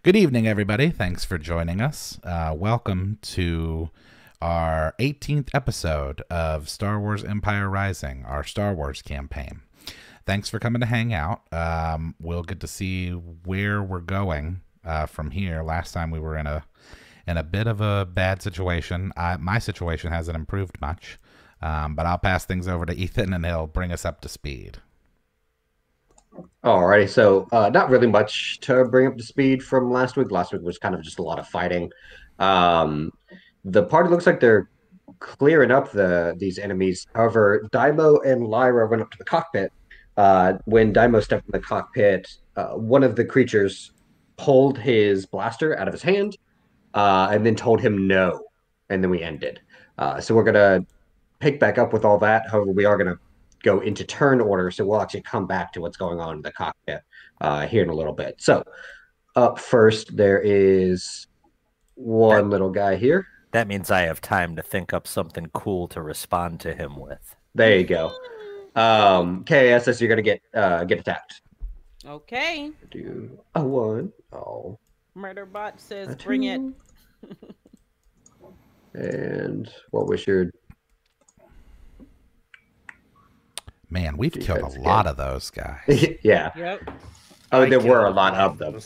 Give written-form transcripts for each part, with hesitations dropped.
Good evening, everybody. Thanks for joining us. Welcome to our 18th episode of Star Wars Empire Rising, our Star Wars campaign. Thanks for coming to hang out. We'll get to see where we're going from here. Last time we were in a bit of a bad situation. My situation hasn't improved much, but I'll pass things over to Ethan and he'll bring us up to speed. Alrighty, so not really much to bring up to speed from last week. Last week was kind of just a lot of fighting. The party looks like they're clearing up these enemies. However, Dai'Mo and Lyra went up to the cockpit. When Dai'Mo stepped in the cockpit, one of the creatures pulled his blaster out of his hand and then told him no, and then we ended. So we're gonna pick back up with all that. However, we are gonna go into turn order, so we'll actually come back to what's going on in the cockpit here in a little bit. So up first, there is one little guy here. That means I have time to think up something cool to respond to him with. There you go. K.I.S.S, you're gonna get attacked. Okay. Do a 1. Oh. Murderbot says bring it. And what was your... Man, we've killed a lot of those guys. Yeah. Yep. Oh, there were a lot of them.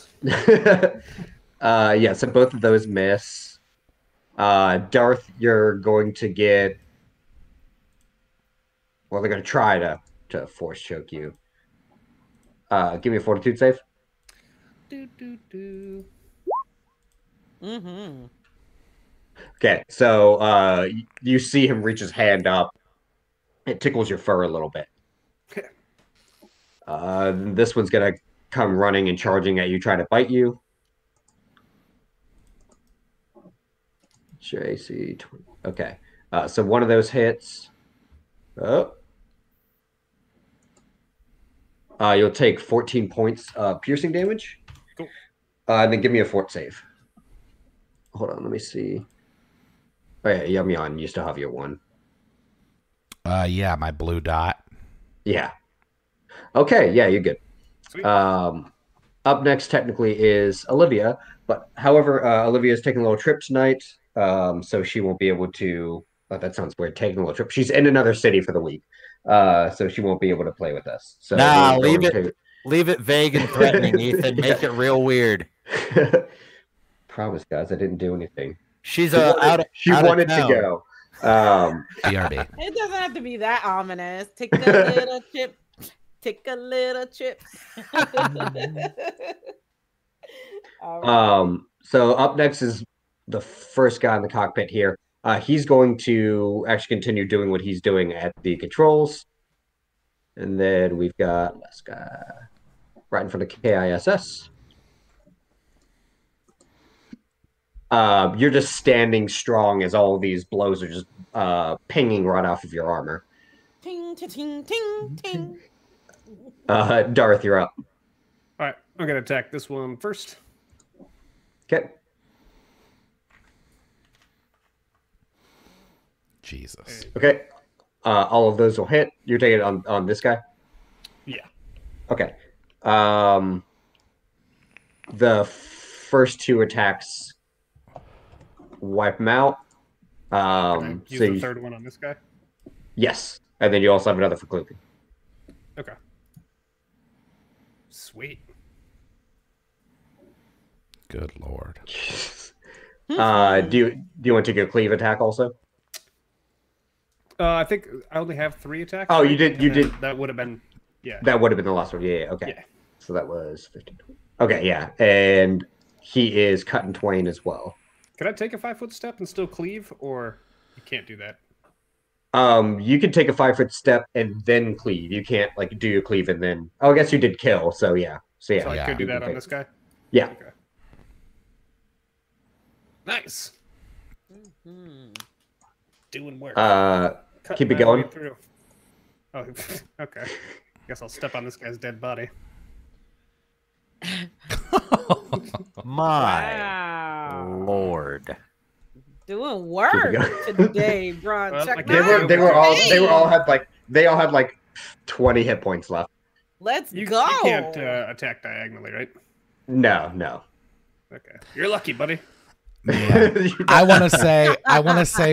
Yeah, so both of those miss. Darth, you're going to get... Well, they're going to try to force choke you. Give me a fortitude save. Mm-hmm. Okay, so you see him reach his hand up. It tickles your fur a little bit. This one's going to come running and charging at you, try to bite you. JC 20. Okay, so one of those hits. Oh. You'll take 14 points piercing damage. Cool. And then give me a fort save. Hold on, let me see. Oh yeah, Yumyon, you still have your 1. Yeah, my blue dot. Yeah. Okay, yeah, you're good. Sweet. Up next technically is Olivia, but however, Olivia is taking a little trip tonight, so she won't be able to... Oh, that sounds weird, taking a little trip. She's in another city for the week, so she won't be able to play with us. So nah, leave it vague and threatening, Ethan. Make it real weird. Promise, guys, I didn't do anything. She's she wanted to go. BRB. It doesn't have to be that ominous. Take a little chip. Take a little chip. So up next is the first guy in the cockpit here. He's going to actually continue doing what he's doing at the controls. And then we've got this guy right in front of K.I.S.S. You're just standing strong as all of these blows are just pinging right off of your armor. Ting, ting, ting, ting. Darth, you're up. All right, I'm going to attack this one first. Okay. Jesus. Okay. All of those will hit. You're taking it on this guy? Yeah. Okay. The first 2 attacks wipe them out. Use the third one on this guy? Yes. And then you also have another for Klupi. Okay. Sweet. Good Lord. Do you want to take a cleave attack also? I think I only have 3 attacks. Oh, you did. That would have been... Yeah. That would have been the last one. Yeah, okay. Yeah. So that was 15. Okay, yeah. And he is cut in twain as well. Could I take a 5-foot step and still cleave, or you can't do that? You can take a 5-foot step and then cleave. You can't like do your cleave and then... Oh, I guess you did kill, so yeah. So I could do that on this guy? Yeah. Okay. Nice. Doing work. Keep it going. Oh, okay. Guess I'll step on this guy's dead body. My Lord. Doing work today, Bronchuknar. They all had like 20 hit points left. Let's You go. can't attack diagonally, right? No. Okay, you're lucky, buddy. Yeah. I want to say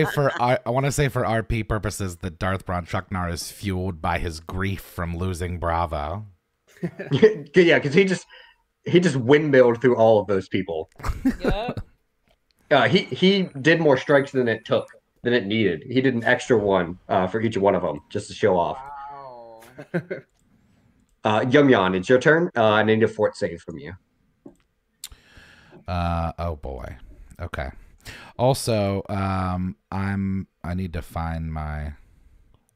for RP purposes that Darth Bronchuknar is fueled by his grief from losing Bravo. Yeah, because he just windmilled through all of those people. Yep. He did more strikes than it needed. He did an extra one for each one of them just to show off. Wow. Yumyon, it's your turn. I need a fort save from you. Oh boy. Okay. Also, I need to find my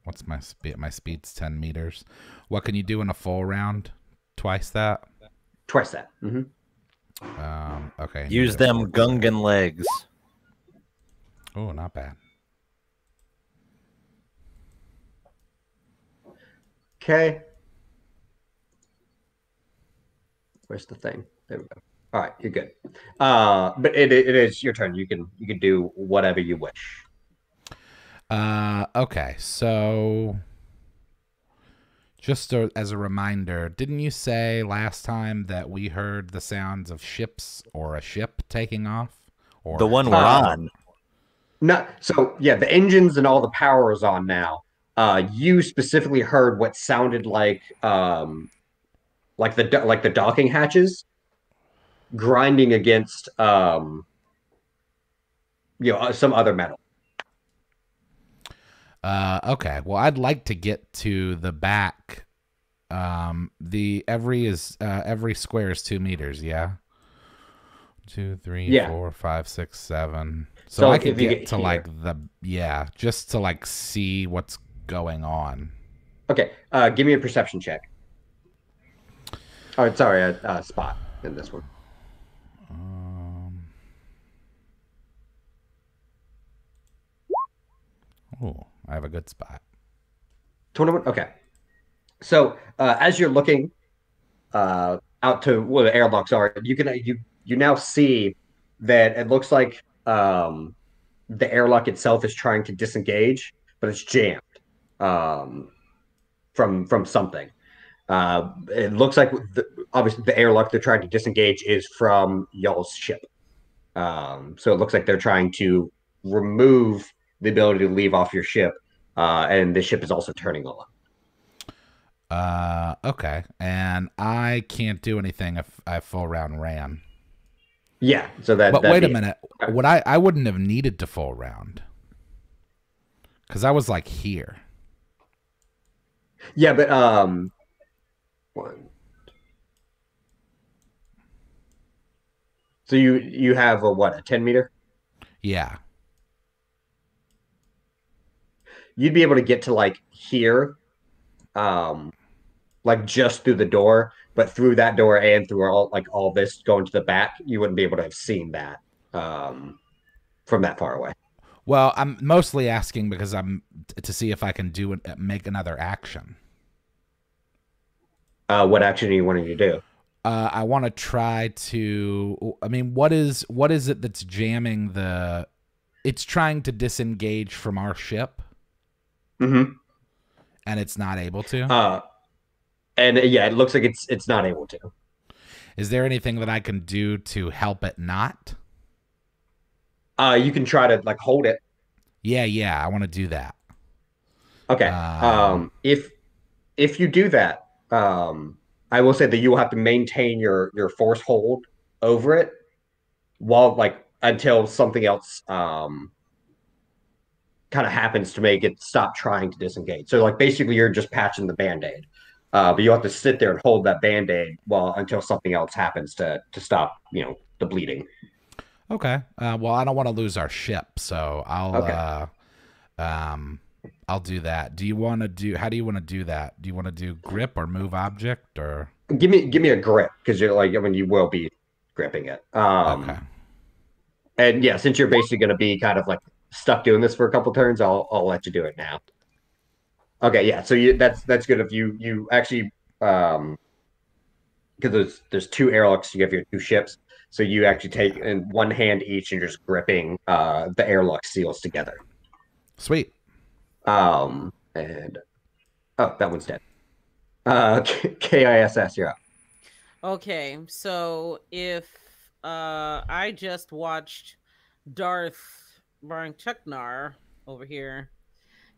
what's my speed? My speed's 10 meters. What can you do in a full round? Twice that? Twice that. Mm-hmm. Okay. Use them Gungan legs. Oh, not bad. Okay. Where's the thing? There we go. All right, you're good. But it is your turn. You can do whatever you wish. Okay. So just as a reminder, didn't you say last time that we heard the sounds of ships or a ship taking off? Or The one we're on. No, so yeah, the engines and all the power is on now. You specifically heard what sounded like the docking hatches grinding against some other metal. Okay. Well, I'd like to get to the back. Every square is 2 meters. Yeah. 2, 3, Yeah. 4, 5, 6, 7. So I could get to here. just to like see what's going on. Okay. Give me a perception check. Oh, sorry, a spot in this one. Oh, I have a good spot. 21. Okay. So as you're looking out to where the airlocks are, you now see that it looks like the airlock itself is trying to disengage, but it's jammed from something. It looks like obviously the airlock they're trying to disengage is from y'all's ship. So it looks like they're trying to remove the ability to leave off your ship, and the ship is also turning on. Okay. And I can't do anything if I full round ran. Yeah. So that. But wait a minute. I wouldn't have needed to full round because I was like here. Yeah, but one. So you have a 10 meter? Yeah. You'd be able to get to like here, like just through the door, but through that door and through all this going to the back, you wouldn't be able to have seen that from that far away. Well, I'm mostly asking because I'm to see if I can make another action. What action are you wanting to do? I want to try to. I mean, what is it that's jamming the? It's trying to disengage from our ship. Mm-hmm. And it's not able to. And yeah, it looks like it's not able to. Is there anything that I can do to help it not? You can try to like hold it. Yeah, I want to do that. Okay. If you do that, I will say that you will have to maintain your force hold over it while until something else kind of happens to make it stop trying to disengage. So basically you're just patching the band-aid. But you have to sit there and hold that band-aid until something else happens to stop, the bleeding. Okay. Well, I don't want to lose our ship, so I'll I'll do that. How do you want to do that? Do you want to do grip or move object or give me a grip because you will be gripping it. Okay. And yeah, since you're basically going to be kind of stuck doing this for a couple turns, I'll let you do it now. Okay, yeah. So that's good if you actually because there's two airlocks, you have your two ships. So you actually take in one hand each and just gripping the airlock seals together. Sweet. And that one's dead. K.I.S.S, you're up. Okay, so if I just watched Darth Bronchuknar over here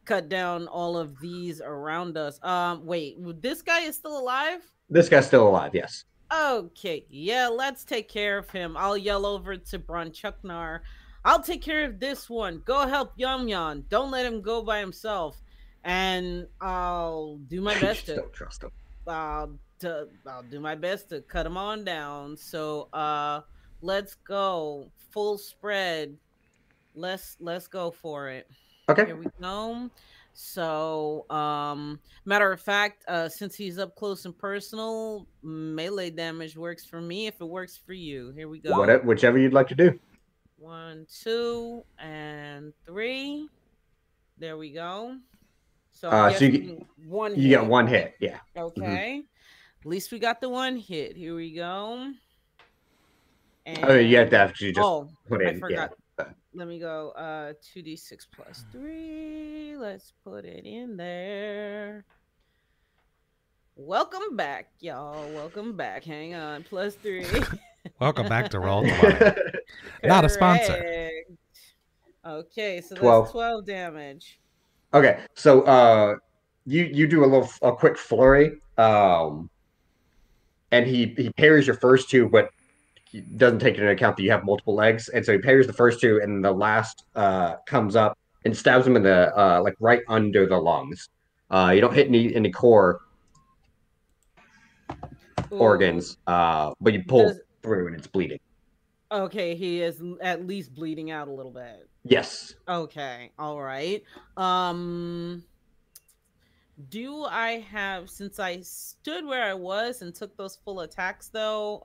cut down all of these around us. Wait, this guy is still alive? This guy's still alive, yes. Okay, yeah, let's take care of him. I'll yell over to Bronchuknar. I'll take care of this one. Go help Yumyon. Don't let him go by himself. And I'll do my best to Don't trust him. I'll do my best to cut him on down. So let's go. Full spread. Let's go for it. Okay. Here we go. So matter of fact, since he's up close and personal, melee damage works for me if it works for you. Here we go. Whichever you'd like to do. 1, 2, and 3. There we go. So, So you get one hit. Yeah. Okay. At least we got the one hit. Here we go. And Oh, you have to actually just put in. I forgot. Yeah. Let me go. 2d6 plus 3. Let's put it in there. Welcome back, y'all. Welcome back. Hang on. Plus 3. Welcome back to Roll20. Not a sponsor. Correct. Okay, so that's 12. 12 damage. Okay, so you do a quick flurry, and he parries your first two, but he doesn't take into account that you have multiple legs, and so he parries the first two, and the last comes up and stabs him in the like right under the lungs. You don't hit any core organs, but you pull through and it's bleeding. Okay, he is at least bleeding out a little bit. Yes. Okay, all right. Do I have, since I stood where I was and took those full attacks though,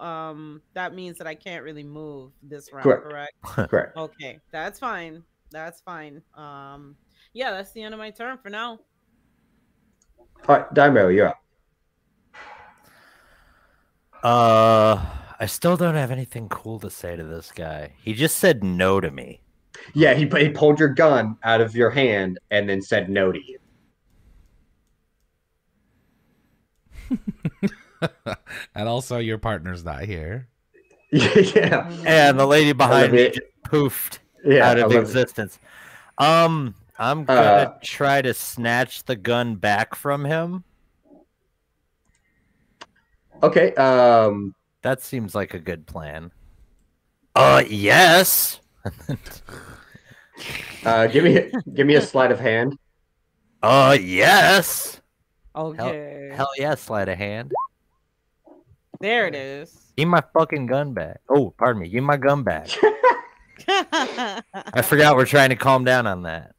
that means that I can't really move this round, correct? Correct. Okay, that's fine. That's fine. Yeah, that's the end of my turn for now. All right, Dai'Mo, you're up. I still don't have anything cool to say to this guy. He just said no to me. Yeah, he pulled your gun out of your hand and then said no to you. And also, your partner's not here. Yeah. And the lady behind me just poofed out of existence. I'm gonna try to snatch the gun back from him. Okay. That seems like a good plan. Yes. Give me a sleight of hand. Yes. Okay. Hell yeah, sleight of hand. There it is. Give my fucking gun back. Oh, pardon me. Give my gun back. I forgot we're trying to calm down on that.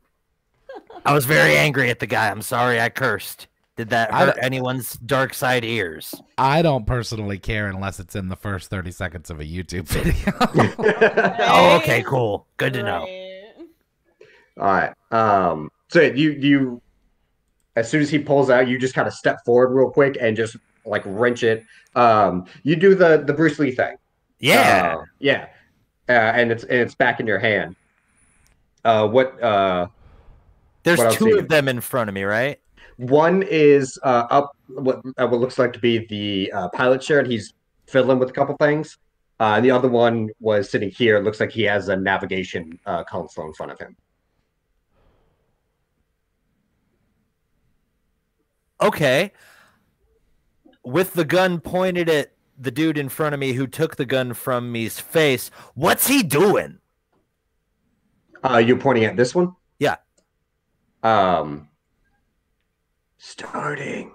I was very angry at the guy. I'm sorry I cursed. Did that hurt anyone's Darkside ears? I don't personally care unless it's in the first 30 seconds of a YouTube video. Oh, okay, cool. Good to know. All right. So you as soon as he pulls out, you just kind of step forward real quick and just like wrench it. You do the Bruce Lee thing. Yeah. Yeah. And it's back in your hand. There's two of them in front of me, right? One is up what looks like to be the pilot chair, and he's fiddling with a couple things. The other one was sitting here. It looks like he has a navigation console in front of him. Okay. With the gun pointed at the dude in front of me who took the gun from me's face, what's he doing? You're pointing at this one? Yeah. Starting.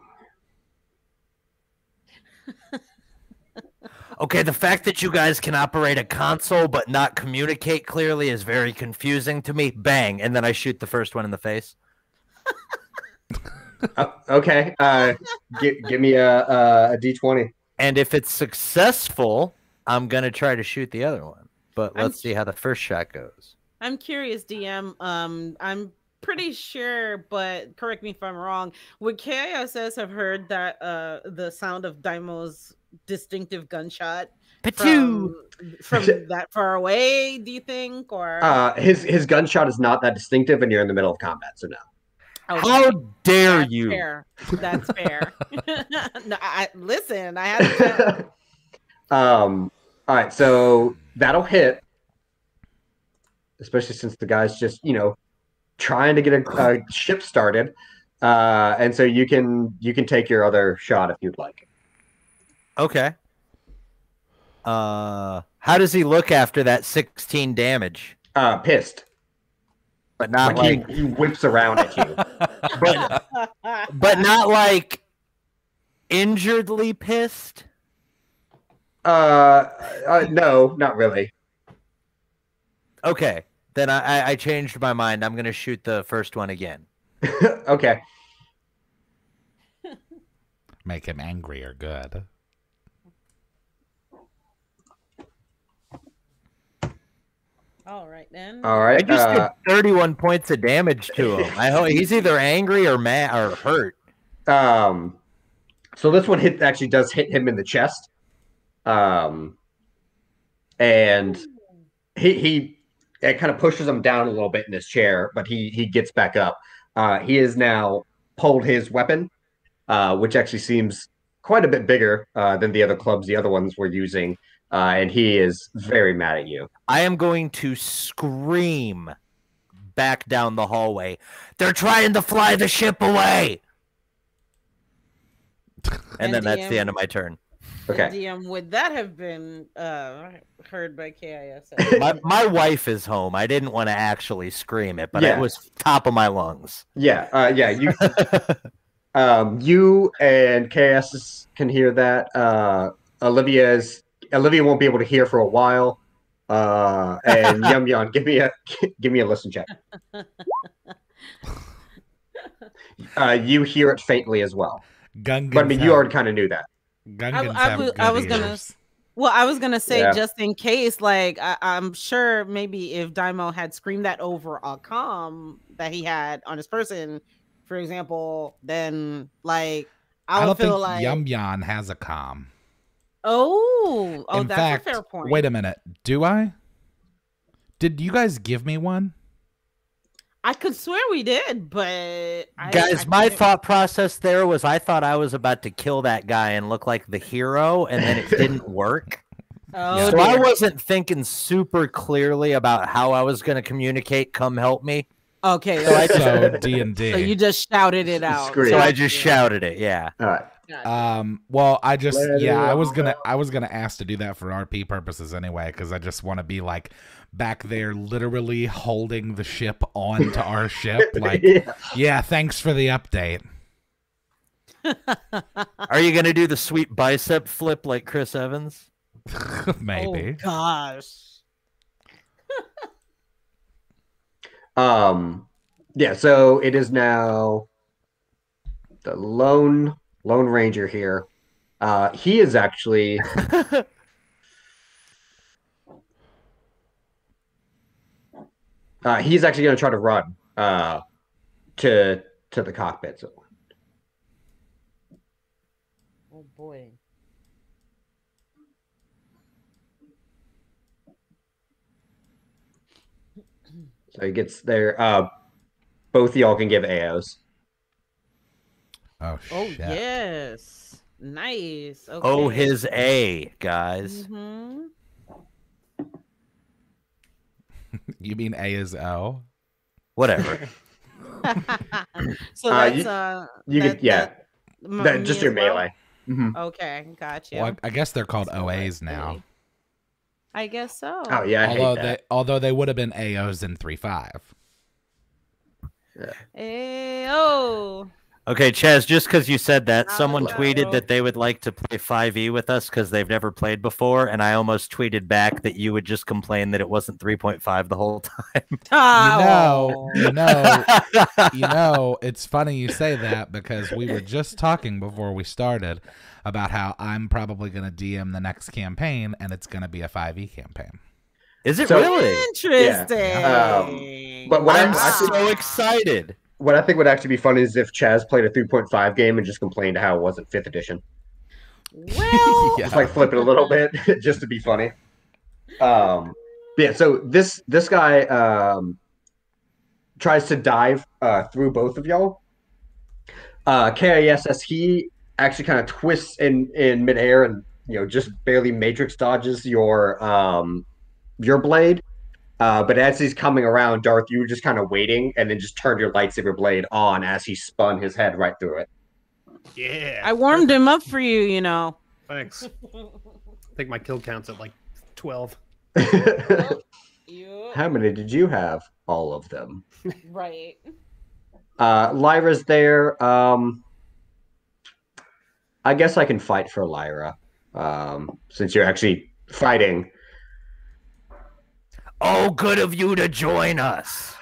Okay, the fact that you guys can operate a console but not communicate clearly is very confusing to me. Bang, and then I shoot the first one in the face. Okay. Give me a D20. And if it's successful, I'm going to try to shoot the other one. But let's see how the first shot goes. I'm curious, DM. I'm pretty sure, but correct me if I'm wrong. Would K.I.S.S have heard that the sound of Dai'Mo's distinctive gunshot from that far away? Do you think, or his gunshot is not that distinctive, and you're in the middle of combat, so no. Okay. How dare That's you? Fair. That's fair. No, listen. I had to All right, so that'll hit, especially since the guy's just trying to get a ship started, and so you can take your other shot if you'd like. Okay. How does he look after that 16 damage? Pissed. But not like he whips around at you. but not like injuredly pissed? No, not really. Okay. Then I changed my mind. I'm gonna shoot the first one again. Okay. Make him angry or good. All right then. All right. I just did 31 points of damage to him. I hope he's either angry or mad or hurt. So this one actually does hit him in the chest. And it kind of pushes him down a little bit in his chair, but he gets back up. He has now pulled his weapon, which actually seems quite a bit bigger than the other clubs the other ones were using. And he is very mad at you. I am going to scream back down the hallway. They're trying to fly the ship away. And then that's the end of my turn. Okay. DM, would that have been heard by K.I.S.S? My wife is home. I didn't want to actually scream it, but it was top of my lungs. Yeah. You you and K.I.S.S can hear that. Olivia won't be able to hear for a while. And Yumyon, give me a listen check. You hear it faintly as well. Gungan, but I mean, you already kind of knew that. I was gonna say, just in case, like I'm sure maybe if Dai'Mo had screamed that over a comm that he had on his person, for example, then like I would feel like Yumyon has a comm. Oh, in that's fact, a fair point. Wait a minute. Do I? Did you guys give me one? I could swear we did, but my thought process there was I thought I was about to kill that guy and look like the hero, and then it didn't work. Oh, so I wasn't thinking super clearly about how I was going to communicate. Come help me. Okay, so D&D. So you just shouted it out. So I just shouted it. Yeah. All right. Well, I was gonna ask to do that for RP purposes anyway, because I just want to be like back there, literally holding the ship onto our ship. Like, yeah, thanks for the update. Are you gonna do the sweet bicep flip like Chris Evans? Maybe. Oh, gosh. Yeah. So it is now the Lone Ranger here. He is actually he's actually going to try to run to the cockpit. So. Oh boy. So he gets there. Both of y'all can give AOs. Oh, Oh shit. yes. Nice. Okay. Oh, his A, guys. Mm-hmm. You mean A is O? Whatever. So that's just your melee. Mm-hmm. Okay, gotcha. Well, I guess they're called OAs now. I guess so. Oh yeah, although they would have been AOs in 3.5. Ayo. Okay, Chaz, just because you said that, someone tweeted that they would like to play 5e with us because they've never played before, and I almost tweeted back that you would just complain that it wasn't 3.5 the whole time. You know, it's funny you say that because we were just talking before we started about how I'm probably going to DM the next campaign, and it's going to be a 5e campaign. Is it really? Interesting. Yeah. But I'm so excited. What I think would actually be funny is if Chaz played a 3.5 game and just complained how it wasn't 5th edition. Well, just like flip it a little bit just to be funny. Yeah, so this guy tries to dive through both of y'all. K.I.S.S, he actually kind of twists in midair and just barely matrix dodges your blade. But as he's coming around, Darth, you were just kind of waiting, and then just turned your lightsaber blade on as he spun his head right through it. Yeah. I warmed him up for you, you know. Thanks. I think my kill count's at like 12. How many did you have? All of them. Right. Lyra's there. I guess I can fight for Lyra, since you're actually fighting. Oh, good of you to join us.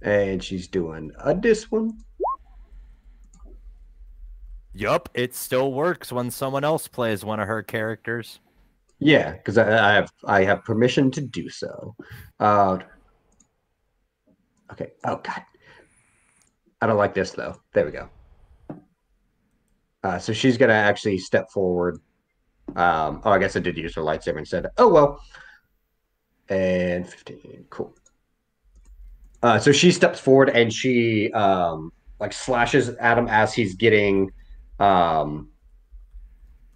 And she's doing this one. Yup, it still works when someone else plays one of her characters. Yeah, because I have permission to do so. Okay. Oh God. I don't like this though. There we go. So she's gonna actually step forward. I guess I did use her lightsaber instead. Oh well. And 15. Cool. So she steps forward and she slashes at him as he's getting up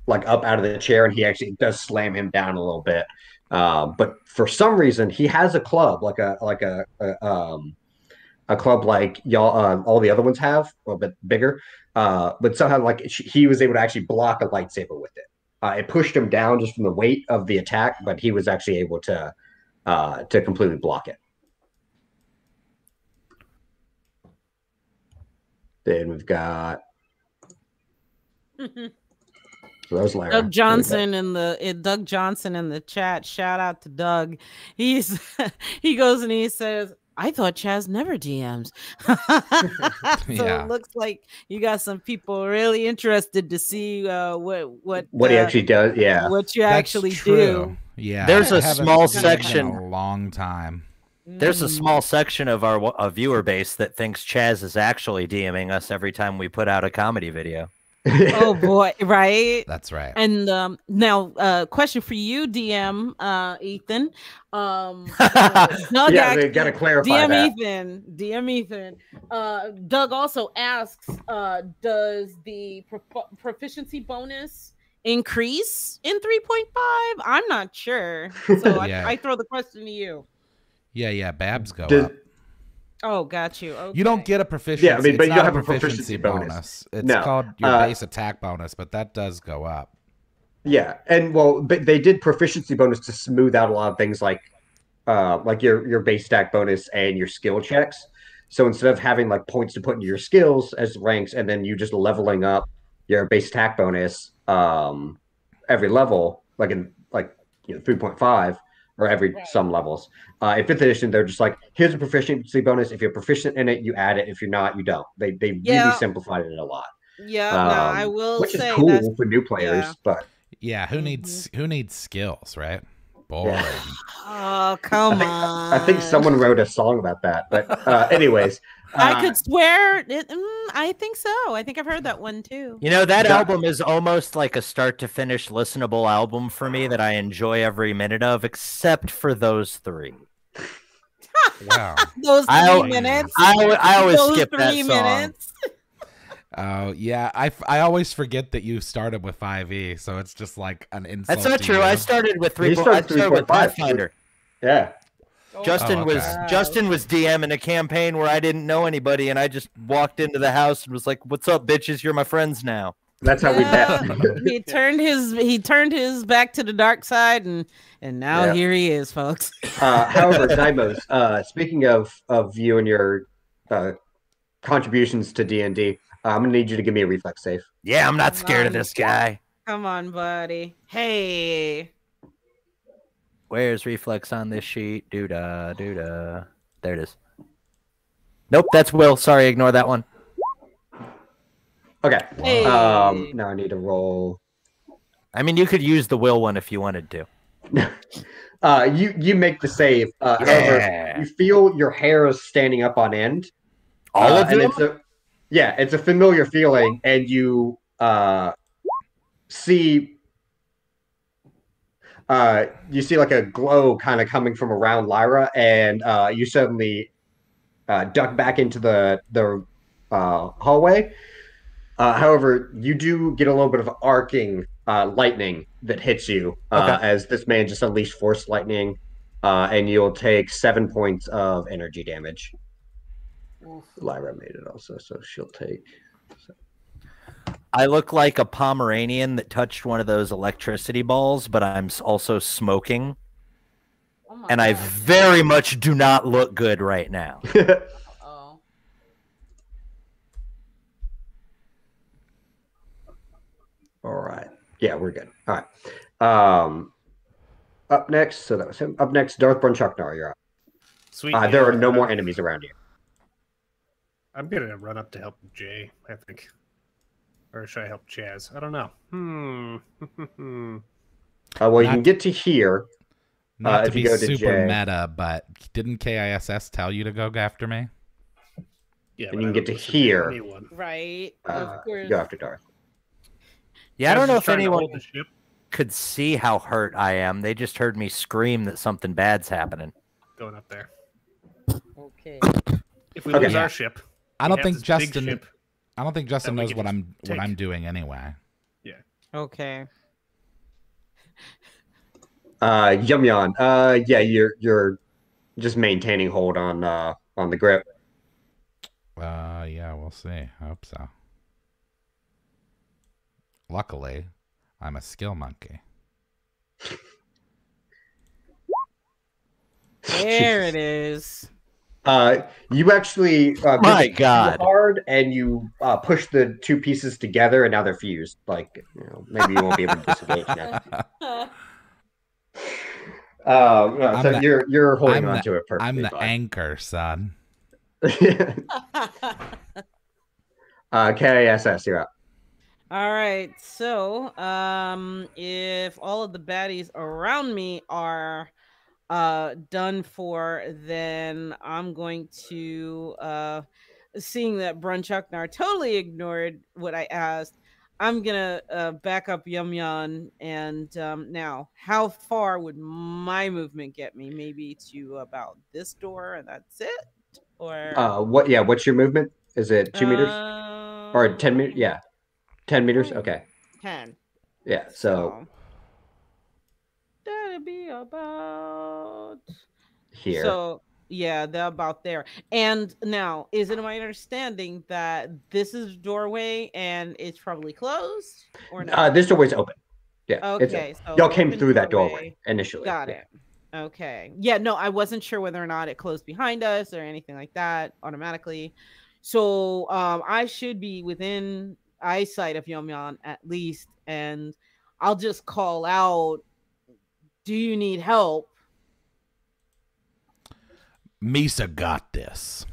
out of the chair, and he actually does slam him down a little bit. But for some reason, he has a club a club like y'all all the other ones have, a little bit bigger. But somehow he was able to actually block a lightsaber with it. It pushed him down just from the weight of the attack, but he was actually able to completely block it. Then we've got so that was Lyra. Doug Johnson in the chat. Shout out to Doug. He goes and he says, I thought Chaz never DMs. So it looks like you got some people really interested to see what he actually does. Yeah, what you actually do. Yeah, there's a small section. In a long time. There's a small section of our viewer base that thinks Chaz is actually DMing us every time we put out a comedy video. Oh boy, right? That's right. And now, question for you, DM Ethan. They gotta clarify DM Ethan. Doug also asks, does the proficiency bonus increase in 3.5? I'm not sure, so I throw the question to you. Yeah, Babs go up. Oh, got you. Okay. You don't get a proficiency. Yeah, but you don't have a a proficiency bonus. It's called your base attack bonus, but that does go up. Yeah, and but they did proficiency bonus to smooth out a lot of things like your base attack bonus and your skill checks. So instead of having points to put into your skills as ranks, and then you just leveling up your base attack bonus every level, in 3.5. Or every some levels. In 5th edition, they're just here's a proficiency bonus. If you're proficient in it, you add it. If you're not, you don't. They really simplified it a lot. Yeah, I will which say is cool for new players, but who needs skills, right? Boring. Yeah. Oh, come on. I think someone wrote a song about that. But anyways. I could swear I think so. I think I've heard that one too. That album is almost like a start to finish listenable album for me that I enjoy every minute of, except for those 3. Wow. Those 3 minutes. I always skip that song. Minutes. Oh yeah, I always forget that you started with 5e, so it's just like an insult. That's not true. You. I started with 3. I started with Pathfinder. Yeah. Justin was DMing a campaign where I didn't know anybody, and I just walked into the house and was like, "What's up, bitches? You're my friends now." That's how we met. he turned his back to the dark side, and now here he is, folks. However, Dai'Mo, speaking of you and your contributions to D&D, I'm gonna need you to give me a reflex save. Yeah, I'm not scared of this guy. Come on, buddy. Hey. Where's reflex on this sheet? Doo-da, doo-da. There it is. Nope, that's Will. Sorry, ignore that one. Okay. Hey. Now I need to roll. I mean, you could use the Will one if you wanted to. You make the save. However, you feel your hair is standing up on end. All of them? It's a familiar feeling, and you see... you see a glow kind of coming from around Lyra, and you suddenly duck back into the hallway. However, you do get a little bit of arcing lightning that hits you as this man just unleashed force lightning, and you'll take 7 points of energy damage. Lyra made it also, so she'll take. I look like a Pomeranian that touched one of those electricity balls, but I'm also smoking. And I very much do not look good right now. Oh. All right. Yeah, we're good. All right. Up next, so that was him. Up next, Darth Bronchuknar, you're up. Sweet. There are no more enemies around you. I'm gonna run up to help Jay, I think. Or should I help Chaz? I don't know. Well, you can get to here. Not to if you be go to super Jay. meta, but didn't K.I.S.S tell you to go after me? Yeah, And but you can I get don't to listen here. anyone. Right. Of course. Go after Darth. Yeah, I don't Chaz know is if trying to anyone hold the ship. could see how hurt I am. They just heard me scream that something bad's happening. Going up there. Okay. If we lose Yeah. our ship, I we don't have think this big Justen. ship. I don't think Justen we knows can what just I'm take. doing anyway. Okay. Yumyon. Yeah, you're just maintaining hold on the grip. Yeah, we'll see. I hope so. Luckily, I'm a skill monkey. There it is. You actually My grip God. hard, and you push the two pieces together, and now they're fused. Like, maybe you won't be able to disengage now. No, so you're holding on to it perfectly I'm the fine. anchor, son. K.I.S.S, you're up. All right. So, if all of the baddies around me are done for, then I'm going to seeing that Bronchuknar totally ignored what I asked, I'm gonna back up Yumyon. And now, how far would my movement get me? Maybe to about this door, and that's it. Or What? Yeah, what's your movement? Is it 2 meters or 10 meters? Yeah, 10 meters. Okay. 10. Yeah. So that'd be about here. So yeah, they're about there. And now, is it my understanding that this is the doorway and it's probably closed or not? This doorway's open. Yeah. Okay, it's so y'all came open through that doorway initially. Got it. Okay. Yeah, no, I wasn't sure whether or not it closed behind us or anything like that automatically. So I should be within eyesight of Yumyon at least, and I'll just call out, do you need help? Misa got this.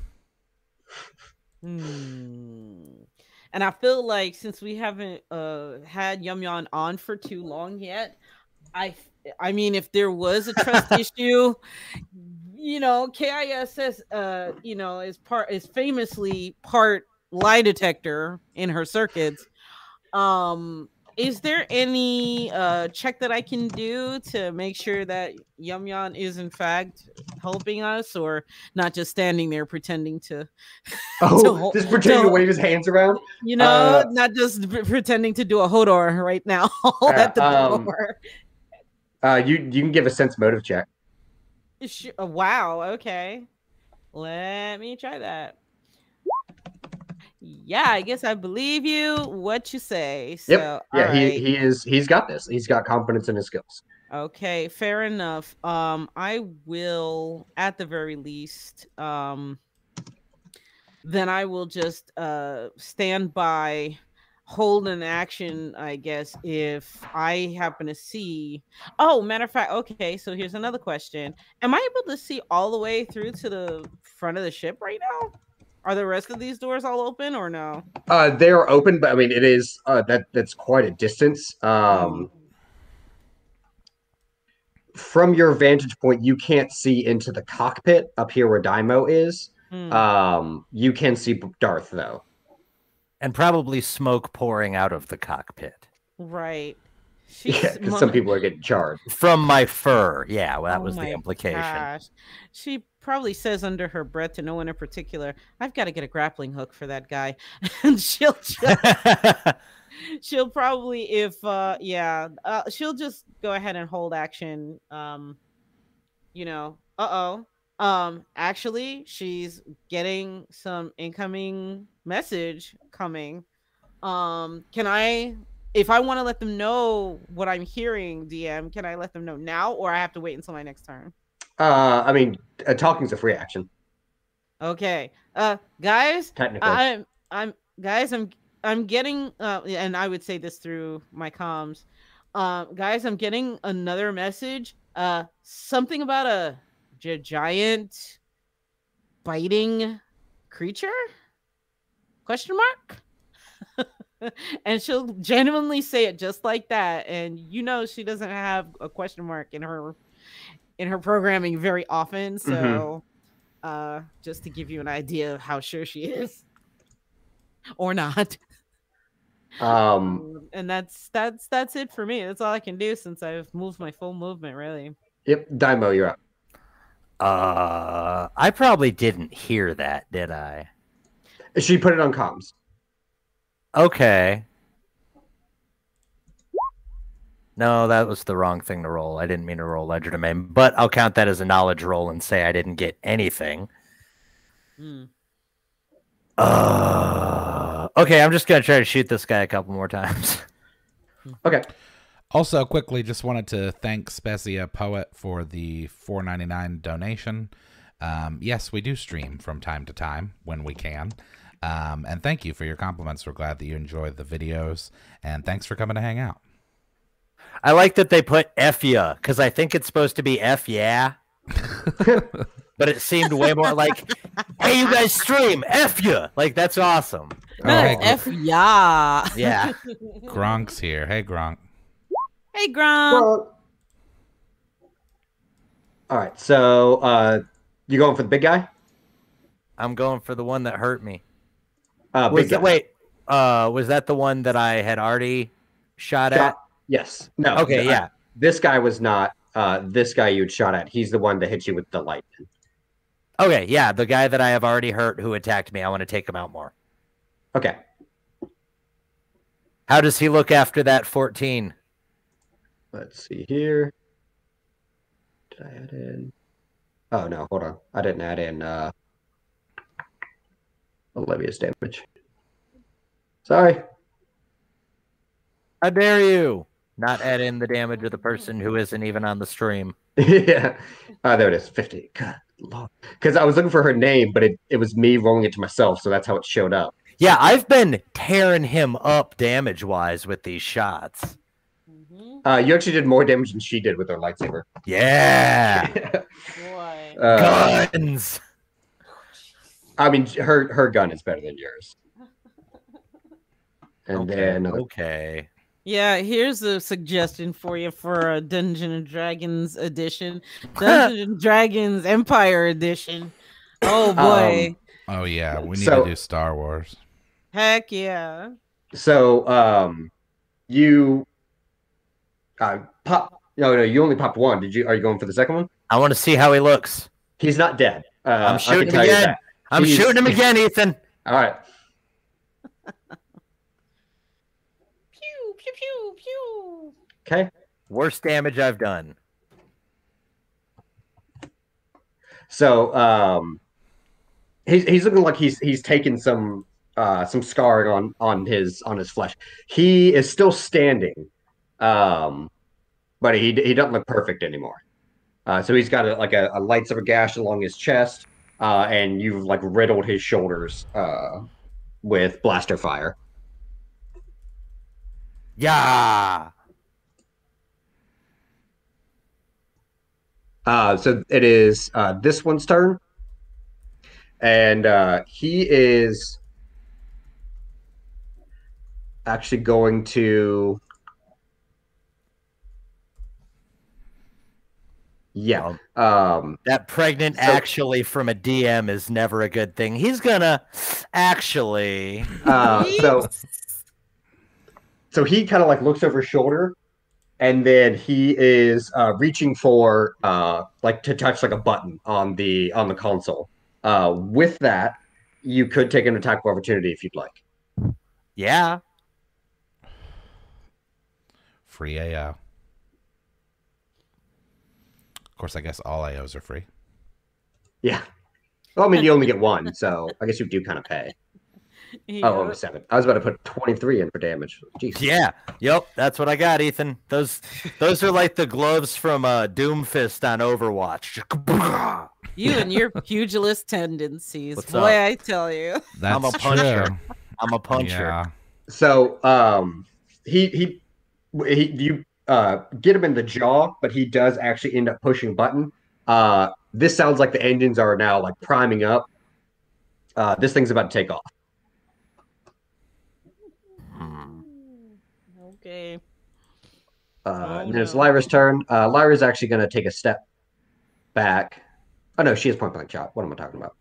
And I feel like since we haven't had Yumyon on for too long yet, I mean, if there was a trust issue, K.I.S.S. is famously part lie detector in her circuits. Is there any check that I can do to make sure that Yumyon is in fact helping us, or not just standing there pretending to just pretending to wave his hands around? Not just pretending to do a Hodor right now at the door. You can give a sense motive check. Wow, okay. Let me try that. Yeah, I guess I believe you. What you say. So, yep. Yeah, he's got this. He's got confidence in his skills. Okay, fair enough. I will, at the very least, then I will just stand by, hold an action, I guess, if I happen to see. Oh, matter of fact, okay, so here's another question. Am I able to see all the way through to the front of the ship right now? Are the rest of these doors all open or no? They are open, but I mean, it is that's quite a distance. From your vantage point, you can't see into the cockpit up here where Dai'Mo is. You can see Darth though, and probably smoke pouring out of the cockpit. Right. Yeah, because some people are getting charred from my fur. Yeah, well, that was the implication. Gosh. She probably says under her breath to no one in particular, I've got to get a grappling hook for that guy. And she'll probably, if she'll just go ahead and hold action. Actually, she's getting some incoming message coming. If I want to let them know what I'm hearing, DM, can I let them know now, or I have to wait until my next turn? I mean, talking's a free action. Okay. Guys, technically, I'm getting and I would say this through my comms. Guys, I'm getting another message. Something about a giant biting creature? Question mark? And she'll genuinely say it just like that, and she doesn't have a question mark in her programming very often, so just to give you an idea of how sure she is or not. And that's it for me. That's all I can do since I've moved my full movement, really. Yep. Dai'Mo, you're up. I probably didn't hear that, did I? She put it on comms. Okay. No, that was the wrong thing to roll. I didn't mean to roll legerdemain, but I'll count that as a knowledge roll and say I didn't get anything. Okay, I'm just going to try to shoot this guy a couple more times. Okay. Also, quickly, just wanted to thank Spezia Poet for the $4.99 donation. Yes, we do stream from time to time when we can. And thank you for your compliments. We're glad that you enjoyed the videos. And thanks for coming to hang out. I like that they put F ya, because I think it's supposed to be F yeah. But it seemed way more like, hey, you guys stream, F ya. Like, that's awesome. No, hey, F ya. Yeah. Gronk's here. Hey, Gronk. Hey, Gronk. All right, so you going for the big guy? I'm going for the one that hurt me. Was that the one that I had already shot at? Yes. No. Okay, yeah. This guy was not this guy you'd shot at. He's the one that hit you with the lightning. Okay, yeah, the guy that I have already hurt who attacked me. I want to take him out more. Okay. How does he look after that 14? Let's see here. Did I add in? Oh, no, hold on. I didn't add in Olivia's damage. Sorry. How dare you not add in the damage of the person who isn't even on the stream? Yeah. There it is. 50. God, Lord. Because I was looking for her name, but it was me rolling it to myself, so that's how it showed up. Yeah, I've been tearing him up damage-wise with these shots. You actually did more damage than she did with her lightsaber. Yeah. Boy. Guns. I mean, her gun is better than yours. And then okay. Yeah, here's a suggestion for you for a Dungeons and Dragons edition. Dungeons and Dragons Empire edition. Oh boy. Oh yeah, we need to do Star Wars. Heck yeah. So you pop. No, you only popped one. Are you going for the second one? I want to see how he looks. He's not dead. I'm shooting him again. I'm shooting him again, Ethan. All right. Pew pew pew pew. Okay. Worst damage I've done. So he's looking like he's taken some scarring on his flesh. He is still standing, but he doesn't look perfect anymore. So he's got a lightsaber gash along his chest, and you've like riddled his shoulders with blaster fire. Yeah. So it is this one's turn, and he is actually going to. Yeah. That pregnant actually from a DM is never a good thing. He's gonna actually. So he kind of like looks over his shoulder, and then he is reaching for like to touch like a button on the console. With that, you could take an attack of opportunity if you'd like. Yeah. Free AO. Of course, I guess all AOs are free. Yeah. Well, I mean, you only get one, so I guess you do kind of pay. Yeah. Oh, only 7. I was about to put 23 in for damage. Jeez. Yeah. Yep. That's what I got, Ethan. Those are like the gloves from Doomfist on Overwatch. You and your pugilist tendencies. What's Boy, up? I tell you. That's I'm a puncher. true. I'm a puncher. Yeah. So, you get him in the jaw, but he does actually end up pushing a button. This sounds like the engines are now like priming up. This thing's about to take off. Okay. And then it's Lyra's turn. Lyra's actually going to take a step back. Oh no, she has point blank shot. What am I talking about?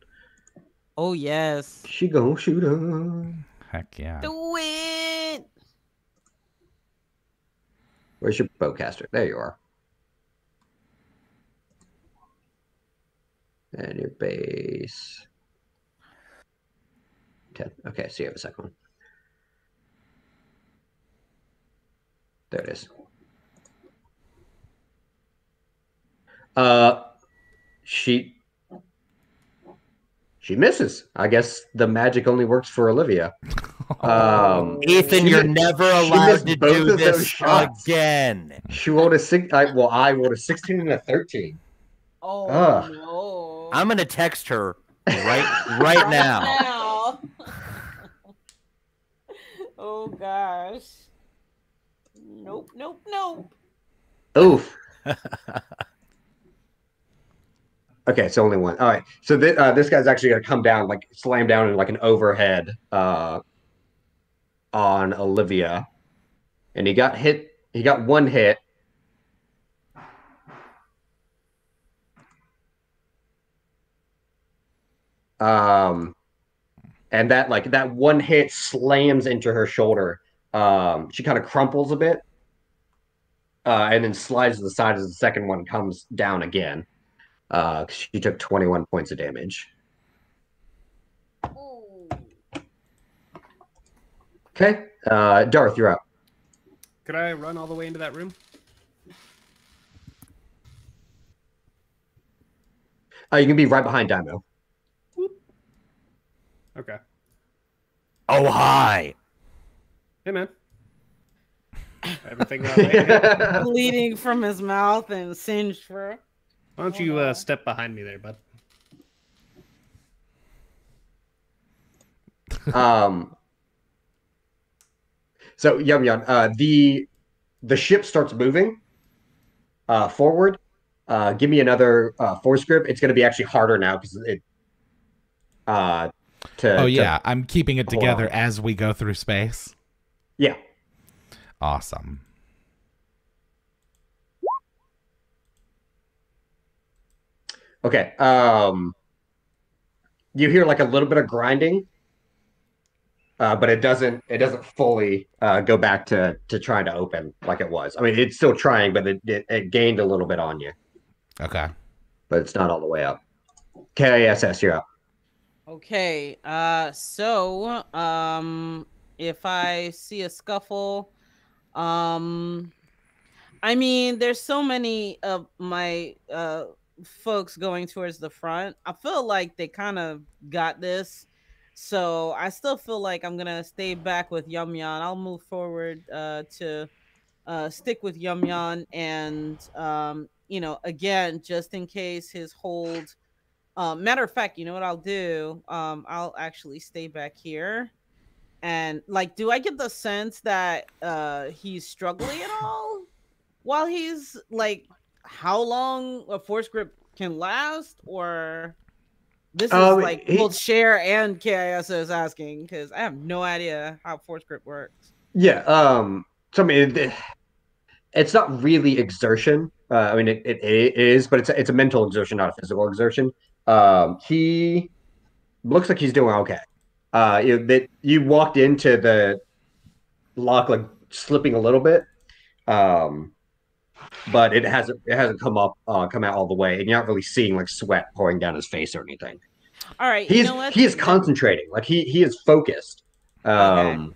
Oh yes. She gonna shoot him. Heck yeah. Do it. Where's your bowcaster? There you are. And your base. 10. Okay, so you have a second one. There it is. She misses. I guess the magic only works for Olivia. Ethan, you're never allowed to both do of those this shots. again. She rolled a 6. I rolled a 16 and a 13. Oh Ugh. no. I'm gonna text her right now. now. Oh gosh. Nope. Oof. Okay, so only one. All right. So this guy's actually going to come down, like slam down in like an overhead on Olivia. And he got hit. He got one hit. And that one hit slams into her shoulder. She kind of crumples a bit. And then slides to the side as the second one comes down again. She took 21 points of damage. Ooh. Okay. Darth, you're up. Could I run all the way into that room? You can be right behind Dai'Mo. Okay. Oh hi. Hey, man. Everything all right? Bleeding from his mouth and singed fur. Why don't you step behind me there, bud? So Yumyon, the ship starts moving forward. Give me another force grip. It's going to be actually harder now because it. I'm keeping it together on. as we go through space. Yeah. Awesome. Okay. You hear like a little bit of grinding, but it doesn't fully go back to trying to open like it was. I mean, it's still trying, but it gained a little bit on you. Okay. But it's not all the way up. K.I.S.S, you're up. Okay. So if I see a scuffle, I mean, there's so many of my folks going towards the front. I feel like they kind of got this. So I still feel like I'm gonna stay back with Yumyon. I'll move forward to stick with Yumyon, and again, just in case his hold. Matter of fact, you know what I'll do? I'll actually stay back here, and like, do I get the sense that he's struggling at all while he's like, how long a force grip can last, or? This is like both Cher and K.I.S. is asking, because I have no idea how force grip works. Yeah. So I mean, it's not really exertion. I mean, it is, but it's a mental exertion, not a physical exertion. He looks like he's doing okay. You walked into the lock like slipping a little bit, but it hasn't come out all the way, and you're not really seeing like sweat pouring down his face or anything. All right, He you is know what? he is concentrating, like he is focused, Okay.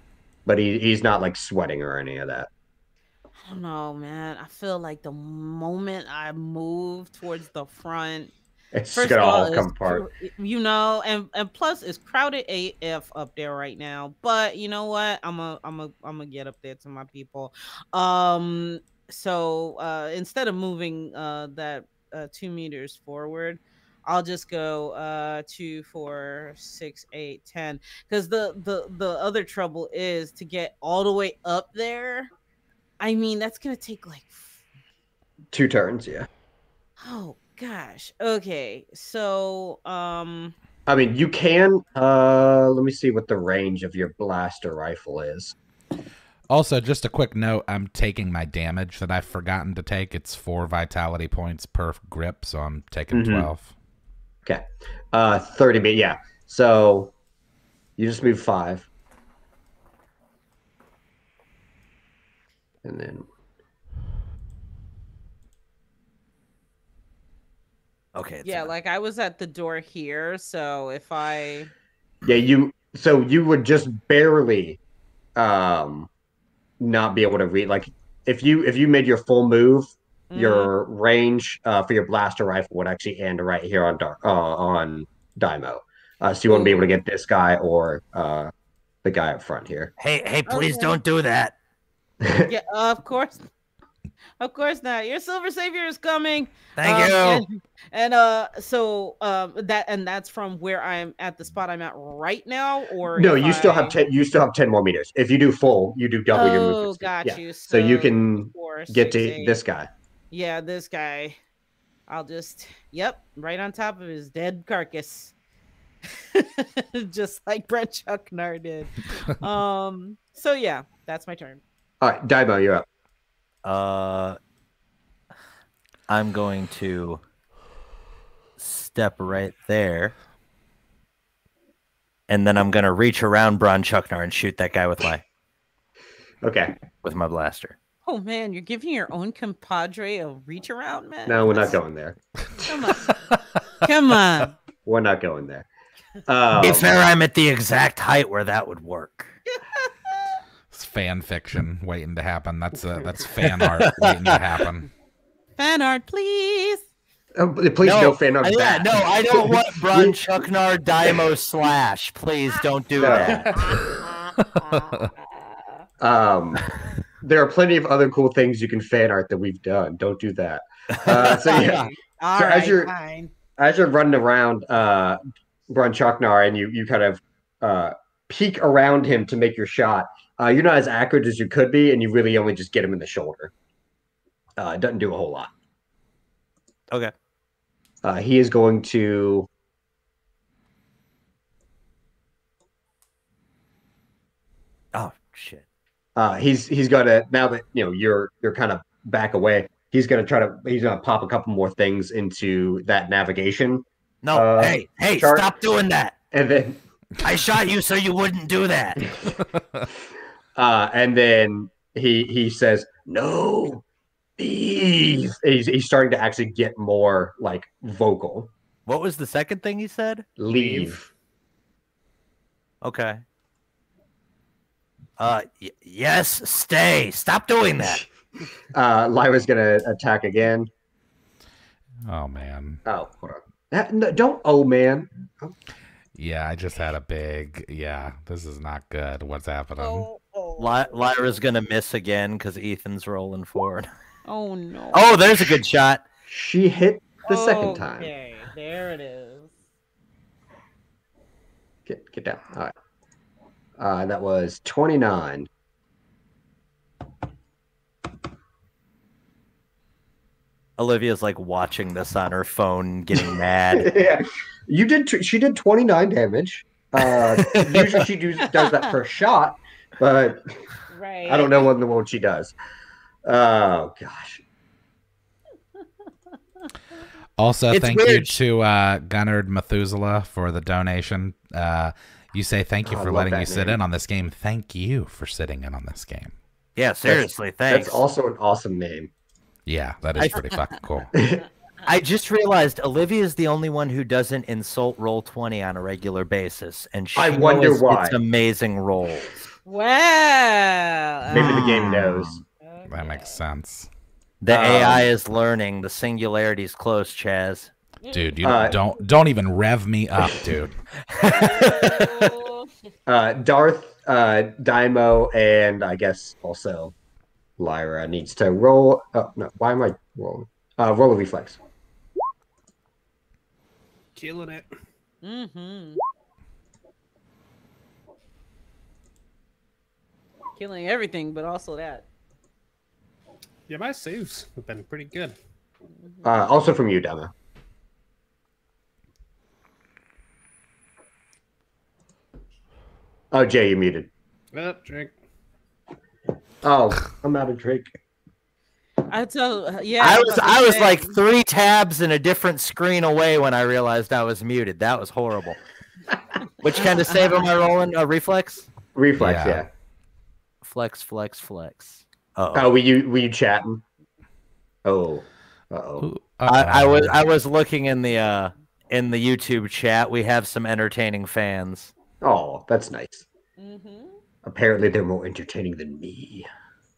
but he's not like sweating or any of that. I don't know, man. I feel like the moment I move towards the front, It's first gonna of all, all come apart. and plus it's crowded AF up there right now. But you know what? I'm a get up there to my people. So instead of moving that 2 meters forward, I'll just go 2, 4, 6, 8, 10. Because the other trouble is to get all the way up there. I mean, that's gonna take like 2 turns, yeah. oh gosh. Okay. So I mean, you can. Let me see what the range of your blaster rifle is. Also, just a quick note, I'm taking my damage that I've forgotten to take. It's 4 vitality points per grip, so I'm taking 12. Okay. 30 meters, yeah. So you just move 5. And then Okay. yeah, like I was at the door here, so if I yeah, you would just barely not be able to read, like if you made your full move, your range for your blaster rifle would actually end right here on Dai'Mo. So you wouldn't be able to get this guy or the guy up front here. Hey, please Okay. don't do that. yeah, of course not. Your silver savior is coming. Thank you. And that's from where I'm at the spot I'm at right now, or No, if you still have 10. You still have 10 more meters. If you do full, you do double your movement speed. Got Yeah. you. So you can 4, get 6, to 8. this guy. Yeah, this guy. I'll just right on top of his dead carcass. Just like Bronchuknar did. So yeah, that's my turn. All right, Dai'Mo, you're up. I'm going to step right there, and then I'm going to reach around Bronchuknar and shoot that guy with my blaster. Oh man, you're giving your own compadre a reach around, man. No, we're not going there. Come on. We're not going there. Be fair, I'm at the exact height where that would work. It's fan fiction waiting to happen. That's fan art waiting to happen. Fan art, please. Please no fan art. Yeah, no, I don't want Bronchuknar Dai'Mo slash. Please don't do that. There are plenty of other cool things you can fan art that we've done. Don't do that. So yeah. All so right, fine. As you're running around Bronchuknar and you kind of peek around him to make your shot, you're not as accurate as you could be, and you really only just get him in the shoulder. It doesn't do a whole lot. Okay. He is going to. Oh shit. He's gonna, now that you're kind of back away. He's gonna pop a couple more things into that navigation. No, hey, chart. Stop doing that. And then I shot you so you wouldn't do that. And then he says, "No, he's starting to actually get more like vocal." What was the second thing he said? Leave. Okay. Yes, stay. Stop doing that. Lyra's gonna attack again. Oh man. Oh, hold on. No, don't. Oh man. Yeah, I just had a big. Yeah, this is not good. What's happening? Lyra's gonna miss again because Ethan's rolling forward. Oh no. Oh, there's a good shot. She hit the second time. Okay, there it is. Get down. All right. That was 29. Olivia's like watching this on her phone, getting mad. Yeah, she did 29 damage. Usually she does that per shot, but right. I don't know what in the world she does. Oh gosh. Also, It's thank weird. you to Gunnard Methuselah for the donation. You say thank you Oh, I for love letting that me sit name. in on this game. Thank you for sitting in on this game. Yeah, seriously, thanks. That's also an awesome name. Yeah, that is pretty fucking cool. I just realized Olivia is the only one who doesn't insult Roll20 on a regular basis, and she I wonder always why. gets amazing rolls. Well, Maybe the game knows. That makes sense. The AI is learning. The singularity's close, Chaz. Dude, you don't even rev me up, dude. Darth, Dai'Mo, and I guess also Lyra needs to roll. Oh, no, why am I rolling? Roll a reflex. Killing it. Killing everything, but also that. Yeah, my saves have been pretty good. Also from you, Dai'Mo. Oh, Jay, you muted. Drink. Oh, I'm out of drink. I was like 3 tabs and a different screen away when I realized I was muted. That was horrible. Which kind of save am I rolling? A reflex? Reflex, yeah. Flex. Oh, were you chatting? Oh, I was looking in the YouTube chat. We have some entertaining fans. Oh, that's nice. Apparently, they're more entertaining than me.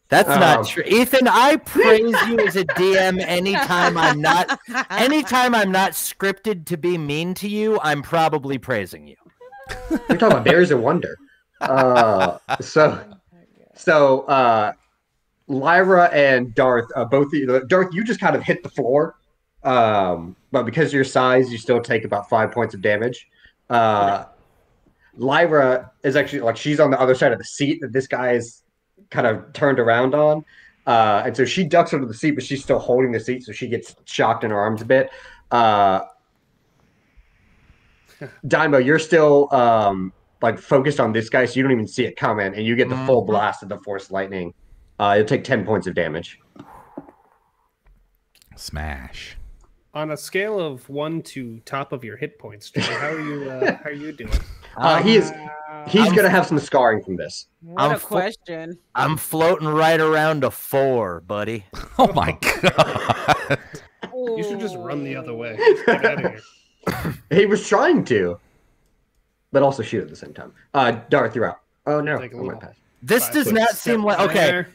That's not true, Ethan. I praise you as a DM anytime I'm not scripted to be mean to you. I'm probably praising you. You're talking about Bears of Wonder. So Lyra and Darth, both Darth, you just kind of hit the floor. But because of your size, you still take about 5 points of damage. Lyra is actually like she's on the other side of the seat that this guy is kind of turned around on. And so she ducks under the seat, but she's still holding the seat, so she gets shocked in her arms a bit. Dai'Mo, you're still like focused on this guy, so you don't even see it coming, and you get the full blast of the Force Lightning. You'll take 10 points of damage. Smash. On a scale of 1 to top of your hit points, Jay, how are you doing? He's gonna have some scarring from this. What a question. I'm floating right around a 4, buddy. Oh my god. You should just run the other way. Get out of here. He was trying to, but also shoot at the same time. Darth, you're out. Oh no, Take a I went little- past. This does not seem like okay. There.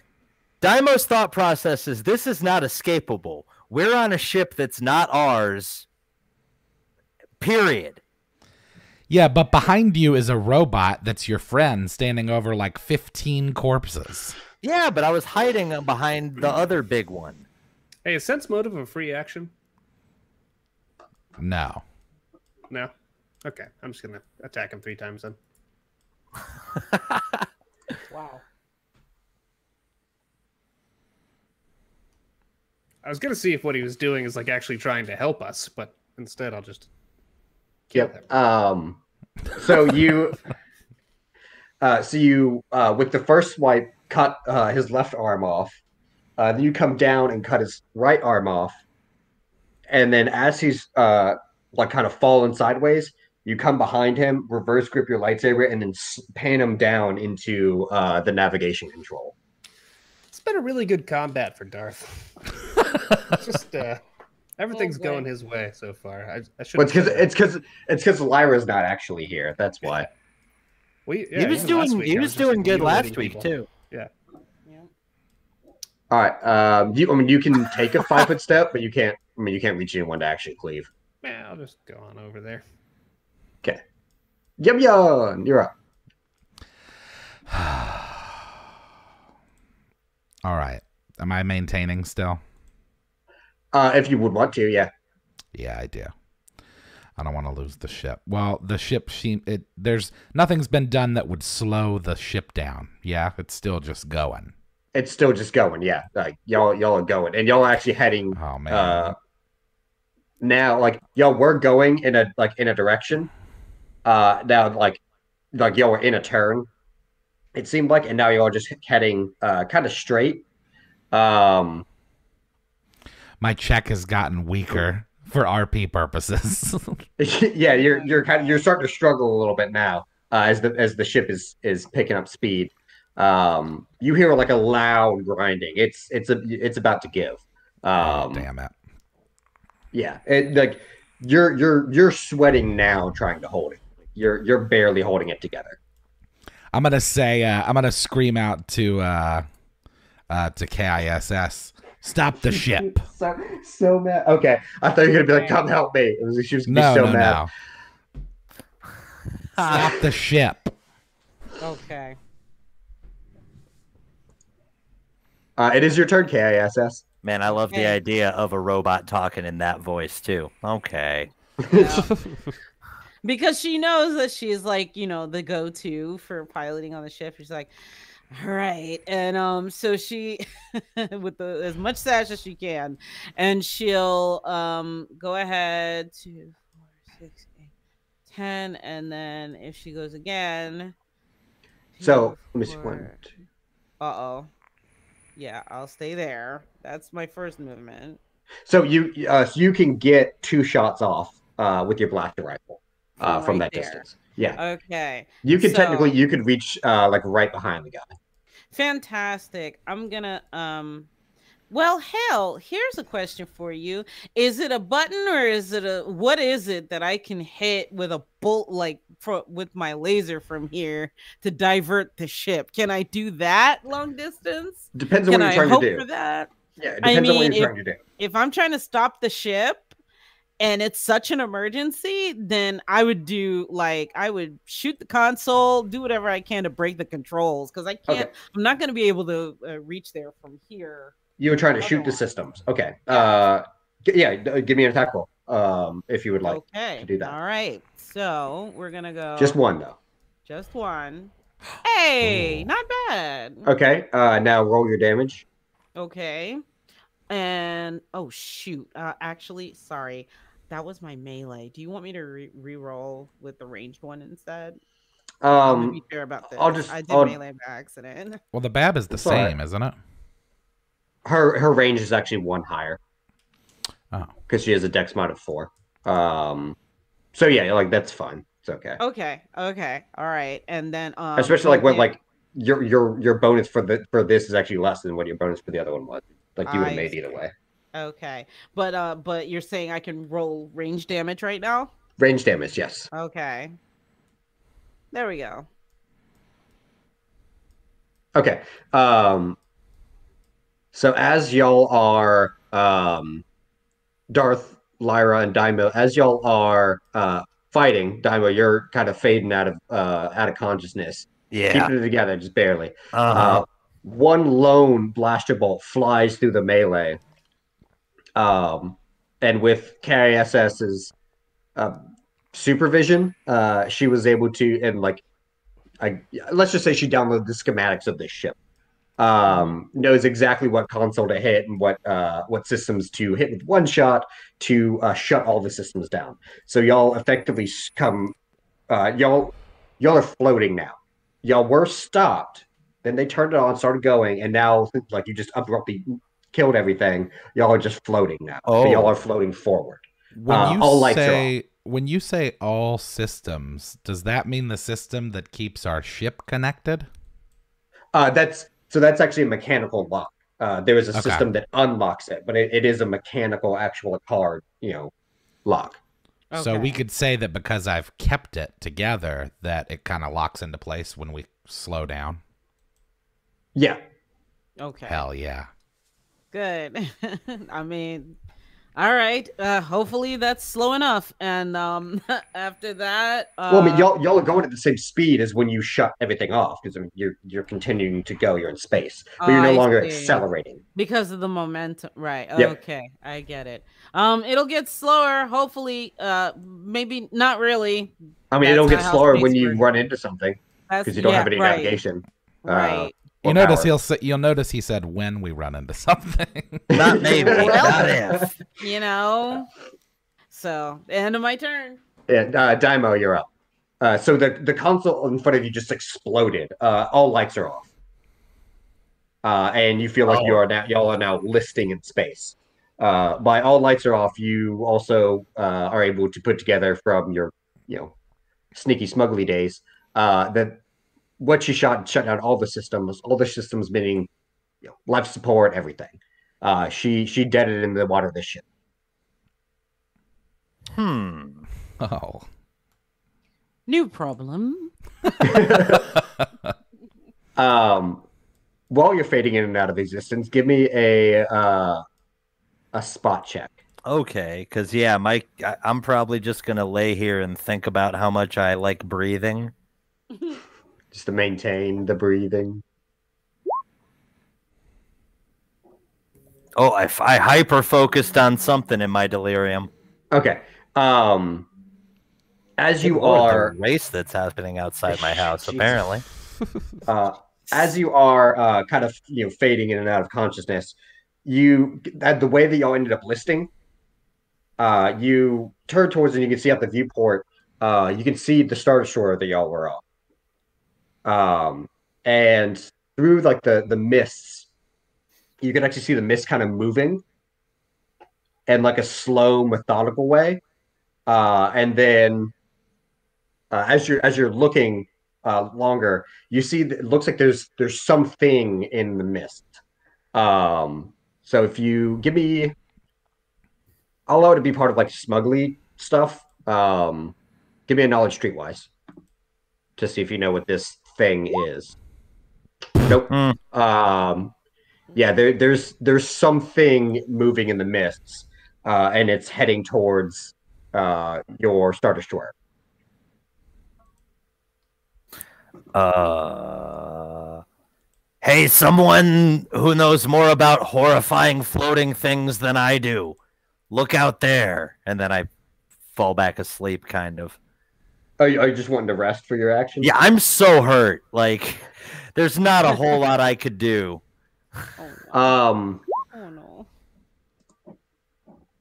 Dai'Mo's thought process is this is not escapable. We're on a ship that's not ours. Period. Yeah, but behind you is a robot that's your friend standing over like 15 corpses. Yeah, but I was hiding behind the other big one. Hey, is sense motive a free action? No. No? Okay, I'm just going to attack him 3 times then. Wow. I was going to see if what he was doing is like actually trying to help us, but instead I'll just... Yep. So you with the first swipe cut his left arm off. Then you come down and cut his right arm off, and then as he's like kind of fallen sideways, you come behind him, reverse grip your lightsaber, and then pan him down into the navigation control. It's been a really good combat for Darth. Just everything's going his way so far. I should. Well, it's because Lyra's not actually here. That's why. He was doing good last week too. Yeah. All right. You can take a 5-foot step, but you can't. I mean, you can't reach anyone to actually cleave. Yeah, I'll just go on over there. Okay. Yumyon, you're up. All right. Am I maintaining still? If you would want to, yeah. Yeah, I do. I don't want to lose the ship. Well, the ship, there's nothing's been done that would slow the ship down. Yeah, it's still just going. It's still just going, yeah. Like y'all are going, and y'all are actually heading. Oh man. Now, like y'all were going in a direction. Now, like y'all were in a turn. It seemed like, and now y'all are just heading kind of straight. My check has gotten weaker for RP purposes. Yeah, you're starting to struggle a little bit now as the ship is picking up speed. You hear like a loud grinding. It's about to give. Damn it. Yeah, like you're sweating now trying to hold it. You're barely holding it together. I'm gonna say I'm gonna scream out to K.I.S.S. Stop the ship. So mad. Okay, I thought you were gonna be like, "Come help me." She was gonna be so mad. Stop the ship. Okay. It is your turn, K.I.S.S. Man, I love the idea of a robot talking in that voice too. Okay. Yeah. Because she knows that she's like, you know, the go-to for piloting on the ship. She's like, all right. And so she with as much sash as she can, and she'll go ahead 2, 4, 6, 8, 10, and then if she goes again. 2, So let me see 4, 1, 2. Uh-oh. Yeah, I'll stay there. That's my first movement. So you can get 2 shots off with your blaster rifle from that distance. Yeah. Okay. You can technically reach like right behind the guy. Fantastic. I'm gonna well, hell, here's a question for you. Is it a button or is it what is it that I can hit with a bolt, like with my laser from here to divert the ship? Can I do that long distance? Depends on what you're trying to do. For that? Yeah, it depends on what you're trying to do. If I'm trying to stop the ship and it's such an emergency, then I would shoot the console, do whatever I can to break the controls, because I can't. Okay. I'm not going to be able to reach there from here. You were trying to shoot the systems. Okay. Give me an attack roll if you would like to do that. All right. So we're going to go. Just one, though. Just one. Hey, not bad. Okay. Now roll your damage. Okay. And, oh, shoot. Actually, sorry. That was my melee. Do you want me to re-roll with the ranged one instead? I'm going to be fair about this. I did melee by accident. Well, the BAB is the same, isn't it? Her range is actually 1 higher. Oh. Because she has a dex mod of 4. So yeah, like that's fine. It's okay. Okay. All right. And then especially like when like your bonus for this is actually less than what your bonus for the other one was. Like you would have made either way. Okay. But you're saying I can roll range damage right now? Range damage, yes. Okay. There we go. Okay. So as y'all are Darth, Lyra, and Dai'Mo, as y'all are fighting, Dai'Mo, you're kind of fading out of consciousness. Yeah. Keeping it together, just barely. One lone blaster bolt flies through the melee. And with K.I.S.'s supervision, she was able to, and like, let's just say she downloaded the schematics of this ship. Knows exactly what console to hit and what systems to hit with one shot to shut all the systems down. So y'all effectively y'all are floating now. Y'all were stopped, then they turned it on, started going, and now like you just abruptly killed everything. Y'all are just floating now. So y'all are floating forward. When you say all systems, does that mean the system that keeps our ship connected? That's actually a mechanical lock. There is a system that unlocks it, but it is a mechanical actual card, lock. Okay. So we could say that because I've kept it together, that it kind of locks into place when we slow down. Yeah. Okay. Hell yeah. Good. I mean, all right. Hopefully that's slow enough. And after that, well, I mean, y'all are going at the same speed as when you shut everything off, because I mean, you're continuing to go. You're in space, but you're no longer accelerating because of the momentum. Right. Yep. Okay, I get it. It'll get slower. Hopefully, maybe not really. I mean, it'll get slower when you run into something because you don't have any navigation. Right. You'll notice he said when we run into something. Not maybe. Not if. So end of my turn. Yeah, Dai'Mo, you're up. So the console in front of you just exploded. All lights are off. And you feel like y'all are now listing in space. By all lights are off, you also are able to put together from your sneaky smuggly days that what she shut down all the systems meaning life support, everything. She deaded in the water of the ship. Oh. New problem. While you're fading in and out of existence, give me a spot check. Okay, because yeah, I'm probably just gonna lay here and think about how much I like breathing. Just to maintain the breathing. Oh, I hyper focused on something in my delirium. Okay. As you Lord, are the race that's happening outside my house, Jesus. apparently. As you are kind of fading in and out of consciousness, the way that y'all ended up listing, you turn towards and you can see out the viewport. You can see the Star Destroyer that y'all were on. And through like the mists, you can actually see the mist kind of moving in like a slow, methodical way. And then as you're looking longer, you see it looks like there's something in the mist. So if you give me, I'll allow it to be part of like smuggly stuff. Give me a knowledge streetwise to see if you know what this thing is. Nope. Yeah, there's something moving in the mists, and it's heading towards your Star Destroyer. Hey, someone who knows more about horrifying floating things than I do. Look out there. And then I fall back asleep, kind of. Are you just wanting to rest for your action? Yeah, I'm so hurt. Like, there's not a whole lot I could do. Oh no.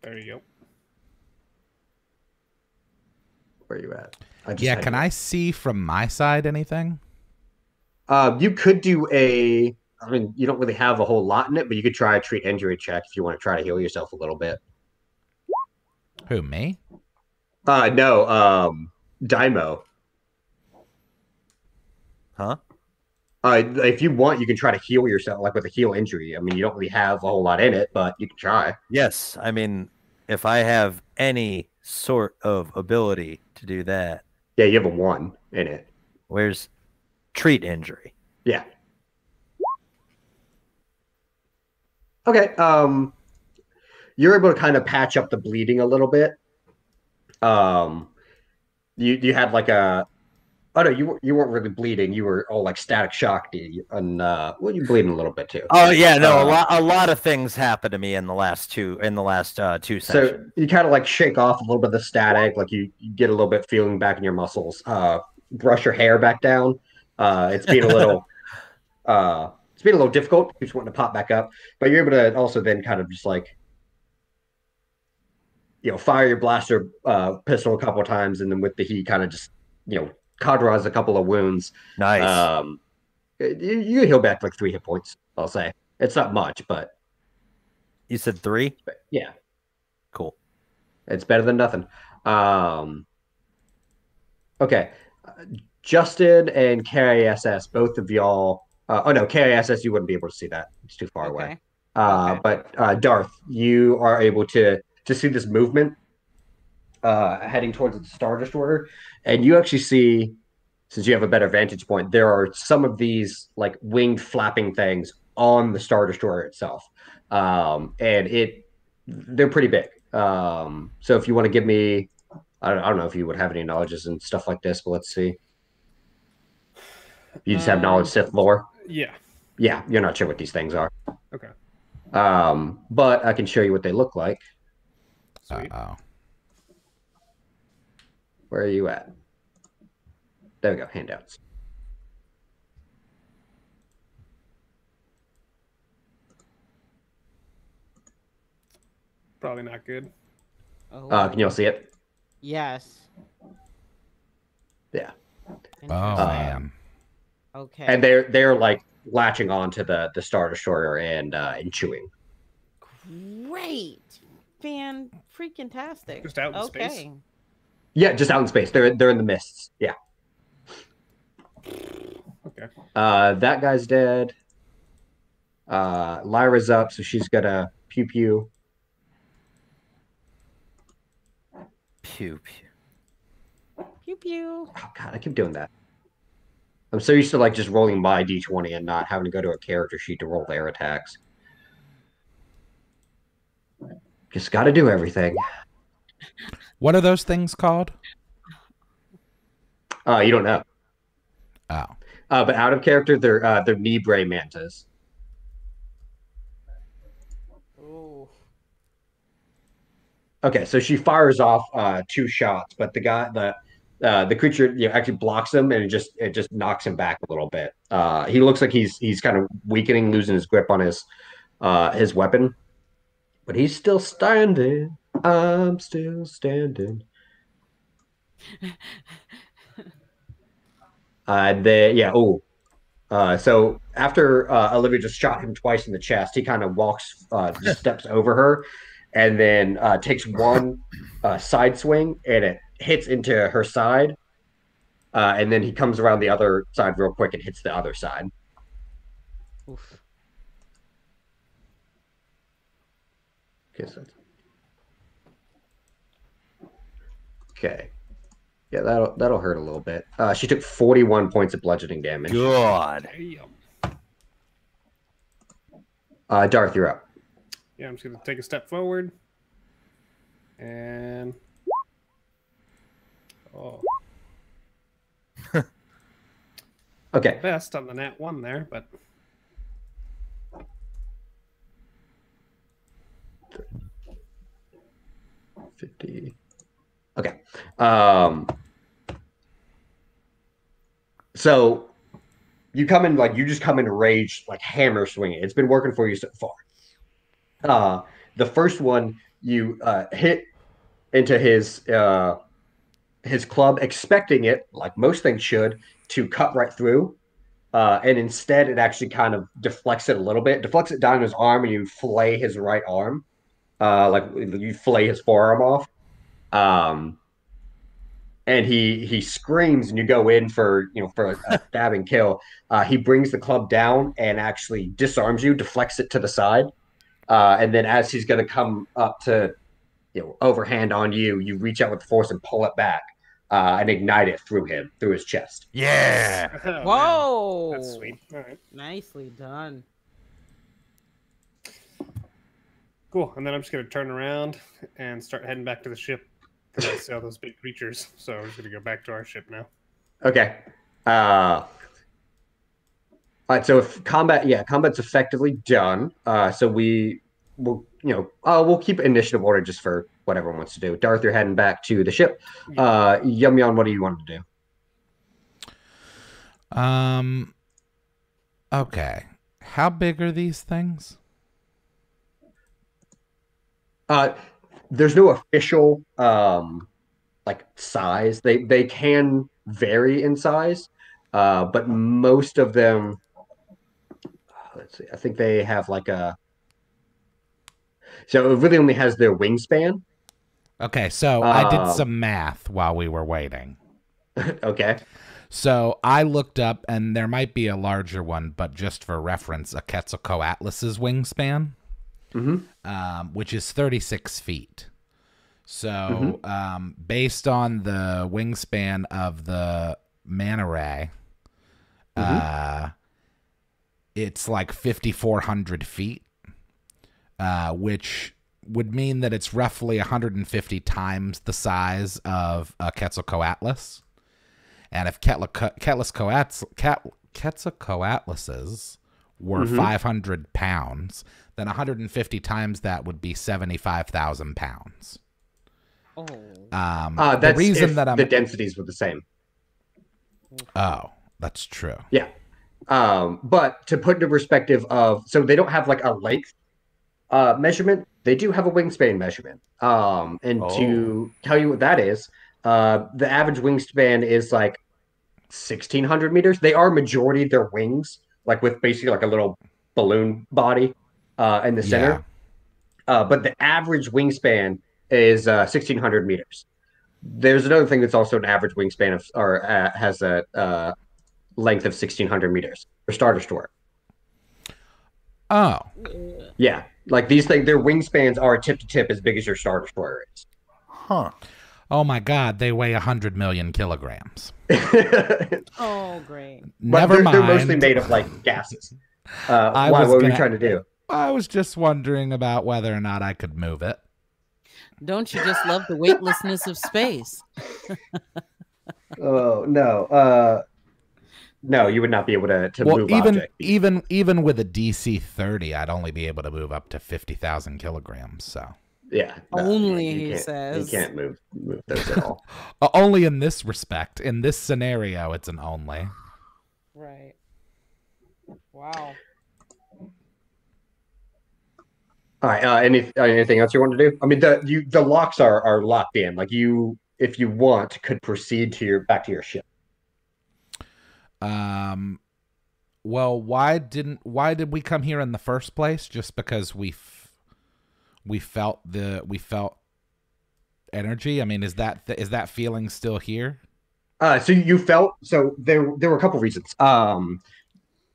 There you go. Where are you at? Yeah, can I see from my side anything? You could do I mean, you don't really have a whole lot in it, but you could try a treat injury check if you want to try to heal yourself a little bit. Who, me? No, Dai'Mo. Huh? If you want, you can try to heal yourself, like with a heal injury. I mean, you don't really have a whole lot in it, but you can try. Yes, I mean, if I have any sort of ability to do that. Yeah, you have a 1 in it. Where's treat injury? Yeah. Okay. You're able to kind of patch up the bleeding a little bit. You had like oh no, you weren't really bleeding. You were all like static shocked, and well, you bleeding a little bit too. Oh yeah, no, a lot of things happened to me in the last two sessions. So you kind of like shake off a little bit of the static, like you get a little bit feeling back in your muscles. Brush your hair back down. It's being a little difficult. You just wanting to pop back up, but you're able to also then kind of just like fire your blaster pistol a couple of times, and then with the heat, kind of just cauterize a couple of wounds. Nice. You heal back like 3 hit points. I'll say it's not much, but you said 3. Yeah, cool. It's better than nothing. Okay, Justen and K.I.S.S, both of y'all. Oh no, K.I.S.S, you wouldn't be able to see that. It's too far away. Okay. But Darth, you are able to see this movement heading towards the Star Destroyer, and you actually see, since you have a better vantage point, there are some of these like winged flapping things on the Star Destroyer itself, and they're pretty big. So if you want to give me, I don't know if you would have any knowledges and stuff like this, but let's see. You just have knowledge Sith lore. Yeah. Yeah, you're not sure what these things are. Okay. But I can show you what they look like. Sweet. Where are you at? There we go, handouts. Probably not good. Oh. Can you all see it? Yes. Yeah. Oh man. Okay. And they're like latching on to the Star Destroyer and chewing. Great. Fan freaking tastic. Just out in space? Yeah, just out in space. They're in the mists. Yeah. Okay. That guy's dead. Lyra's up, so she's gonna pew pew. Pew pew. Pew pew. Oh god, I keep doing that. I'm so used to like just rolling my d20 and not having to go to a character sheet to roll their attacks. Just got to do everything. What are those things called? You don't know. Oh. But out of character, they're Neebray Mantas. Oh. Okay, so she fires off 2 shots, but the creature actually blocks him, and it just knocks him back a little bit. He looks like he's kind of weakening, losing his grip on his weapon, but he's still standing. I'm still standing. So after Olivia just shot him twice in the chest, he kind of just steps over her, and then takes one side swing, and it hits into her side, and then he comes around the other side real quick and hits the other side. Oof. Okay. Yeah, that'll hurt a little bit. She took 41 points of bludgeoning damage. God. Darth, you're up. Yeah, I'm just gonna take a step forward. And Okay. Best on the nat 1 there, but 50. Okay. So you just come in rage, like hammer swinging. It's been working for you so far. The first one you hit into his club, expecting it, like most things should, to cut right through. And instead, it actually kind of deflects it a little bit, deflects it down his arm, and you flay his right arm. Like you flay his forearm off. And he screams, and you go in for a stabbing kill. He brings the club down and actually disarms you, deflects it to the side, and then as he's going to come up to overhand on you, you reach out with the force and pull it back, and ignite it through his chest. Yeah. oh, Whoa. man. That's sweet. All right. Nicely done. Cool. And then I'm just gonna turn around and start heading back to the ship. Because I see all those big creatures, so we're just gonna go back to our ship now. Okay. All right. So if combat's effectively done. So we'll keep initiative order just for what everyone wants to do. Darth, you're heading back to the ship. Yumyon, what do you want to do? Okay. How big are these things? There's no official size. They can vary in size, but most of them. Let's see. I think they have so it really only has their wingspan. Okay, so I did some math while we were waiting. Okay. So I looked up, and there might be a larger one, but just for reference, a Quetzalcoatlus' wingspan, which is 36 feet. So based on the wingspan of the manta ray, it's like 5,400 feet, which would mean that it's roughly 150 times the size of a Quetzalcoatlus. And if Quetzalcoatluses were 500 pounds, then 150 times that would be 75,000 pounds. Oh. That's the reason if that the densities were the same. Oh, that's true. Yeah. But to put into perspective so they don't have like a length measurement. They do have a wingspan measurement. To tell you what that is, the average wingspan is like 1,600 meters. They are majority their wings, like with basically like a little balloon body in the center. But the average wingspan is 1,600 meters. There's another thing that's also an average wingspan has a length of 1,600 meters for Star Destroyer. Oh. Yeah, like these things, their wingspans are tip to tip as big as your Star Destroyer is. Huh. Oh my God, they weigh 100 million kilograms. Oh, great. Never mind. They're mostly made of like gases. Why? What were you trying to do? I was just wondering about whether or not I could move it. Don't you just love the weightlessness of space? Oh no. No, you would not be able to move objects. Even with a DC 30, I'd only be able to move up to 50,000 kilograms. So yeah, only he says you can't move those at all. Only in this respect. In this scenario, it's an only. right. Wow. All right. Anything else you want to do? I mean, the locks are locked in. Like you, if you want, could proceed to back to your ship. Well, why did we come here in the first place? Just because we felt energy. I mean, is that feeling still here? So you felt there were a couple reasons.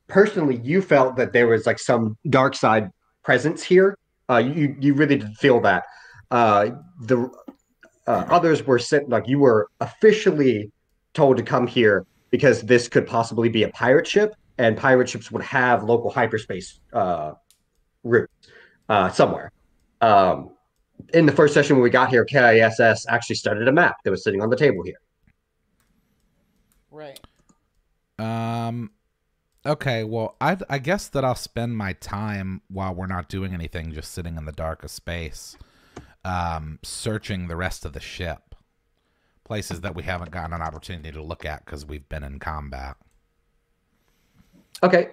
Personally, you felt that there was like some dark side presence here. You really did feel that. The others were like you were officially told to come here because this could possibly be a pirate ship, and pirate ships would have local hyperspace routes somewhere. In the first session when we got here, K.I.S.S. actually studied a map that was sitting on the table here. Right. Okay, well, I guess that I'll spend my time while we're not doing anything, just sitting in the dark of space, searching the rest of the ship. Places that we haven't gotten an opportunity to look at because we've been in combat. Okay.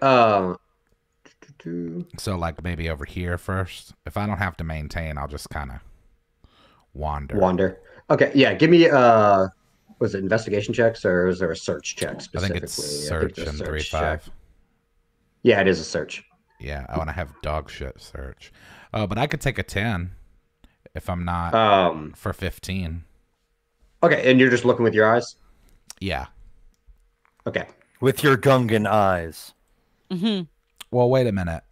So, like, maybe over here first. If I don't have to maintain, I'll just kind of wander. Wander. Okay, yeah, give me, was it investigation checks, or is there a search check specifically? I think it's search and 3-5. Yeah, it is a search. Yeah, I want to have dog shit search. Oh, but I could take a 10 if I'm not for 15. Okay, and you're just looking with your eyes? Yeah. Okay. With your Gungan eyes. Mm-hmm. Well, wait a minute.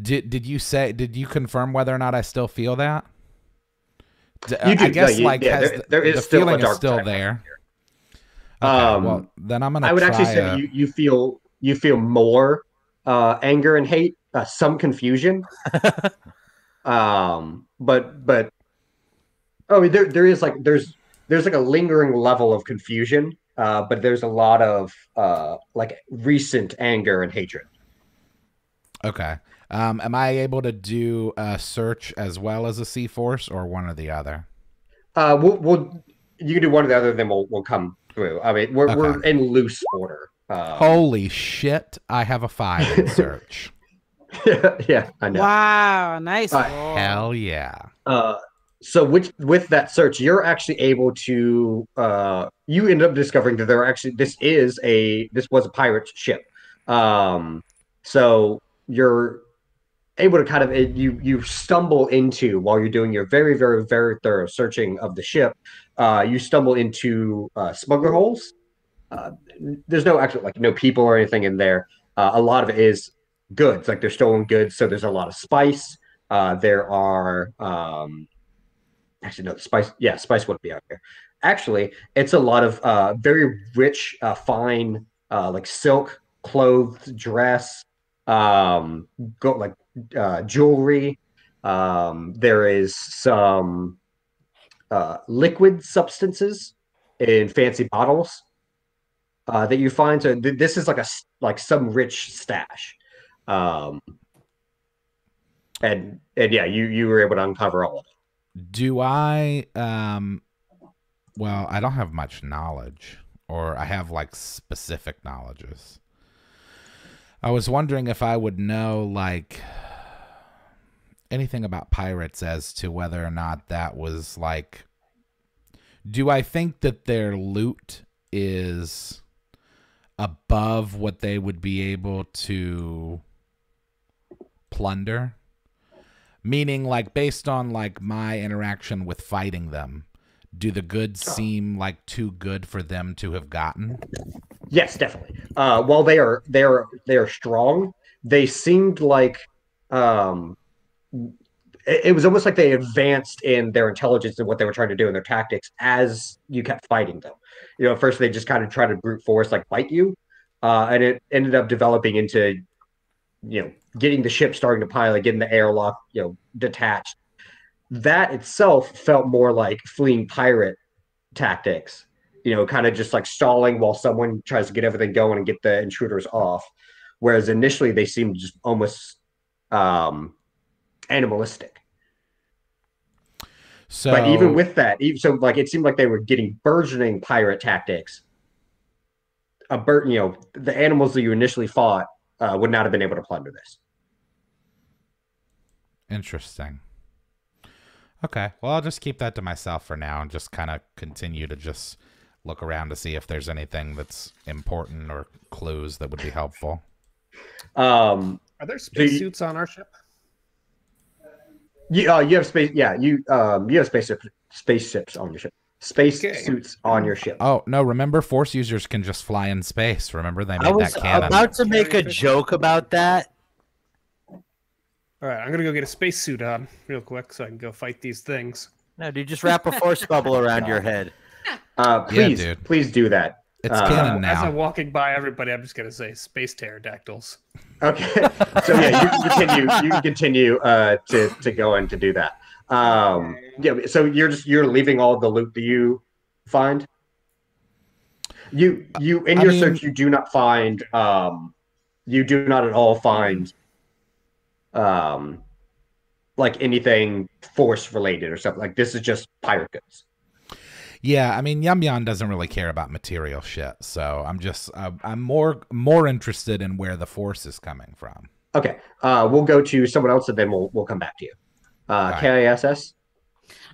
Did you confirm whether or not I still feel that? You do. I guess there is the still feeling a dark is still side there. Okay, well, then I'm gonna. I would actually say you feel more anger and hate, some confusion. But I mean, there's like a lingering level of confusion, but there's a lot of like recent anger and hatred. Okay. Am I able to do a search as well as a C-Force, or one or the other? You can do one or the other, then we'll come through. I mean, we're in loose order. Holy shit! I have a 5 in search. Yeah, I know. Wow, nice. Hell yeah. So with that search, you're actually able to you end up discovering that this was a pirate ship. So you're able to kind of you stumble into, while you're doing your very, very, very thorough searching of the ship, you stumble into smuggler holes. There's no actual, like, no people or anything in there. A lot of it is goods, like they're stolen goods. So there's a lot of spice. There are actually no spice. Yeah, spice wouldn't be out here. Actually, it's a lot of very rich, fine, like silk clothes, dress, jewelry. There is some liquid substances in fancy bottles that you find. So this is like some rich stash. And yeah, you were able to uncover all of it. Do I well, I don't have much knowledge, or I have like specific knowledges. I was wondering if I would know like anything about pirates as to whether or not that was like, do I think that their loot is above what they would be able to plunder? Meaning, like, based on like my interaction with fighting them, do the goods seem like too good for them to have gotten? Yes, definitely. While they are strong, they seemed like it was almost like they advanced in their intelligence and what they were trying to do in their tactics as you kept fighting them. At first they just kind of tried to brute force, like fight you, and it ended up developing into, getting the ship starting to pilot, getting the airlock, detached. That itself felt more like fleeing pirate tactics, kind of just like stalling while someone tries to get everything going and get the intruders off. Whereas initially they seemed just almost animalistic. So, but even with that, it seemed like they were getting burgeoning pirate tactics. The animals that you initially fought would not have been able to plunder this. Interesting. Okay, well, I'll just keep that to myself for now and just kind of continue to just look around to see if there's anything that's important or clues that would be helpful. Are there spacesuits on our ship? You have space. Yeah, you have spaceships on your ship. Spacesuits on your ship. Oh no! Remember, Force users can just fly in space. Remember, they made I was that canon. about to make a joke about that. All right, I'm gonna go get a spacesuit on real quick so I can go fight these things. No, dude, just wrap a force bubble around your head. Please do that. It's canon now. As I'm walking by everybody, I'm just gonna say space pterodactyls. Okay, so yeah, you can continue to go in to do that. Yeah, so you're leaving all the loot that you find. You in your search, you do not find you do not at all find like anything force related or something. Like this is just pirate goods. Yeah, I mean, Yumyon doesn't really care about material shit, so I'm more interested in where the force is coming from. Okay, we'll go to someone else, and then we'll come back to you. K.I.S.S.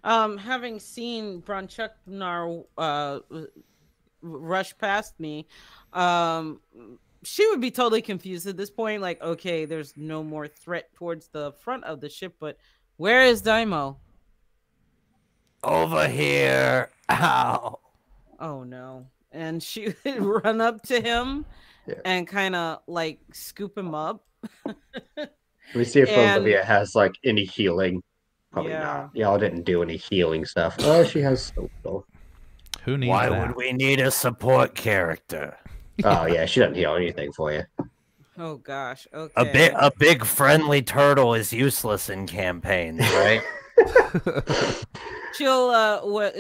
Having seen Bronchuknar rush past me, she would be totally confused at this point. Like, okay, there's no more threat towards the front of the ship, but where is Dai'Mo? Over here. Ow. Oh no. And she would run up to him and kind of like scoop him up. Let me see if Olivia has like any healing. Probably not. Y'all didn't do any healing stuff. Oh, she has soap. Who needs Why that? would we need a support character? Oh yeah, she doesn't heal anything for you. Oh gosh. Okay. A big friendly turtle is useless in campaigns, right? She'll what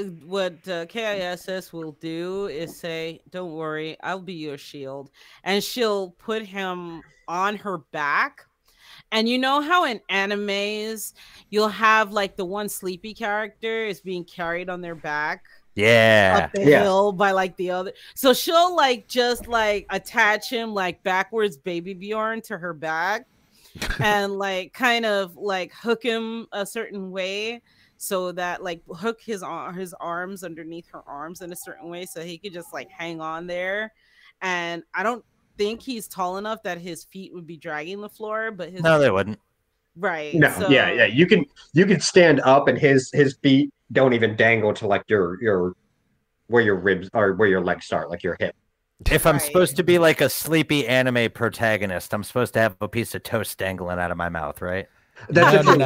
K.I.S.S. will do is say, "Don't worry, I'll be your shield," and she'll put him on her back. And you know how in animes you'll have like the one sleepy character is being carried on their back, up the hill by like the other. So she'll like just like attach him like backwards, baby Bjorn, to her back, and like kind of like hook him a certain way. So that like hook his arms underneath her arms in a certain way so he could just like hang on there. And I don't think he's tall enough that his feet would be dragging the floor, but no, they wouldn't. Right. No, so... yeah. You can stand up and his feet don't even dangle to like your where your ribs are, where your legs start, like your hip. If I'm supposed to be like a sleepy anime protagonist, I'm supposed to have a piece of toast dangling out of my mouth, right? That's no.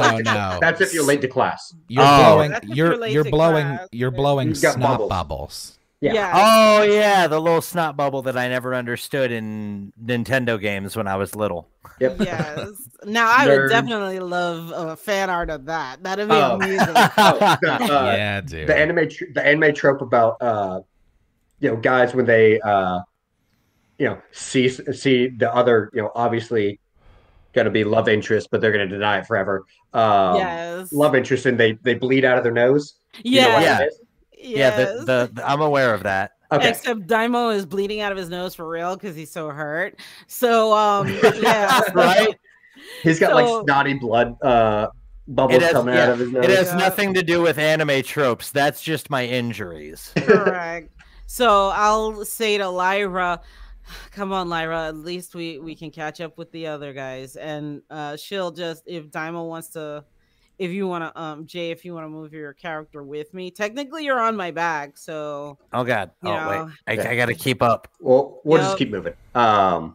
That's if you're late to class. You're blowing snot bubbles. Yeah. Oh yeah, the little snot bubble that I never understood in Nintendo games when I was little. Yep. Yes. Now I would definitely love fan art of that. That'd be amazing. Yeah, dude. The anime trope about guys when they see the other, obviously going to be love interest, but they're going to deny it forever. Love interest, and they bleed out of their nose. I'm aware of that. Okay. Except Dai'Mo is bleeding out of his nose for real because he's so hurt. So yeah, right. He's got like snotty blood bubbles coming out of his nose. It has nothing to do with anime tropes. That's just my injuries. Correct. So I'll say to Lyra, come on, Lyra, at least we can catch up with the other guys. And she'll just, if Dai'Mo wants to if you want to, Jay, if you want to move your character with me, technically you're on my back, so. Oh God! You Wait, know. I gotta keep up. Well, we'll just Yep. keep moving.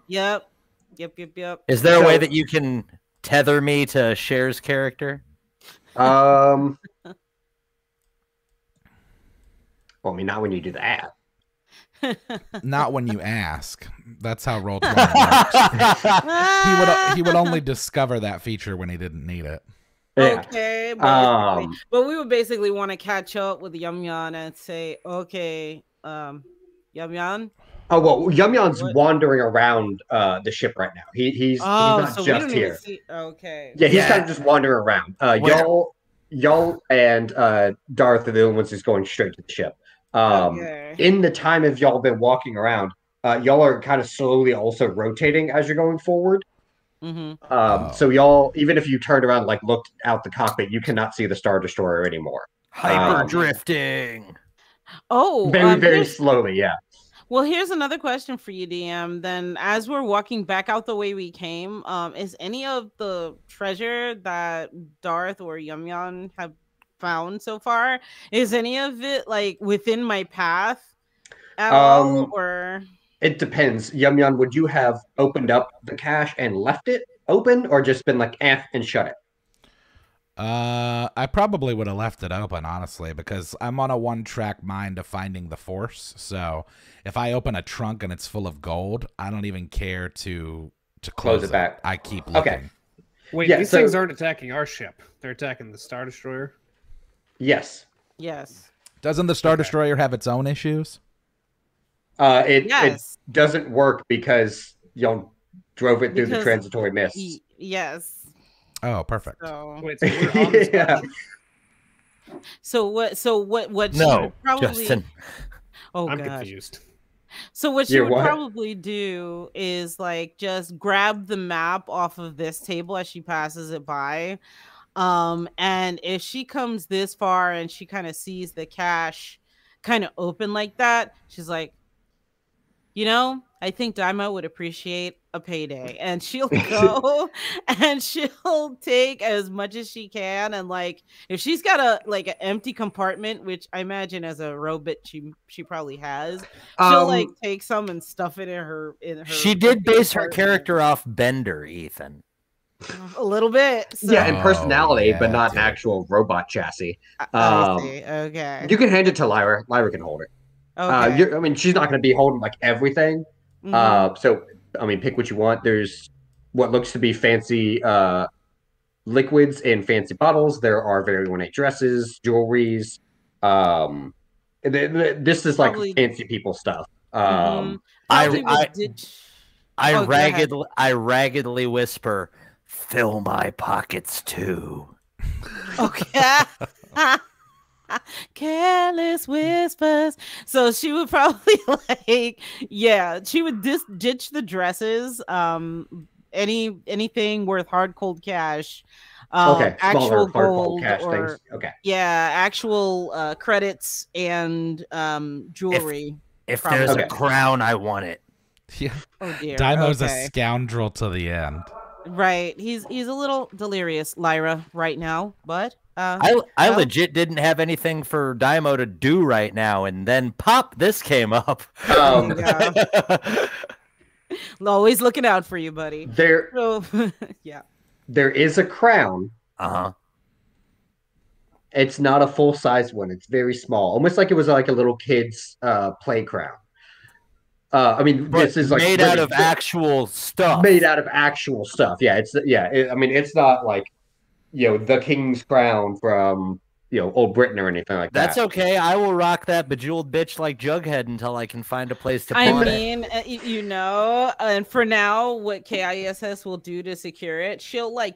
Yep. Is there a way So- that you can tether me to Cher's character? Well, I mean, not when you do that. Not when you ask. That's how Roll20 works. He would only discover that feature when he didn't need it. Yeah. Okay, Um, but we would basically want to catch up with Yumyon and say, okay, Yumyon. Oh well, Yumyon's What? wandering around the ship right now. He's not so we just don't here. even see. Okay. Yeah, he's Yeah. kind of just wandering around. Y'all and Darth are the only ones who's going straight to the ship. Okay. In the time of y'all been walking around, y'all are kind of slowly also rotating as you're going forward. Mm-hmm. So y'all, even if you turned around, like looked out the cockpit, you cannot see the Star Destroyer anymore. Hyper drifting. Oh, Very, very here's- slowly, yeah. Well, here's another question for you, DM. Then, as we're walking back out the way we came, is any of the treasure that Darth or Yumyon have found so far, is any of it like within my path at all, or? It depends. Yumyon, would you have opened up the cache and left it open, or just been like, and shut it? I probably would have left it open, honestly, because I'm on a one-track mind of finding the Force. So if I open a trunk and it's full of gold, I don't even care to close it back. I keep looking. Okay. Wait, Yeah, these so- things aren't attacking our ship. They're attacking the Star Destroyer. Yes. Yes. Doesn't the Star Destroyer have its own issues? It Yes. doesn't work because y'all drove it through the Because- transitory mist. Yes. Oh, perfect. So, Wait, so we're on the Star Yeah. so what? She No, would probably. Justin. Oh I'm gosh. confused. So what she You're would what? probably do is like just grab the map off of this table as she passes it by. And if she comes this far and she kind of sees the cache kind of open like that, she's like, you know, I think Dai'Mo would appreciate a payday, and she'll go and she'll take as much as she can. And like, if she's got an empty compartment, which I imagine as a robot she probably has, she'll like take some and stuff it in her. She did empty base her compartment. character off Bender, Ethan. A little bit. So. Yeah, in Oh, personality, yeah, but not an dude. actual robot chassis. I see. Okay. You can hand it to Lyra. Lyra can hold it. Okay. I mean, she's not going to be holding like everything. Mhm. So, I mean, pick what you want. There's what looks to be fancy liquids in fancy bottles. There are very ornate dresses, jewelries. This is like Probably- fancy people stuff. Mhm. I- Probably I- would ditch- I Oh, go ahead. raggedly whisper, "Fill my pockets too." Okay. Careless whispers. So she would probably she would ditch the dresses. Anything worth hard cold cash. Okay, Actual smaller hard cold gold cash or things. Okay. actual credits and jewelry. If Probably. there's Okay. a crown, I want it. Yeah. Oh dear. Dai'Mo's okay. a scoundrel to the end. Right. He's a little delirious, Lyra, right now, but I well- legit didn't have anything for Dai'Mo to do right now, and then pop, this came up. Yeah. Always looking out for you, buddy. There So yeah. is a crown. Uh-huh. It's not a full size one. It's very small, almost like it was like a little kid's play crown. I mean, But this is like made out really of actual stuff. made out of actual stuff. Yeah, I mean, it's not like the king's crown from old Britain or anything like That's that. okay. I will rock that bejeweled bitch like Jughead until I can find a place to I pawn it. mean, and for now, what K.I.S.S. will do to secure it, she'll like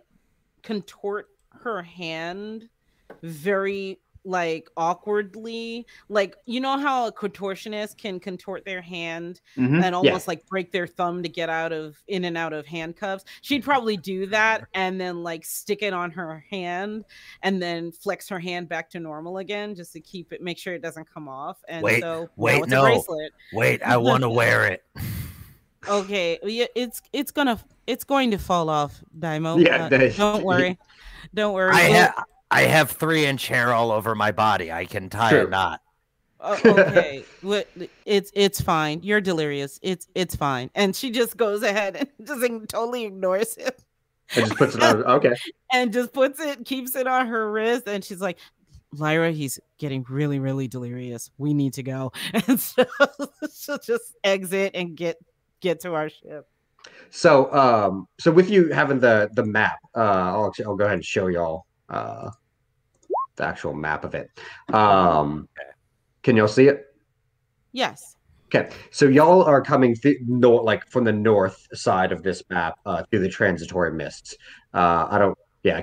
contort her hand very awkwardly, how a contortionist can contort their hand Mhm. and almost like break their thumb to get in and out of handcuffs. She'd probably do that and then stick it on her hand and then flex her hand back to normal again just to make sure it doesn't come off. And Wait, so now wait, it's no. a bracelet. Wait, I want to wear it. Okay, yeah, it's going to fall off, Dai'Mo. Yeah, Don't worry. Don't worry. I have 3-inch hair all over my body. I can tie a knot. Okay, it's fine. You're delirious. It's fine. And she just goes ahead and just totally ignores him. And just puts it on. Okay. And just keeps it on her wrist, and she's like, Lyra, he's getting really, really delirious. We need to go. And so she'll just exit and get to our ship. So, so with you having the map, I'll go ahead and show y'all the actual map of it. Can y'all see it? Yes. Okay, so y'all are coming from the north side of this map through the transitory mists. I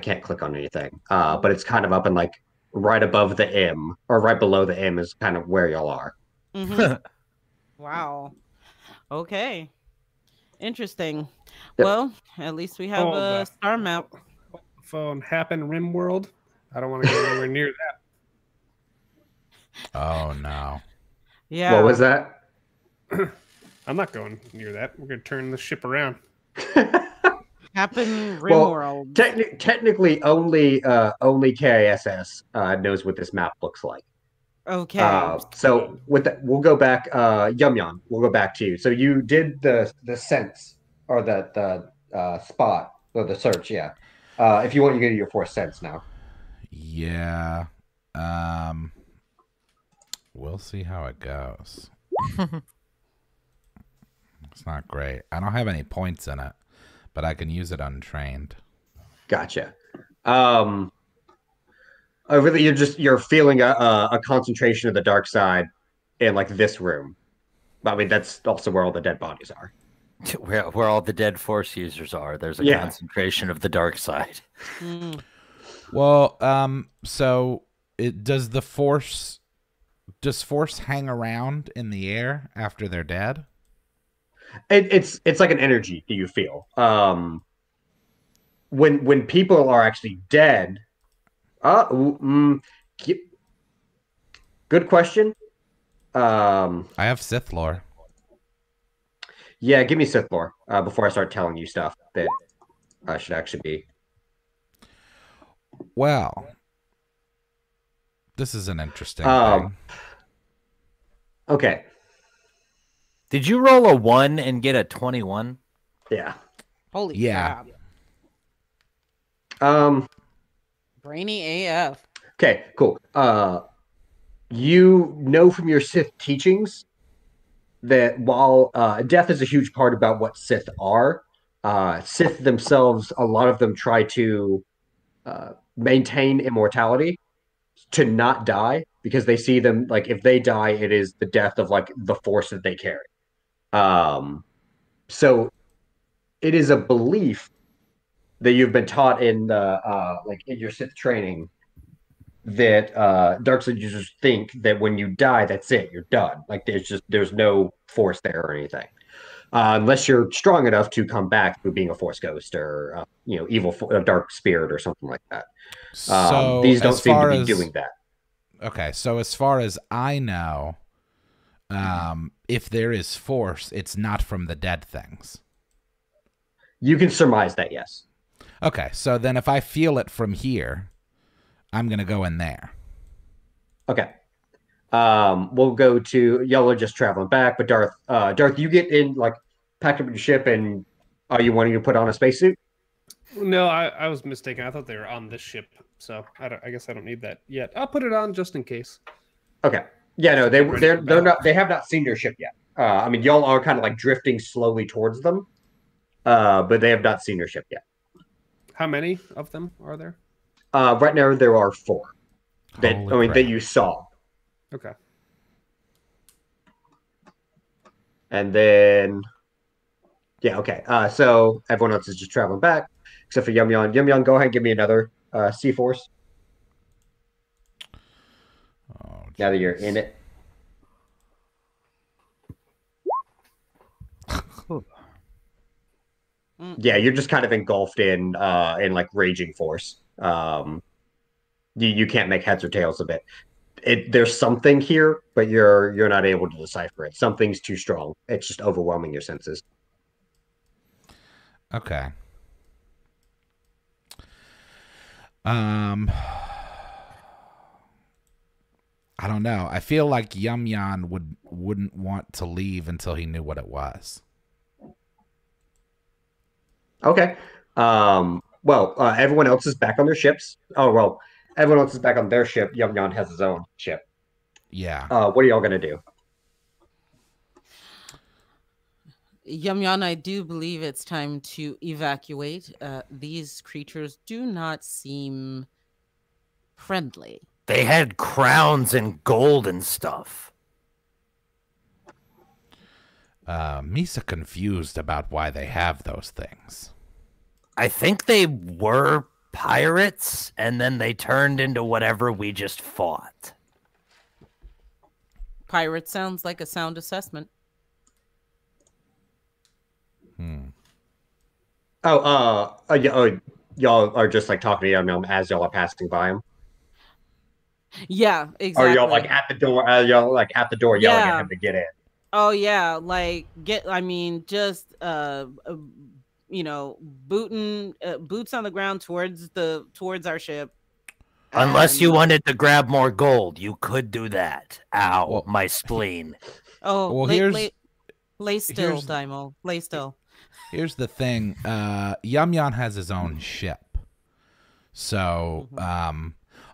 can't click on anything, but it's kind of up and like right above the M, or right below the M is kind of where y'all are. Mm-hmm. Wow. Okay. Interesting. Yep. Well, at least we have a star map. Phone Happen Rim World. I don't want to go anywhere near that. Oh no. Yeah. What was that? I'm not going near that. We're going to turn the ship around. Happen Rim World. Technically, only K.I.S.S. knows what this map looks like. Okay. So with that, we'll go back. Yumyon, we'll go back to you. So you did the sense or the spot or the search, yeah. If you want, you go to your force sense now. Yeah. We'll see how it goes. It's not great. I don't have any points in it, but I can use it untrained. Gotcha. Really, you're feeling a concentration of the dark side in like this room. I mean, that's also where all the dead bodies are. Where all the dead force users are. There's a concentration of the dark side. Mm. Well, so does force hang around in the air after they're dead? It's like an energy that you feel. When people are actually dead. Good question. I have Sith lore. Yeah, give me Sith lore before I start telling you stuff that I should actually be. Well, this is an interesting thing. Okay. Did you roll a 1 and get a 21? Yeah. Holy crap. Brainy AF. Okay, cool. You know from your Sith teachings that while death is a huge part about what Sith are, Sith themselves, a lot of them try to maintain immortality, to not die, because they see them, like, if they die, it is the death of, like, the force that they carry. So it is a belief that you've been taught in like in your Sith training that Darkside users think that when you die, that's it, you're done. Like there's no force there or anything, unless you're strong enough to come back through being a force ghost or a dark spirit or something like that. So these don't seem to be doing that. Okay, so as far as I know, if there is force, it's not from the dead things. You can surmise that, yes. Okay, so then if I feel it from here, I'm going to go in there. Okay. We'll go to, y'all are just traveling back, but Darth, you get in, like, packed up in your ship, and are you wanting to put on a spacesuit? No, I was mistaken. I thought they were on this ship, so I guess I don't need that yet. I'll put it on just in case. Okay. Yeah, no, they're not. They have not seen their ship yet. I mean, y'all are kind of like drifting slowly towards them, but they have not seen their ship yet. How many of them are there? Right now, there are 4 that you saw. Okay. And then, yeah, okay. So everyone else is just traveling back, except for Yumyon. Yumyon, go ahead and give me another C-Force. Oh, now that you're in it. Yeah, you're just kind of engulfed in like raging force. You can't make heads or tails of it. There's something here, but you're not able to decipher it. Something's too strong. It's just overwhelming your senses. Okay. I don't know. I feel like Yumyon wouldn't want to leave until he knew what it was. Okay. Well, everyone else is back on their ships. Oh, well, everyone else is back on their ship. Yumyon has his own ship. Yeah. What are y'all going to do? Yumyon, I do believe it's time to evacuate. These creatures do not seem friendly. They had crowns and gold and stuff. Misa confused about why they have those things. I think they were pirates, and then they turned into whatever we just fought. Pirate sounds like a sound assessment. Y'all are just like talking to Yumyon as y'all are passing by him. Yeah, exactly. Or y'all like at the door? Y'all like at the door yelling at him to get in. Oh yeah, like just boots on the ground towards our ship. Unless you wanted to grab more gold, you could do that. Ow, Well, my spleen. Oh, well, lay still, Dai'Mo. Lay still. Here's the thing. Yumyon has his own ship. So,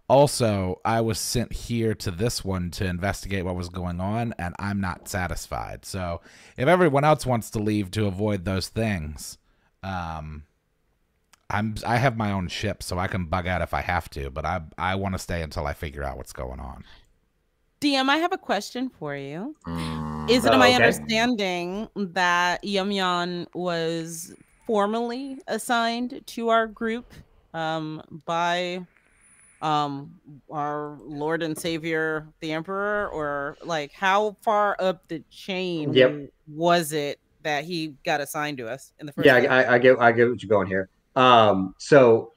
also, I was sent here to this one to investigate what was going on, and I'm not satisfied. So, if everyone else wants to leave to avoid those things, I have my own ship, so I can bug out if I have to, but I want to stay until I figure out what's going on. DM, I have a question for you. Is it my understanding that Yumyon was formally assigned to our group by our Lord and Savior, the Emperor, or like how far up the chain was it that he got assigned to us in the first place? I get what you're going here. So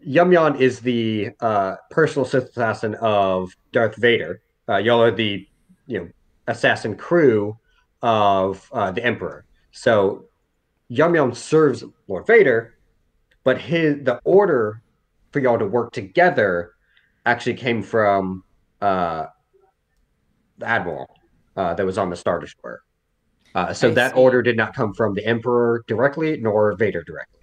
Yumyon is the personal Sith assassin of Darth Vader. Y'all are the assassin crew of the Emperor. So Yumyon serves Lord Vader, but the order for y'all to work together actually came from the Admiral that was on the Star Destroyer. So that order did not come from the Emperor directly, nor Vader directly.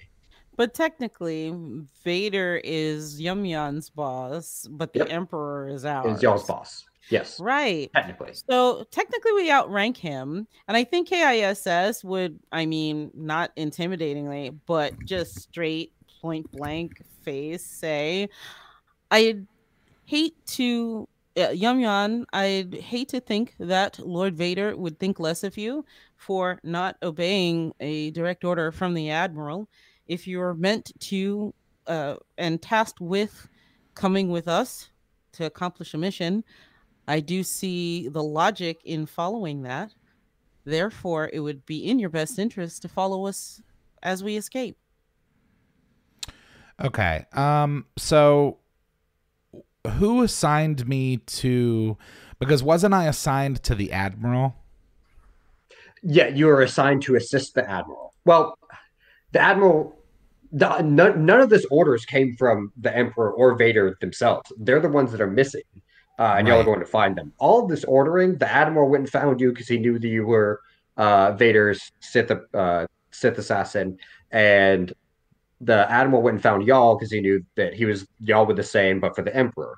But technically, Vader is Yumyon's boss, but the Emperor is ours. Is y'all's boss. Yes. Right. Technically. So technically we outrank him. And I think K.I.S.S would, not intimidatingly, but just straight point blank face say, I'd hate to Yumyon, I'd hate to think that Lord Vader would think less of you for not obeying a direct order from the Admiral. If you're meant to and tasked with coming with us to accomplish a mission, I do see the logic in following that. Therefore, it would be in your best interest to follow us as we escape. Okay. So who assigned me to, because wasn't I assigned to the Admiral? Yeah, you were assigned to assist the Admiral. Well, the Admiral, none of this orders came from the Emperor or Vader themselves. They're the ones that are missing, and y'all are going to find them. All of this ordering, the Admiral went and found you because he knew that you were Vader's Sith assassin, and the Admiral went and found y'all because he knew that y'all were the same, but for the Emperor.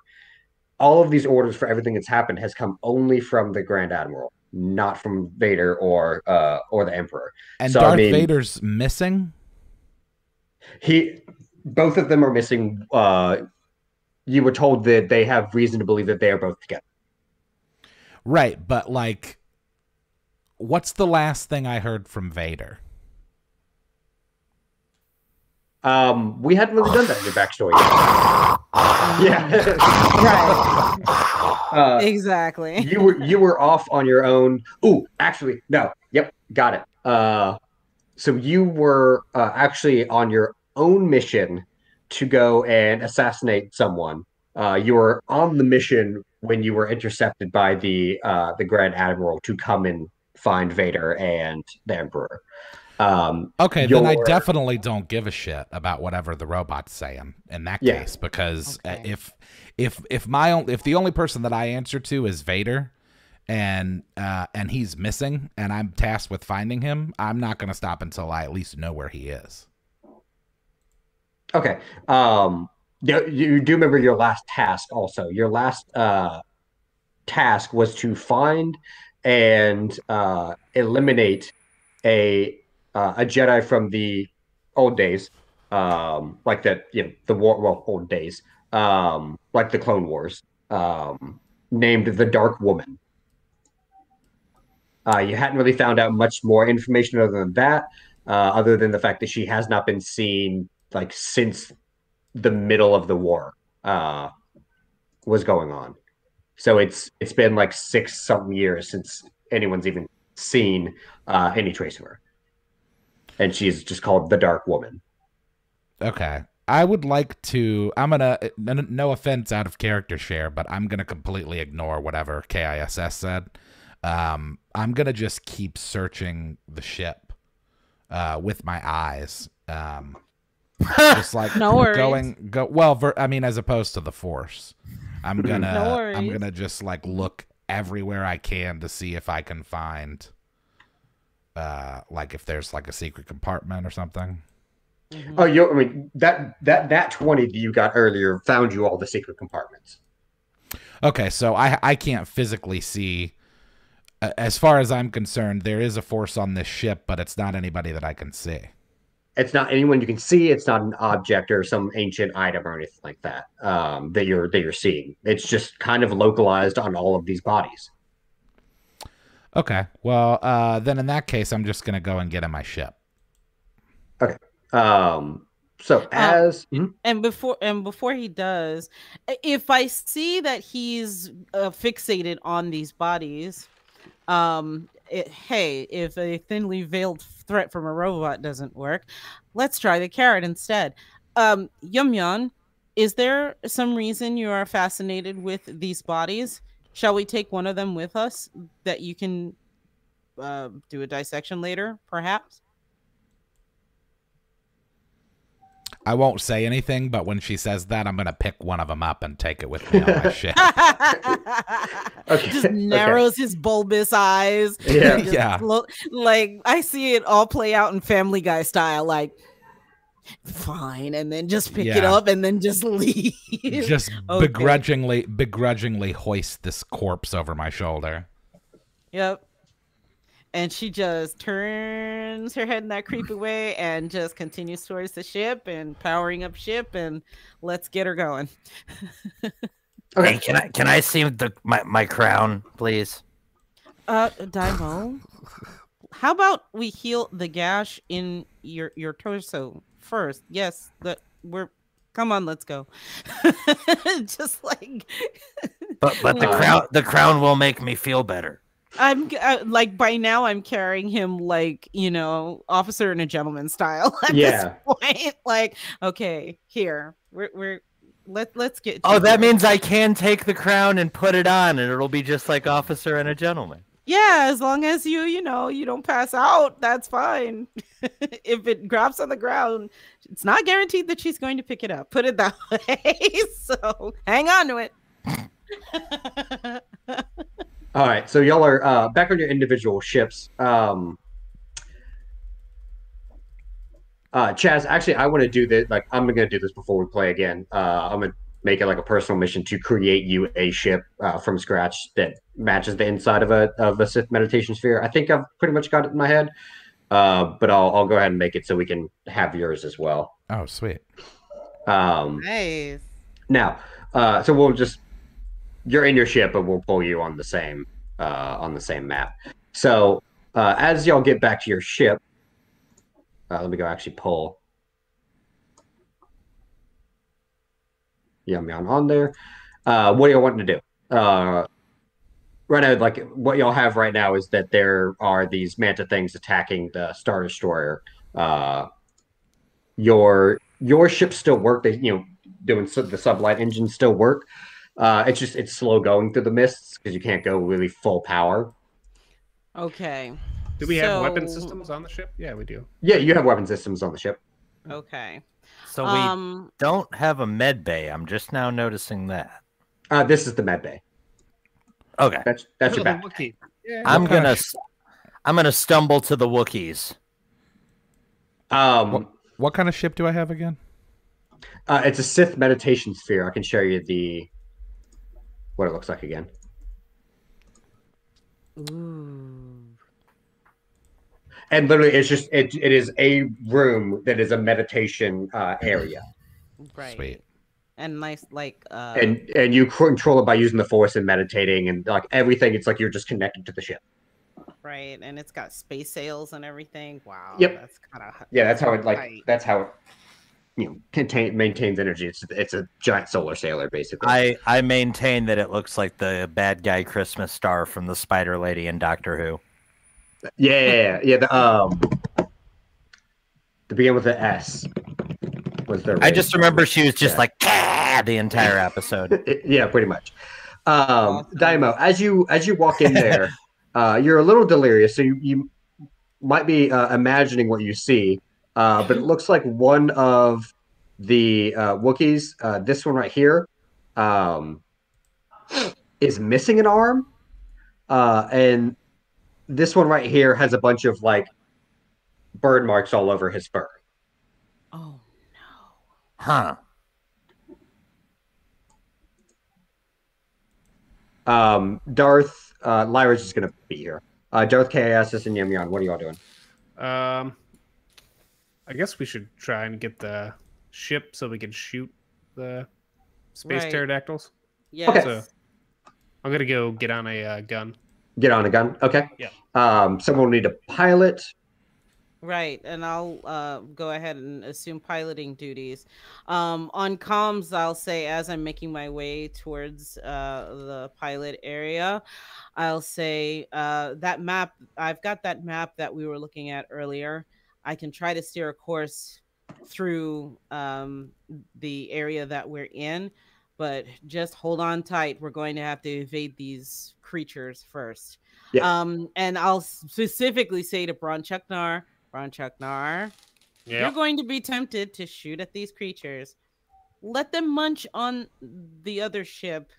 All of these orders for everything that's happened has come only from the Grand Admiral, not from Vader or the Emperor. And so, Darth Vader's missing? Both of them are missing. You were told that they have reason to believe that they are both together. Right, but like, what's the last thing I heard from Vader? We hadn't really done that in your backstory yet. Yeah. Right. Exactly. You were off on your own. Ooh, actually, no. Yep, got it. So you were actually on your own mission to go and assassinate someone. You were on the mission when you were intercepted by the Grand Admiral to come and find Vader and the Emperor. Okay, then I definitely don't give a shit about whatever the robot's saying in that case, because if the only person that I answer to is Vader, and he's missing, and I'm tasked with finding him, I'm not going to stop until I at least know where he is. Okay. You do remember your last task also. Your last task was to find and eliminate a Jedi from the old days, like the war, well, old days, like the Clone Wars, named the Dark Woman. You hadn't really found out much more information other than that, other than the fact that she has not been seen like since the middle of the war was going on. So it's been like 6-something years since anyone's even seen any trace of her. And she's just called the Dark Woman. Okay. I would like to, I'm going to, no offense out of character share, but I'm going to completely ignore whatever K.I.S.S. said. I'm going to just keep searching the ship with my eyes. Just like as opposed to the Force. I'm gonna just like look everywhere I can to see if I can find like if there's like a secret compartment or something. Oh, I mean that 20 that you got earlier found you all the secret compartments. Okay, so I can't physically see. As far as I'm concerned, there is a Force on this ship, but it's not anybody that I can see. It's not anyone you can see. It's not an object or some ancient item or anything like that that you're seeing. It's just kind of localized on all of these bodies. Okay. Well, then in that case, I'm just gonna go and get in my ship. Okay. So and before he does, if I see that he's fixated on these bodies, hey, if a thinly veiled threat from a robot doesn't work, let's try the carrot instead. Yumyon, is there some reason you are fascinated with these bodies? Shall we take one of them with us that you can do a dissection later, perhaps? I won't say anything, but when she says that, I'm going to pick one of them up and take it with me on my ship. Just narrows his bulbous eyes. Yeah. Like, I see it all play out in Family Guy style, like, fine, and then just pick it up and then just leave. Just begrudgingly hoist this corpse over my shoulder. Yep. And she just turns her head in that creepy way and just continues towards the ship and powering up ship, and let's get her going. Okay, can I see my crown, please? Dai'Mo, how about we heal the gash in your torso first? Yes, come on, let's go. Just like, but the crown will make me feel better. I'm like, by now I'm carrying him like, officer and a gentleman style at this point. Like, okay, here let's get. Oh, that means I can take the crown and put it on, and it'll be just like officer and a gentleman. Yeah, as long as you don't pass out, that's fine. If it drops on the ground, it's not guaranteed that she's going to pick it up. Put it that way. So hang on to it. All right, so y'all are back on your individual ships. Chaz, actually, I want to do this. Like, I'm gonna do this before we play again. I'm gonna make it like a personal mission to create you a ship from scratch that matches the inside of a Sith meditation sphere. I think I've pretty much got it in my head, but I'll go ahead and make it so we can have yours as well. Oh, sweet. Nice. Now, so we'll just. You're in your ship, but we'll pull you on the same map. So as y'all get back to your ship, let me go actually pull Yumyon on there. What are y'all wanting to do? Right now, like what y'all have right now is that there are these manta things attacking the Star Destroyer. Your ships still work. They doing the sublight engines still work. It's slow going through the mists because you can't go really full power. Okay. Do we have weapon systems on the ship? Yeah, we do. Yeah, you have weapon systems on the ship. Okay. So we don't have a med bay. I'm just now noticing that. This is the med bay. Okay. That's your back. Wookie. Yeah. I'm gonna stumble to the Wookiees. What kind of ship do I have again? It's a Sith meditation sphere. I can show you what it looks like again. Ooh. And literally, it's just it is a room that is a meditation area. Right. Sweet. And nice, like and you control it by using the Force and meditating and like everything. It's like you're just connected to the ship. right, and it's got space sails and everything. Wow. Yep. That's kind of That's how it That's how it maintains energy. It's a giant solar sailor basically. I maintain that it looks like the bad guy Christmas star from the Spider Lady in Doctor Who. Yeah. The begin with the S was their. I just remember she was just like the entire episode. Yeah, pretty much. Dai'Mo, as you walk in there, you're a little delirious, so you might be imagining what you see, but it looks like one of the Wookiees, this one right here, is missing an arm, and this one right here has a bunch of like burn marks all over his fur. Oh no. Huh. Darth, Lyra's just gonna be here. Darth, K.I.S.S, and Yumyon, what are y'all doing? I guess we should try and get the ship so we can shoot the space pterodactyls. Yes. Okay. So I'm gonna go get on a gun. Get on a gun. Okay. Yeah. Someone will need a pilot. Right, and I'll go ahead and assume piloting duties. On comms, I'll say as I'm making my way towards the pilot area, I'll say that map. I've got that map that we were looking at earlier. I can try to steer a course through the area that we're in, but just hold on tight. We're going to have to evade these creatures first. Yeah. And I'll specifically say to Bronchuknar, you're going to be tempted to shoot at these creatures. Let them munch on the other ship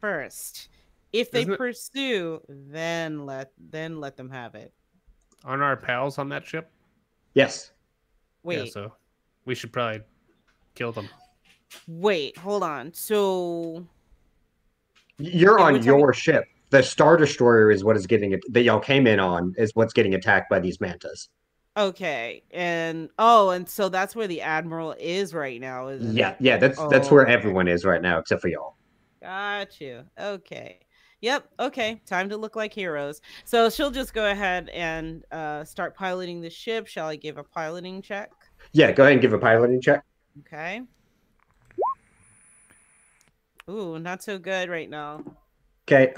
first. If they pursue, then let them have it. Aren't our pals on that ship? Yes. Wait. Yeah, so we should probably kill them. Wait, hold on. So You're on your ship. The Star Destroyer is what is getting it that y'all came in on is what's getting attacked by these mantas. okay, and so that's where the Admiral is right now, isn't it? Yeah, that's where everyone is right now except for y'all. Got you. Okay. Yep. Okay. Time to look like heroes. So she'll just go ahead and start piloting the ship. Shall I give a piloting check? Yeah, go ahead and give a piloting check. Okay. Ooh, not so good right now. Okay.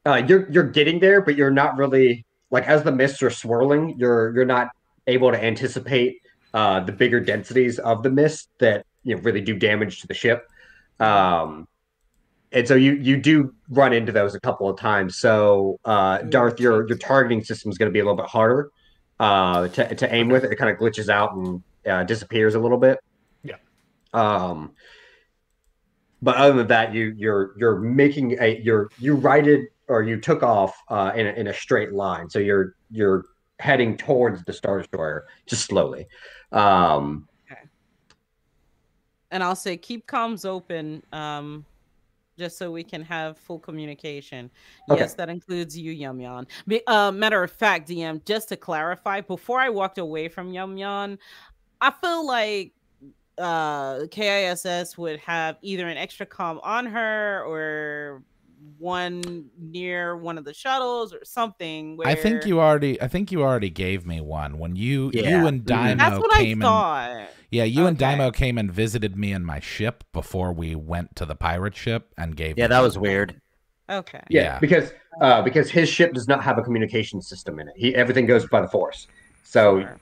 You're getting there, but you're not really like as the mists are swirling. You're not able to anticipate the bigger densities of the mist that really do damage to the ship. And so you do run into those a couple of times. So Darth, your targeting system is going to be a little bit harder to aim with. It kind of glitches out and disappears a little bit. Yeah. But other than that, you're making you righted or you took off in a straight line. So you're heading towards the Star Destroyer just slowly. Okay. And I'll say keep comms open, just so we can have full communication. Okay. Yes, that includes you, Yumyon. Matter of fact, DM, just to clarify, before I walked away from Yumyon, I feel like K.I.S.S would have either an extra comm on her or one near one of the shuttles or something. Where... I think you already gave me one when you and Dai'Mo That's what came I thought. you and Dai'Mo came and visited me in my ship before we went to the pirate ship and gave me that was weird. Okay. Yeah, because his ship does not have a communication system in it. Everything goes by the Force. So Sure.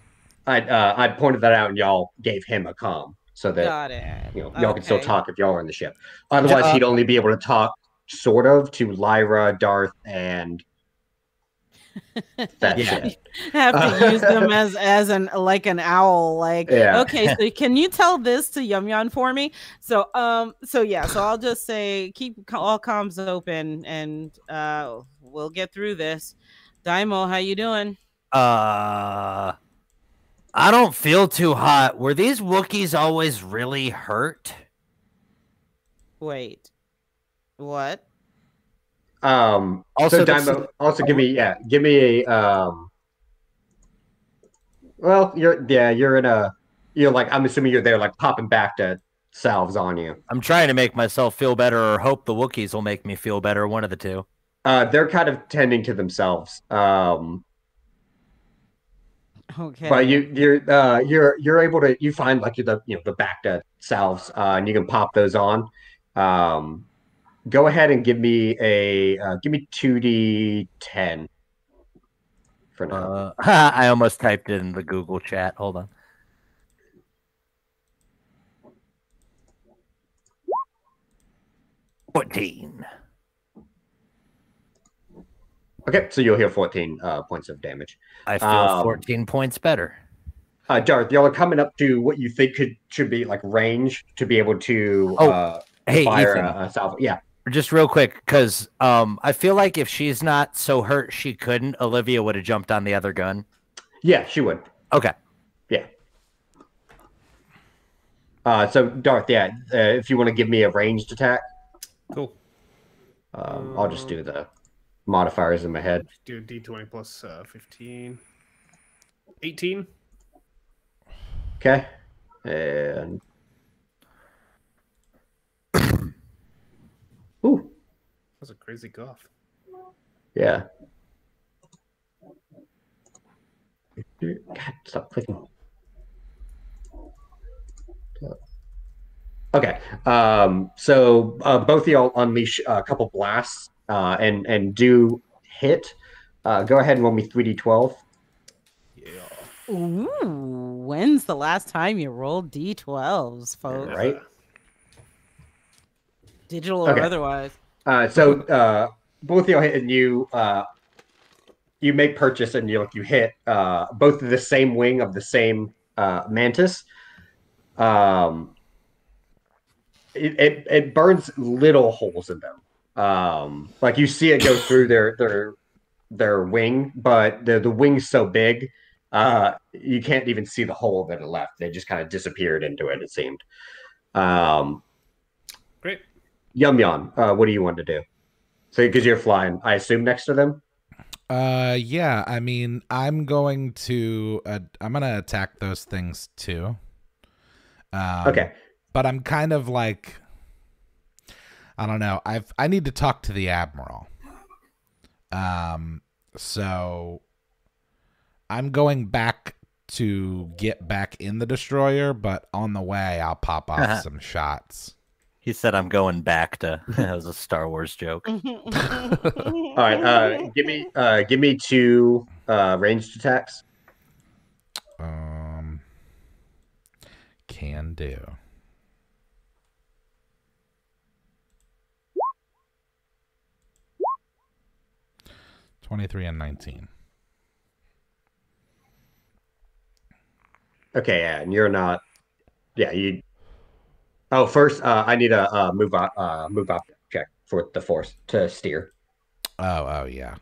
I pointed that out and y'all gave him a comm so that Got it. y'all can still talk if y'all are in the ship. Otherwise, he'd only be able to talk sort of to Lyra, Darth, and that Yeah. shit. Have to use them as an like an owl. Like, Yeah. okay, so can you tell this to Yumyon for me? So yeah, so I'll just say keep all comms open, and we'll get through this. Dai'Mo, how you doing? I don't feel too hot. Were these Wookiees always really hurt? Wait, what? Also, Also, so this Dai'Mo, is- also give me a well, you're like, I'm assuming you're there like popping back to salves on you. I'm trying to make myself feel better, or hope the Wookiees will make me feel better. One of the two. They're kind of tending to themselves. Okay. But you're able to, you find like the back to salves, and you can pop those on. Go ahead and give me 2d10 for now. I almost typed it in the Google chat. Hold on. $14. Okay, so you'll heal 14 points of damage. I feel 14 points better. Darth, y'all are coming up to what you think should be like range to be able to Hey, fire Ethan. a salvo. Yeah. Just real quick, because I feel like if she's not so hurt she couldn't, Olivia would have jumped on the other gun. Yeah, she would. Okay. Yeah. So Darth, yeah, if you want to give me a ranged attack, Cool. I'll just do the modifiers in my head. Do D20 plus 15. 18. Okay. And ooh, That's a crazy cough. yeah. God, stop clicking. Okay. So both of y'all unleash a couple blasts and do hit. Go ahead and roll me 3d12. Yeah. Ooh, when's the last time you rolled D12s, folks? Right. Digital or Okay. otherwise. So both of y'all hit, and you make purchase, and you hit both of the same wing of the same mantis. It burns little holes in them. Like you see it go through their wing, but the wing's so big, you can't even see the hole that it left. They just kind of disappeared into it seemed. Great. Yumyon, what do you want to do? So because you're flying, I assume next to them. Yeah, I mean, I'm gonna attack those things too. Okay. But I'm kind of like, I don't know. I need to talk to the Admiral. So I'm going back to get back in the destroyer, but on the way I'll pop off some shots. He said I'm going back to that was a Star Wars joke. All right. Give me 2 ranged attacks. Can do. $23 and $19. Okay, yeah, and you're not. Yeah, you. Oh, first, I need a move up check for the force to steer. Oh, yeah.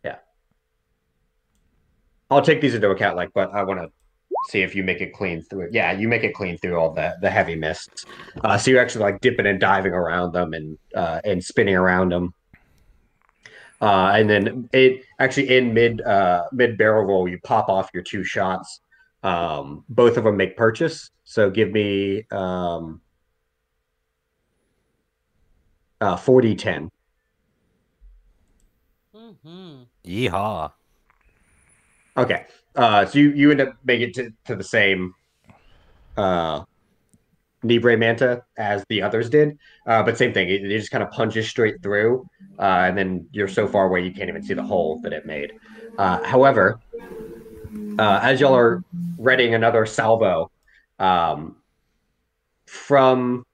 Yeah. I'll take these into account, but I want to see if you make it clean through. Yeah, you make it clean through all the heavy mists. So you're actually dipping and diving around them and spinning around them. And then it actually in mid barrel roll, you pop off your 2 shots. Both of them make purchase. So give me 40-10. Yeehaw. Okay. So you end up making it to the same Neebray Manta as the others did. But same thing. It just kind of punches straight through. And then you're so far away you can't even see the hole that it made. However, as y'all are readying another salvo, from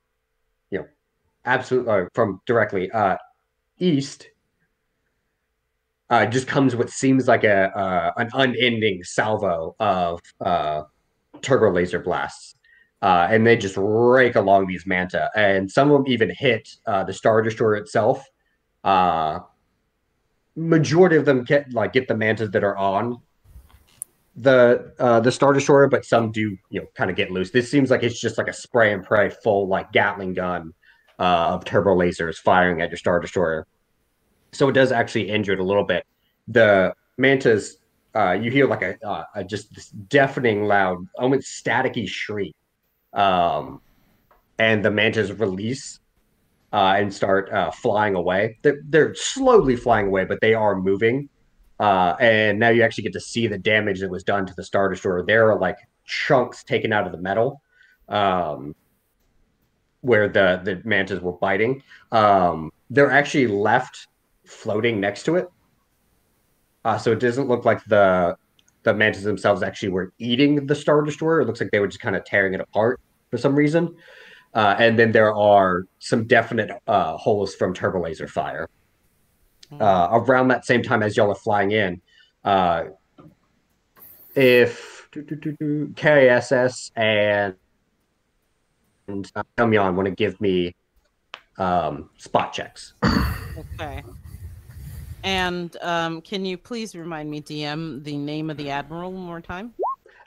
from directly east, just comes what seems like an unending salvo of turbo laser blasts. And they just rake along these manta, and some of them even hit the Star Destroyer itself. Majority of them get the mantas that are on the Star Destroyer, but some do kind of get loose. This seems like it's just like a spray and pray full like Gatling gun of turbo lasers firing at your Star Destroyer. So it does actually injure it a little bit. The mantas, you hear like a just this deafening loud, almost staticky shriek, and the mantas release and start flying away. They're slowly flying away, but they are moving. And now you actually get to see the damage that was done to the Star Destroyer. There are like chunks taken out of the metal where the mantas were biting. They're actually left floating next to it. So it doesn't look like the mantas themselves actually were eating the Star Destroyer. It looks like they were just kind of tearing it apart for some reason. And then there are some definite holes from turbo laser fire. Around that same time as y'all are flying in, if K.I.S.S and Yumyon want to give me spot checks. Okay. And can you please remind me, DM, the name of the admiral one more time?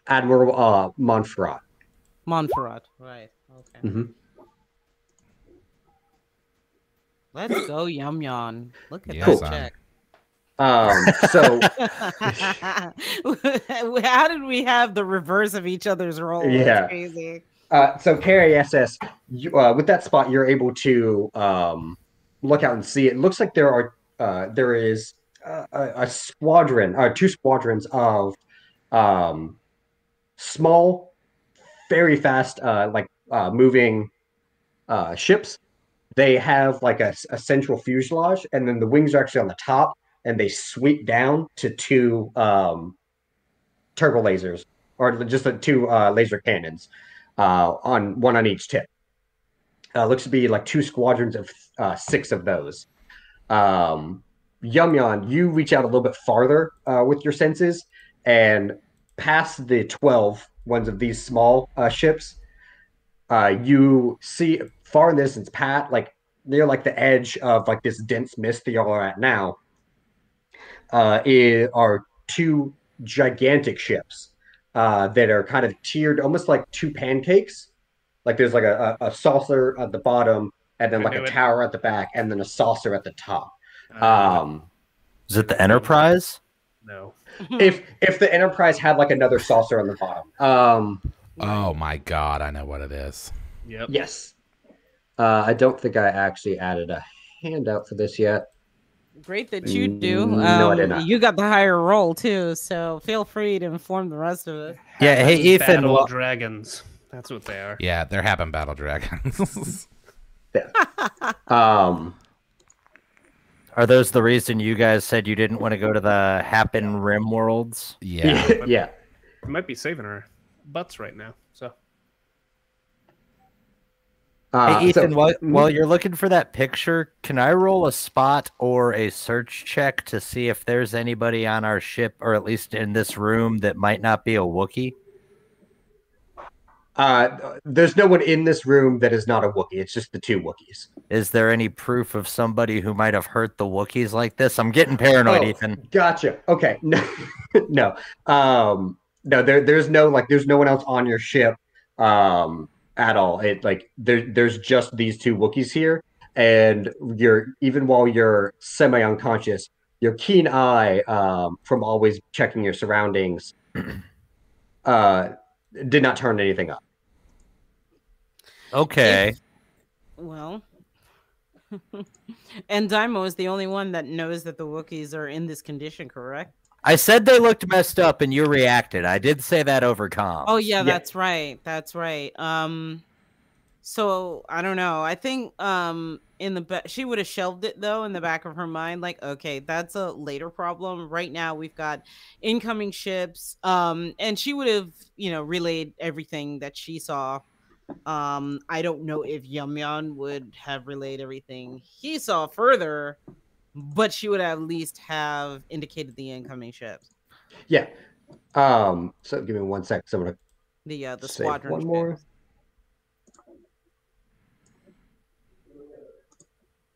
Admiral Montferrat. Montferrat. Right. Okay. Mm-hmm. Let's go, Yumyon. Look at Yes, that check. So how did we have the reverse of each other's roles? Yeah. That's crazy. So K.I.S.S, with that spot, you're able to look out and see. It looks like there is a squadron, two squadrons of small, very fast, moving ships. They have like a central fuselage, and then the wings are actually on the top, and they sweep down to two turbo lasers, or just the two laser cannons, on one on each tip. Looks to be like two squadrons of 6 of those. Yumyon, you reach out a little bit farther with your senses, and past the 12 ones of these small ships, you see far in the distance, Pat, like near like the edge of like this dense mist that y'all are at now, are 2 gigantic ships that are kind of tiered, almost like 2 pancakes. Like there's like a saucer at the bottom, and then like a tower at the back, and then a saucer at the top. Is it the Enterprise? No. If the Enterprise had like another saucer on the bottom. Oh my god, I know what it is. Yep. Yes. I don't think I actually added a handout for this yet. Great that you do. No, I did not. You got the higher role too, so feel free to inform the rest of us. Yeah, hey Ethan. Battle dragons. That's what they are. Yeah, they're Happen Battle Dragons. Yeah. Are those the reason you guys said you didn't want to go to the Happen Rim worlds? Yeah. Yeah. We might be saving our butts right now. So. Hey Ethan, while you're looking for that picture, can I roll a spot or a search check to see if there's anybody on our ship, or at least in this room, that might not be a Wookiee? There's no one in this room that is not a Wookiee. It's just the 2 Wookiees. Is there any proof of somebody who might have hurt the Wookiees like this? I'm getting paranoid, Ethan. Gotcha. Okay. No, no. No, there's no one else on your ship at all. There's just these 2 Wookiees here, and even while you're semi-unconscious, your keen eye from always checking your surroundings did not turn anything up. Okay. Well, and Dai'Mo is the only one that knows that the Wookiees are in this condition, correct? I said they looked messed up, and you reacted. I did say that over comms. Oh yeah, that's right. That's right. So I don't know. I think in the she would have shelved it though in the back of her mind, like, okay, that's a later problem. Right now we've got incoming ships, and she would have relayed everything that she saw. I don't know if Yumyon would have relayed everything he saw further, but she would at least have indicated the incoming ships. Yeah. So give me 1 sec. So I'm gonna the squadron one more. ships.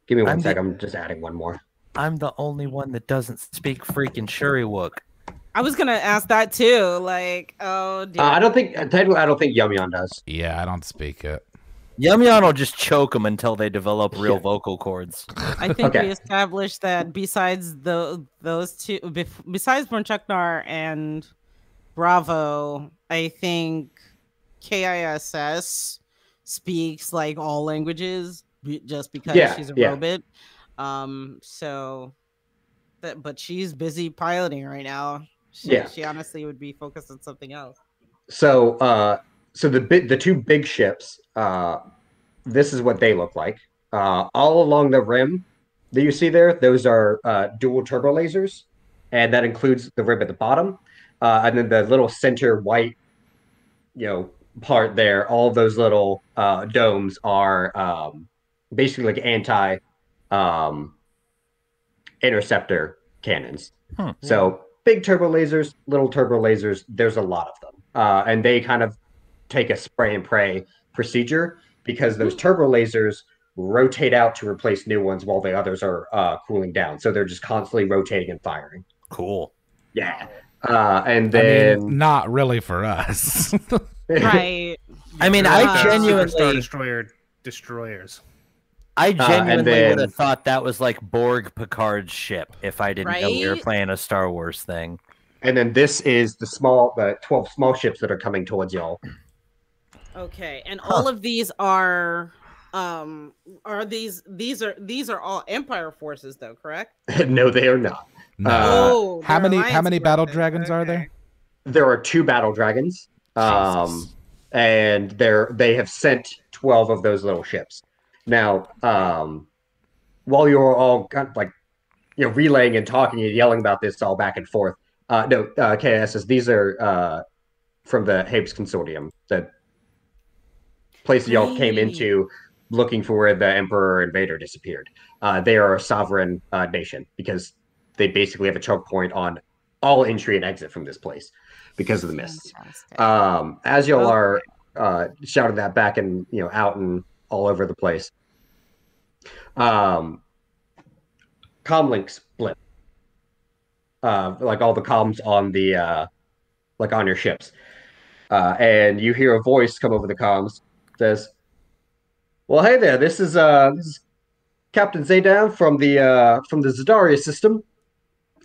Give me 1 sec. I'm just adding one more. I'm the only one that doesn't speak freaking Shuriwook. I was gonna ask that too. Like, oh, dear. I don't think Yumyon does. Yeah, I don't speak it. Yumyon will just choke them until they develop real vocal cords. I think we established that besides those two, besides Bronchuknar and Bravo, I think K.I.S.S. speaks like all languages just because she's a robot. But she's busy piloting right now. She honestly would be focused on something else. So the two big ships, this is what they look like. All along the rim that you see there, those are dual turbo lasers, and that includes the rim at the bottom, and then the little center white, part there. All of those little domes are basically like anti interceptor cannons. So big turbo lasers, little turbo lasers. There's a lot of them, and they kind of take a spray and pray procedure because those turbo lasers rotate out to replace new ones while the others are cooling down. So they're just constantly rotating and firing. Cool. Yeah. And then not really for us. Right. I mean, I genuinely Star destroyers. I genuinely would have thought that was like Borg Picard's ship if I didn't know we were playing a Star Wars thing. And then this is the 12 small ships that are coming towards y'all. Okay, and all of these are these are all Empire forces though, correct? No, they are not. No. How many battle dragons are there? There are 2 battle dragons. And they have sent 12 of those little ships. Now, while you're all kind of like, relaying and talking and yelling about this all back and forth, K.I.S.S, these are from the Hapes Consortium, the place that y'all came into looking for where the Emperor and Vader disappeared. They are a sovereign nation because they basically have a choke point on all entry and exit from this place because of the mists. As y'all are shouting that back and out and all over the place, comlinks split, like all the comms on the like on your ships, and you hear a voice come over the comms, says, "Well, hey there, this is Captain Zaydan from the Zadaria system.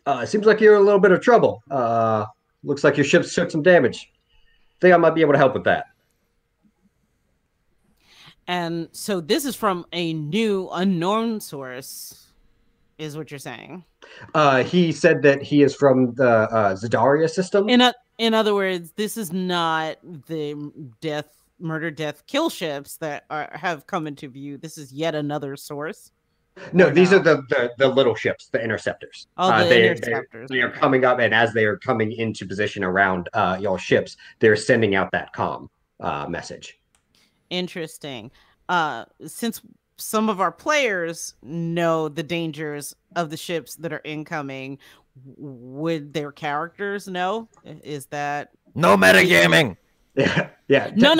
It seems like you're in a little bit of trouble. Looks like your ship's took some damage. Think I might be able to help with that." And so this is from a new unknown source, is what you're saying? He said that he is from the Zadaria system. In other words, this is not the murder, death, kill ships that have come into view. This is yet another source. No, these are the little ships, the interceptors. Interceptors. They are coming up, and as they are coming into position around y'all ships, they're sending out that comm message. Interesting. Since some of our players know the dangers of the ships that are incoming, would their characters know? Is that no metagaming? Yeah. No.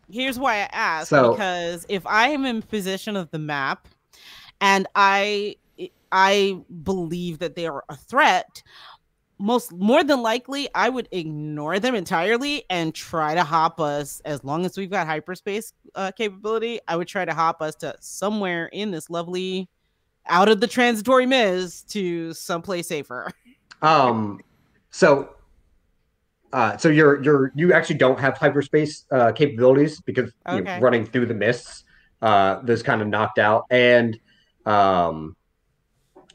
Here's why I asked, because if I am in position of the map and I believe that they are a threat, more than likely I would ignore them entirely and try to hop us, as long as we've got hyperspace capability, I would try to hop us to somewhere in this lovely, out of the transitory mist to someplace safer. So you actually don't have hyperspace capabilities because running through the mists, those kind of knocked out, and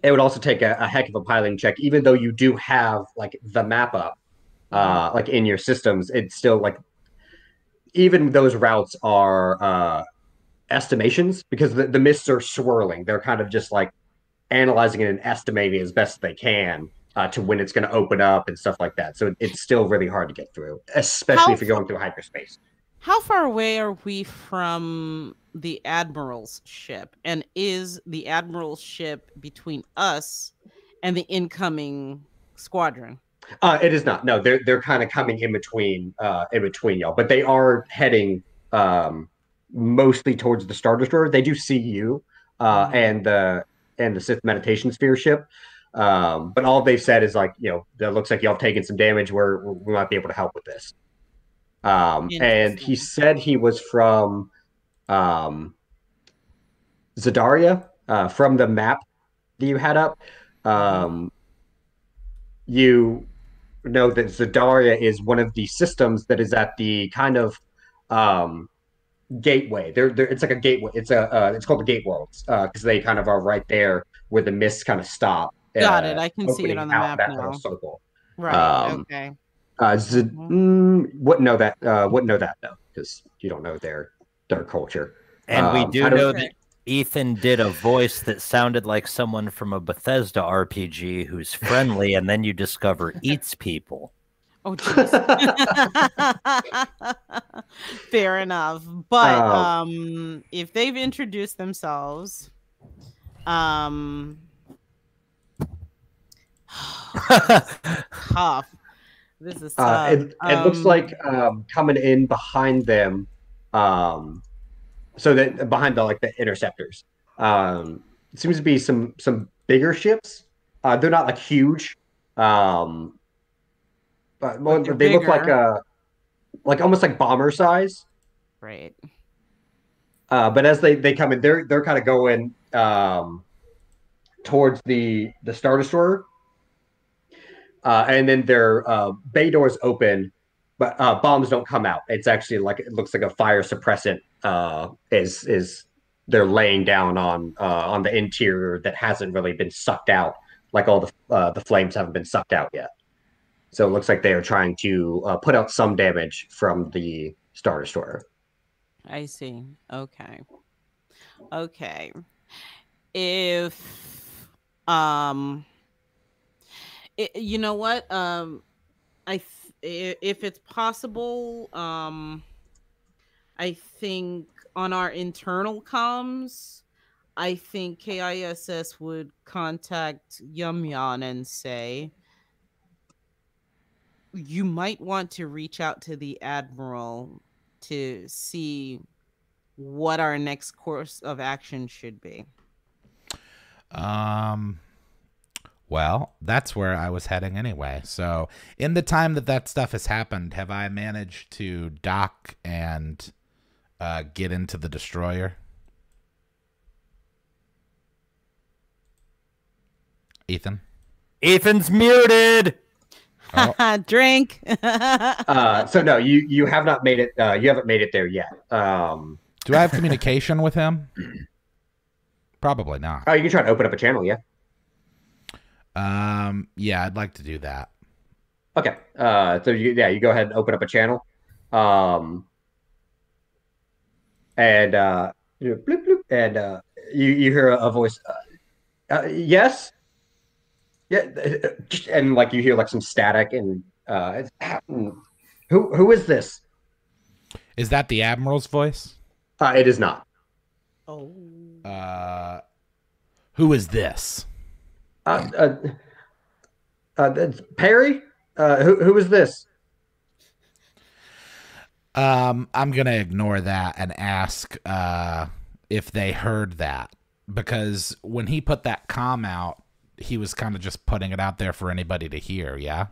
it would also take a heck of a piloting check, even though you do have like the map up, like in your systems. It's still like, even those routes are estimations because the mists are swirling. They're kind of just like analyzing it and estimating as best they can to when it's going to open up and stuff like that. So it's still really hard to get through, especially if you're going through hyperspace. How far away are we from the Admiral's ship, and is the Admiral's ship between us and the incoming squadron? It is not. No, they're kind of coming in between y'all, but they are heading mostly towards the Star Destroyer. They do see you and the Sith meditation sphere ship. But all they've said is like, that looks like y'all have taken some damage. We might be able to help with this. And he said he was from Zadaria, from the map that you had up. You know that Zadaria is one of the systems that is at the kind of gateway. It's like a gateway. It's called the Gate Worlds because they kind of are right there where the mists kind of stop. Got it. I can see it on the map now. Little circle. Right. Okay. Wouldn't know that though, because you don't know their culture. And we do know that Ethan did a voice that sounded like someone from a Bethesda RPG who's friendly, and then you discover eats people. Oh, jeez. Fair enough. But if they've introduced themselves, tough. This is tough. It looks like coming in behind them, so that behind the interceptors, it seems to be some bigger ships. They're not like huge, but they look like almost like bomber size. Right. But as they come in, they're kind of going towards the Star Destroyer. And then their bay doors open, but bombs don't come out. It's actually it looks like a fire suppressant is they're laying down on the interior that hasn't really been sucked out, like all the flames haven't been sucked out yet. So it looks like they are trying to put out some damage from the Star Destroyer. I see. Okay. If you know what? If it's possible, I think on our internal comms, I think K.I.S.S. would contact Yumyon and say, you might want to reach out to the Admiral to see what our next course of action should be. Well, that's where I was heading anyway. So in the time that stuff has happened, have I managed to dock and get into the destroyer? Ethan? Ethan's muted! Oh. Drink. So no, you have not made it. You haven't made it there yet. Do I have communication with him? Probably not. Oh, you can try to open up a channel, yeah. Yeah, I'd like to do that. Okay. So you go ahead and open up a channel. And bloop, bloop, and you hear a voice. Yes. Yeah, and you hear some static and who is this? Is that the Admiral's voice? It is not. Oh. Who is this? Perry? Who is this? I'm gonna ignore that and ask if they heard that, because when he put that comm out, he was kind of just putting it out there for anybody to hear. Yeah.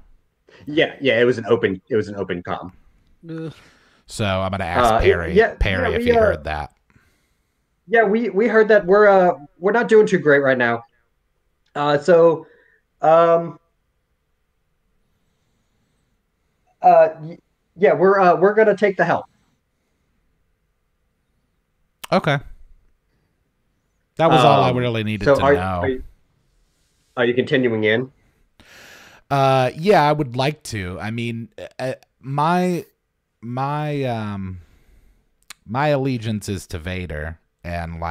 Yeah. It was an open comm. So I'm gonna ask Perry if he heard that. Yeah, we heard that. We're not doing too great right now. We're gonna take the help. Okay. That was all I really needed to know. Are you continuing in? Yeah, I would like to. I mean, my allegiance is to Vader, and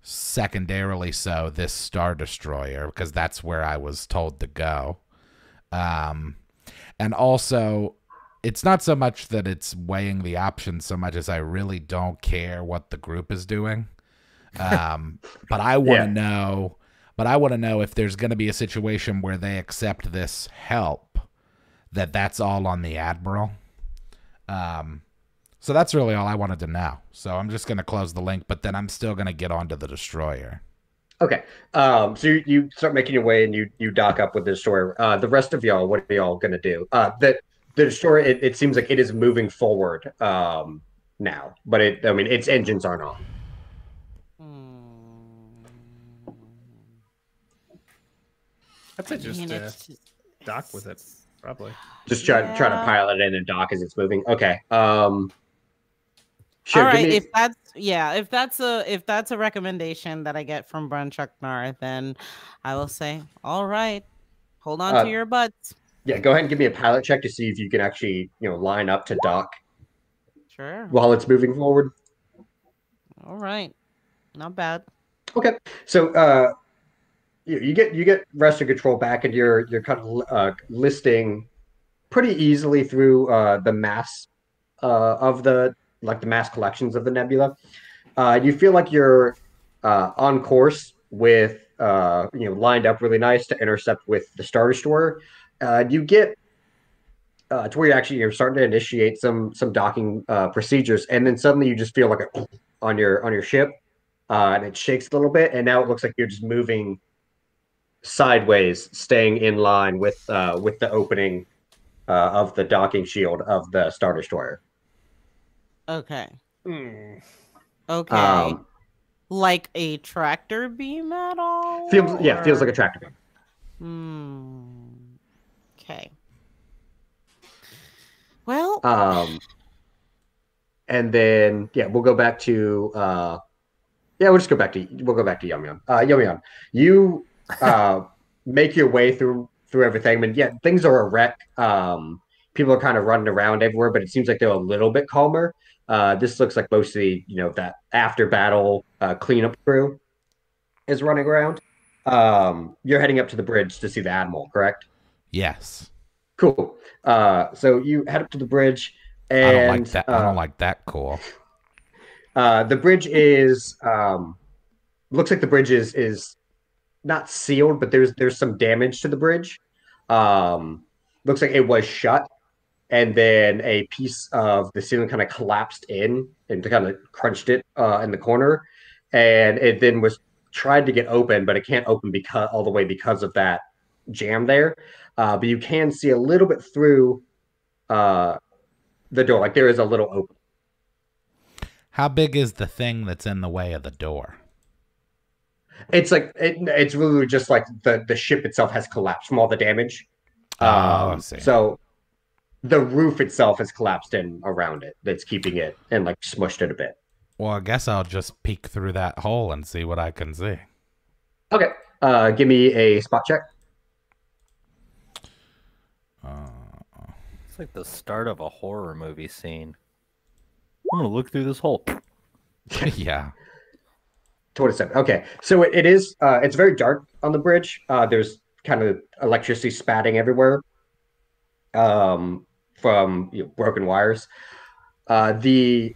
secondarily so this Star Destroyer, because that's where I was told to go. And also, it's not so much that it's weighing the options so much as I really don't care what the group is doing. But I want to know. But I want to know if there's going to be a situation where they accept this help, that's all on the Admiral. So that's really all I wanted to know. So I'm just going to close the link, but then I'm still going to get onto the destroyer. Okay. So you start making your way and you dock up with the destroyer. The rest of y'all, what are y'all going to do? The destroyer, it seems like it is moving forward now, but its engines aren't on. I'd say just dock with it, probably. Just try to pilot it in and dock as it's moving. Okay. Sure, all right. If that's a recommendation that I get from Bronchuknar, then I will say, all right, hold on to your butts. Yeah, go ahead and give me a pilot check to see if you can actually, line up to dock. Sure. While it's moving forward. All right, not bad. Okay, so you get rest and control back, and you're kind of listing pretty easily through the mass of the mass collections of the nebula. You feel like you're on course with lined up really nice to intercept with the Star Destroyer. You get to where you're starting to initiate some docking procedures, and then suddenly you just feel like on your ship, and it shakes a little bit, and now it looks like you're just moving sideways, staying in line with the opening of the docking shield of the Star Destroyer. Okay. Okay. Like a tractor beam at all? Feels like a tractor beam. Okay. Well. And then we'll go back to we'll go back to Yumyon. Yumyon, you make your way through everything, and things are a wreck. People are kind of running around everywhere, but it seems like they're a little bit calmer. This looks like mostly, that after battle cleanup crew is running around. You're heading up to the bridge to see the Admiral, correct? Yes. Cool. So you head up to the bridge, and I don't like that. I don't like that. Cool. The bridge is looks like the bridge is not sealed, but there's some damage to the bridge. Looks like it was shut, and then a piece of the ceiling kind of collapsed in and kind of crunched it in the corner, and it then was tried to get open, but it can't open all the way because of that jam there. But you can see a little bit through the door, like there is a little open. How big is the thing that's in the way of the door? It's like it's really just like the ship itself has collapsed from all the damage. I see. So the roof itself has collapsed in around it. That's keeping it and smushed it a bit. Well, I guess I'll just peek through that hole and see what I can see. Okay. Give me a spot check. It's like the start of a horror movie scene. I'm gonna look through this hole. Yeah. 27. Okay, so it is. It's very dark on the bridge. There's kind of electricity spatting everywhere. From broken wires. There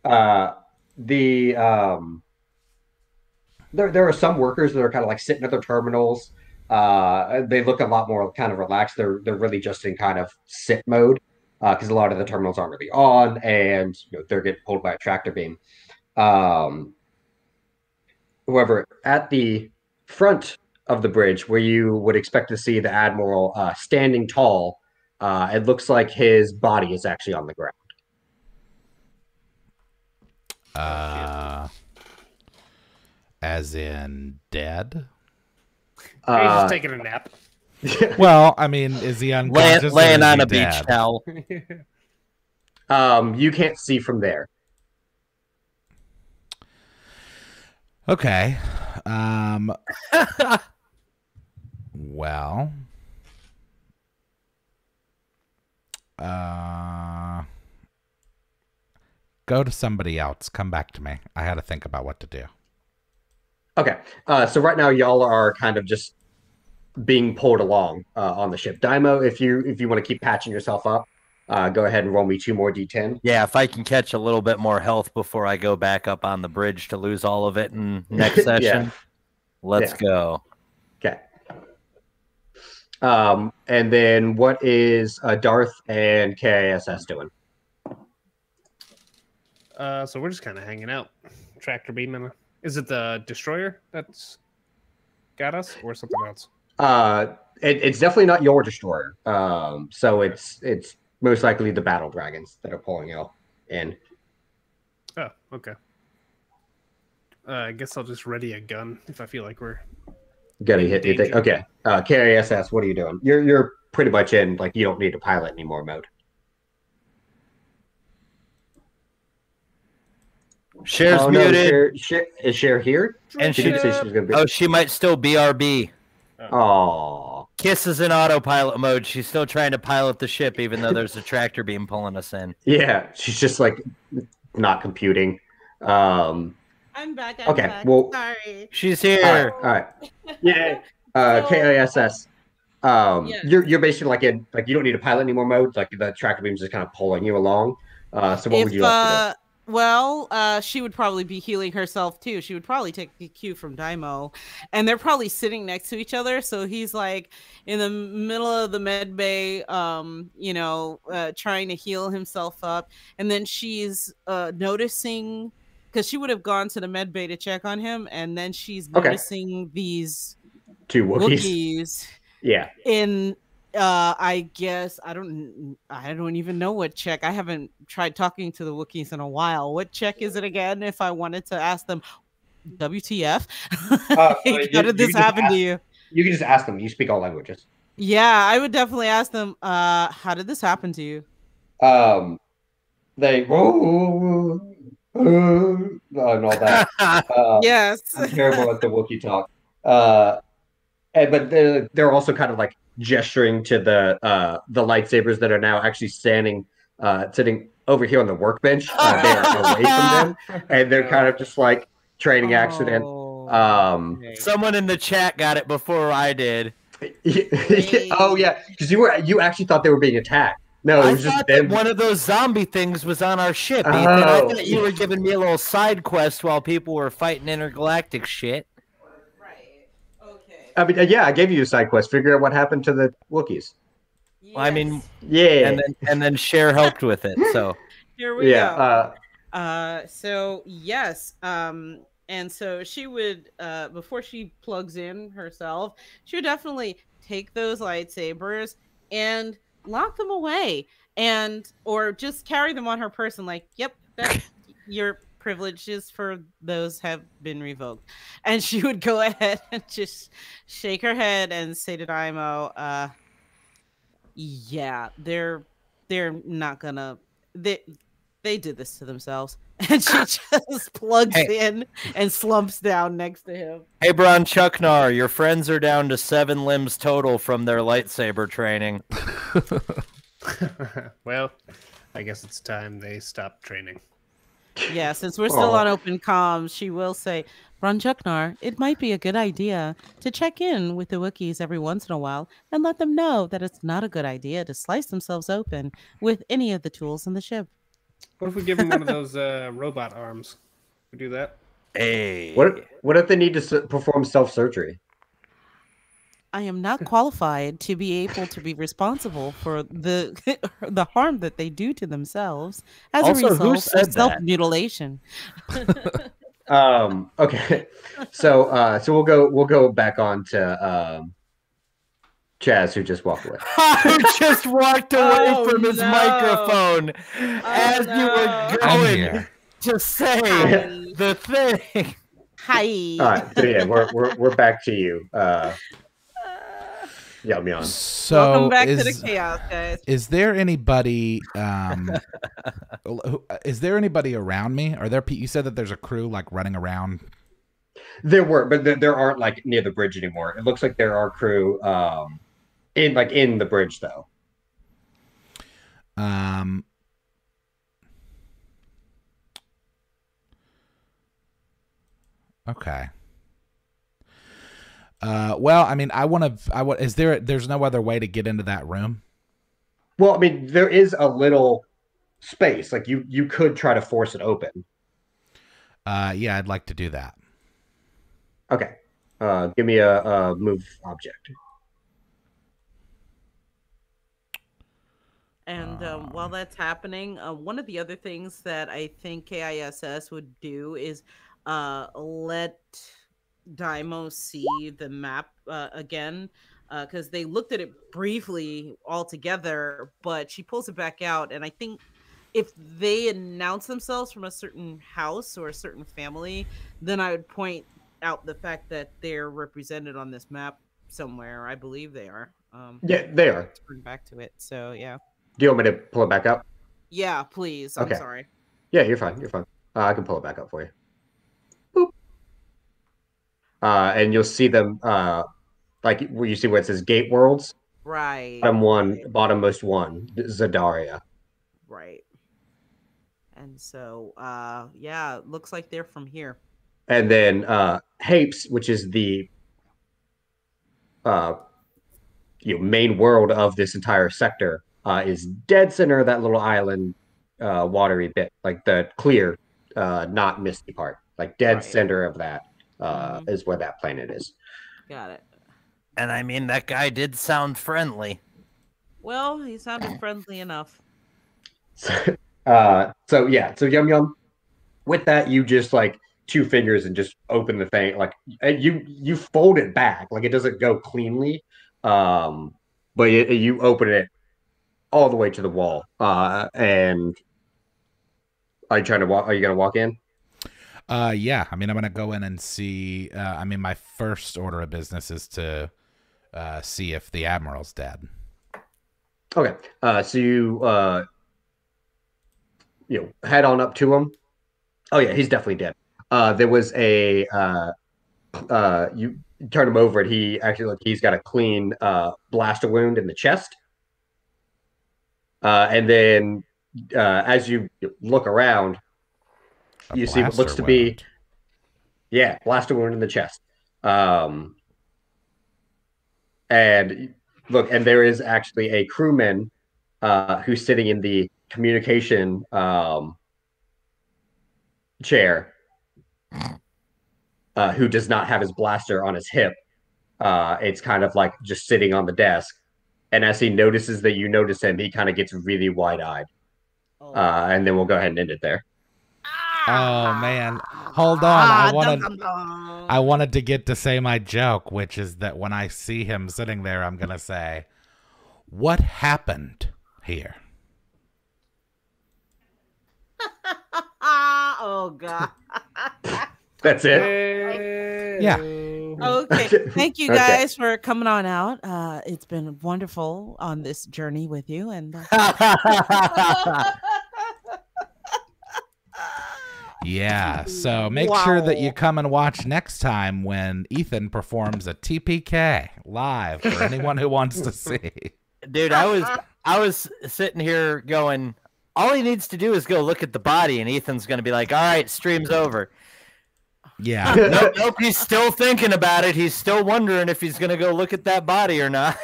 are some workers that are kind of sitting at their terminals. They look a lot more kind of relaxed. They're really just in kind of sit mode because a lot of the terminals aren't really on, and they're getting pulled by a tractor beam. However, at the front of the bridge, where you would expect to see the Admiral standing tall, it looks like his body is actually on the ground. As in dead? He's just taking a nap. Well, I mean, is he unconscious? Laying on a beach towel. You can't see from there. Okay. Well. Go to somebody else. Come back to me. I had to think about what to do. Okay. So right now y'all are kind of just being pulled along on the ship. Dai'Mo, if you want to keep patching yourself up, go ahead and roll me 2 more d10. Yeah, if I can catch a little bit more health before I go back up on the bridge to lose all of it in next session, let's go. Okay. And then what is Darth and K.I.S.S doing? So we're just kind of hanging out. Tractor beam. Is it the destroyer that's got us, or something else? It's definitely not your destroyer. So it's most likely the battle dragons that are pulling you in. Oh, okay. I guess I'll just ready a gun if I feel like we're gonna hit you. Okay. K.I.S.S, what are you doing? You're pretty much in like you don't need to pilot anymore mode. Cher's muted. Is Cher here? And she did say she was gonna be. Oh, she might still BRB. Oh. K.I.S.S is in autopilot mode. She's still trying to pilot the ship, even though there's a tractor beam pulling us in. Yeah, she's just like not computing. I'm back. I'm back. Well, sorry. She's here. All right. Yeah. K.I.S.S. You're basically like in like you don't need a pilot anymore mode. Like the tractor beam's just kind of pulling you along. So what would you like to do? Well, she would probably be healing herself too. She would probably take a cue from Dai'Mo, and they're probably sitting next to each other. So he's like in the middle of the med bay, trying to heal himself up, and then she's noticing because she would have gone to the med bay to check on him, and then she's noticing these 2 Wookiees. Yeah. In I guess I don't even know what check. I haven't tried talking to the Wookiees in a while. What check is it again? If I wanted to ask them, WTF? How did this happen to you? You can just ask them. You speak all languages. Yeah, I would definitely ask them. How did this happen to you? They and all that. Yes. I'm terrible at the Wookiee talk. But they're also kind of like gesturing to the lightsabers that are now actually sitting over here on the workbench. They are away from them, and they're kind of just like training accident. Someone in the chat got it before I did. Oh yeah, because you actually thought they were being attacked. No, it was just them. One of those zombie things was on our ship, Ethan. I thought you were giving me a little side quest while people were fighting intergalactic shit. I mean, yeah, I gave you a side quest. Figure out what happened to the Wookiees. Yes. I mean, yeah, and then Cher helped with it. So here we go. So yes, and so she would before she plugs in herself, she would definitely take those lightsabers and lock them away, or just carry them on her person. Like, yep, your privileges for those have been revoked. And she would go ahead and just shake her head and say to Dai'Mo, yeah, they're not gonna they did this to themselves. And she just plugs in and slumps down next to him. Hey, Bronchuknar, your friends are down to 7 limbs total from their lightsaber training. Well, I guess it's time they stop training. Yeah, since we're still on open comms, she will say, Bronchuknar, it might be a good idea to check in with the Wookiees every once in a while and let them know that it's not a good idea to slice themselves open with any of the tools in the ship. What if we give them one of those robot arms? We do that? Hey. What if they need to perform self-surgery? I am not qualified to be able to be responsible for the harm that they do to themselves as a result of self-mutilation. Okay, so we'll go back on to Chaz, who just walked away. Who just walked away from his microphone as you were going to say the thing. Hi. All right, so yeah, we're back to you. Yumyon. So welcome back to the chaos, guys. Is there anybody? Is there anybody around me? Are there? You said that there's a crew like running around. There were, but there aren't like near the bridge anymore. It looks like there are crew in the bridge though. Okay. Well, I mean, there's no other way to get into that room? Well, I mean, there is a little space. Like you could try to force it open. Yeah, I'd like to do that. Okay. Give me a move object. And while that's happening, one of the other things that I think K.I.S.S. would do is let Dai'Mo see the map again, because they looked at it briefly all together, but she pulls it back out. And I think if they announce themselves from a certain house or a certain family, then I would point out the fact that they're represented on this map somewhere. I believe they are. Yeah, they are. Let's bring back to it. So, yeah. Do you want me to pull it back up? Yeah, please. I'm sorry. Yeah, you're fine. You're fine. I can pull it back up for you. Boop. And you'll see them, like where you see where it says Gate Worlds. Right. Bottommost one, Zadaria. Right. And so, yeah, it looks like they're from here. And then Hapes, which is the main world of this entire sector, is dead center of that little island, watery bit, like the clear, not misty part, like dead center of that is where that planet is. Got it. And I mean, that guy did sound friendly. Well, he sounded friendly enough. So Yumyon, with that, you just like 2 fingers and just open the thing, like, and you fold it back, like it doesn't go cleanly, but you open it all the way to the wall. And are you gonna walk in? Yeah, I mean, I'm gonna go in and see. I mean, my first order of business is to see if the Admiral's dead. Okay, so you head on up to him. Oh yeah, he's definitely dead. There was you turn him over and he's got a clean blaster wound in the chest. And then as you look around, you see what looks to be blaster wound in the chest. And look, and there is actually a crewman who's sitting in the communication chair, who does not have his blaster on his hip. It's kind of like just sitting on the desk. And as he notices that you notice him, he kind of gets really wide-eyed. And then we'll go ahead and end it there. Oh man, hold on! I wanted to get to say my joke, which is that when I see him sitting there, I'm gonna say, "What happened here?" Oh god. That's it. Yeah. Okay. Thank you guys for coming on out. It's been wonderful on this journey with you, and yeah. So make sure that you come and watch next time when Ethan performs a TPK live for anyone who wants to see. Dude, I was sitting here going, all he needs to do is go look at the body, and Ethan's going to be like, all right, stream's over. Yeah. Nope, he's still thinking about it. He's still wondering if he's going to go look at that body or not.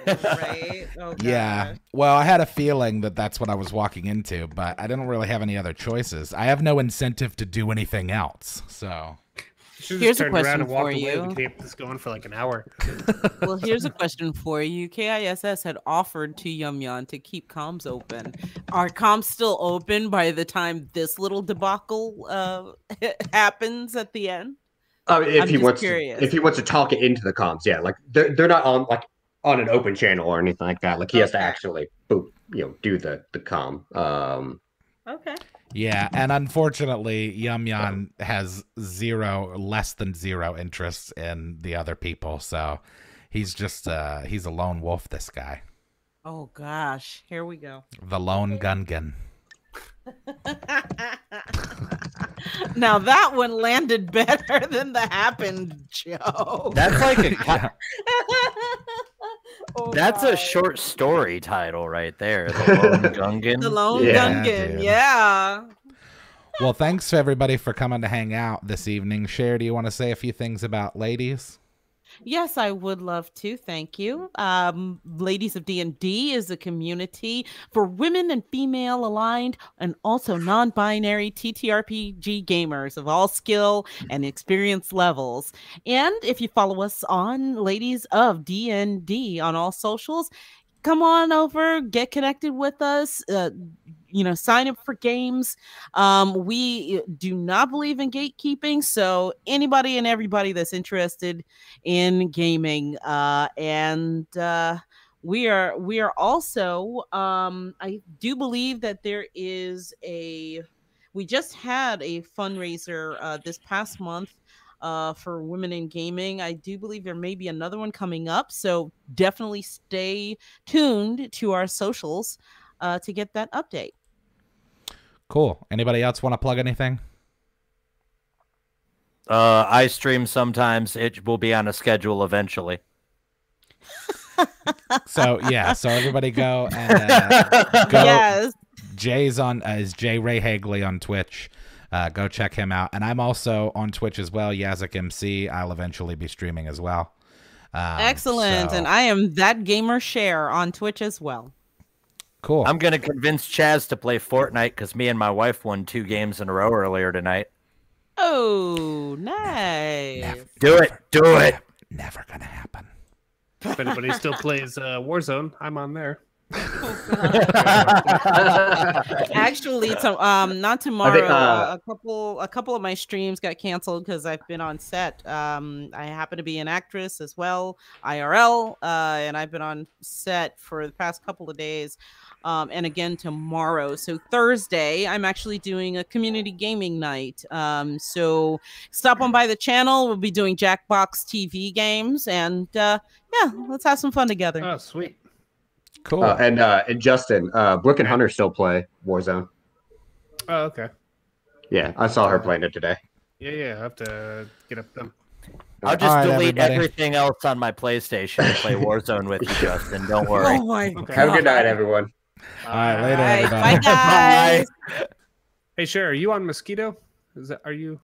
Right? Oh, yeah. Well, I had a feeling that that's what I was walking into, but I didn't really have any other choices. I have no incentive to do anything else, so... Here's a question for you. We kept this going for like an hour. Well, here's a question for you. K.I.S.S. had offered to Yumyon to keep comms open. Are comms still open by the time this little debacle happens at the end? If he wants to talk it into the comms, yeah, like they're not on an open channel or anything like that. Like he has to actually do the comm. Okay. Yeah, and unfortunately, Yumyon has less than zero interest in the other people, so he's just he's a lone wolf, this guy. Oh gosh, here we go. The lone Gungan. Now that one landed better than the happened joke. That's like that's a short story title right there. The Lone Gungan. The Lone Gungan, yeah. Well, thanks to everybody for coming to hang out this evening. Cher, do you want to say a few things about ladies? Yes, I would love to. Thank you. Ladies of D&D is a community for women and female aligned and also non-binary TTRPG gamers of all skill and experience levels. And if you follow us on Ladies of D&D on all socials, come on over, get connected with us, sign up for games. We do not believe in gatekeeping, so anybody and everybody that's interested in gaming, and we are also, I do believe that there is we just had a fundraiser this past month for women in gaming. I do believe there may be another one coming up, so definitely stay tuned to our socials to get that update. Cool. Anybody else want to plug anything? I stream sometimes. It will be on a schedule eventually. So everybody go and go. Yes. Jay's on is Jay Ray Hagley on Twitch. Go check him out. And I'm also on Twitch as well, Yazik MC. I'll eventually be streaming as well. Excellent. And I am That Gamer Cher on Twitch as well. Cool. I'm going to convince Chaz to play Fortnite because me and my wife won 2 games in a row earlier tonight. Oh, nice. Do it. Never going to happen. If anybody still plays Warzone, I'm on there. Actually, not tomorrow. A couple of my streams got canceled because I've been on set. I happen to be an actress as well, IRL, and I've been on set for the past couple of days. And again tomorrow. So Thursday, I'm actually doing a community gaming night. So stop on by the channel. We'll be doing Jackbox TV games, and let's have some fun together. Oh, sweet. Cool. And Justen, Brooke and Hunter still play Warzone. Oh, okay. Yeah, I saw her playing it today. Yeah, I have to get up them. I'll just delete everything else on my PlayStation and play Warzone with you, Justen. Don't worry. Oh my God. Have a good night, everyone. All right, later, everybody. Bye, guys. Hey, Cher, are you on Mosquito? Are you?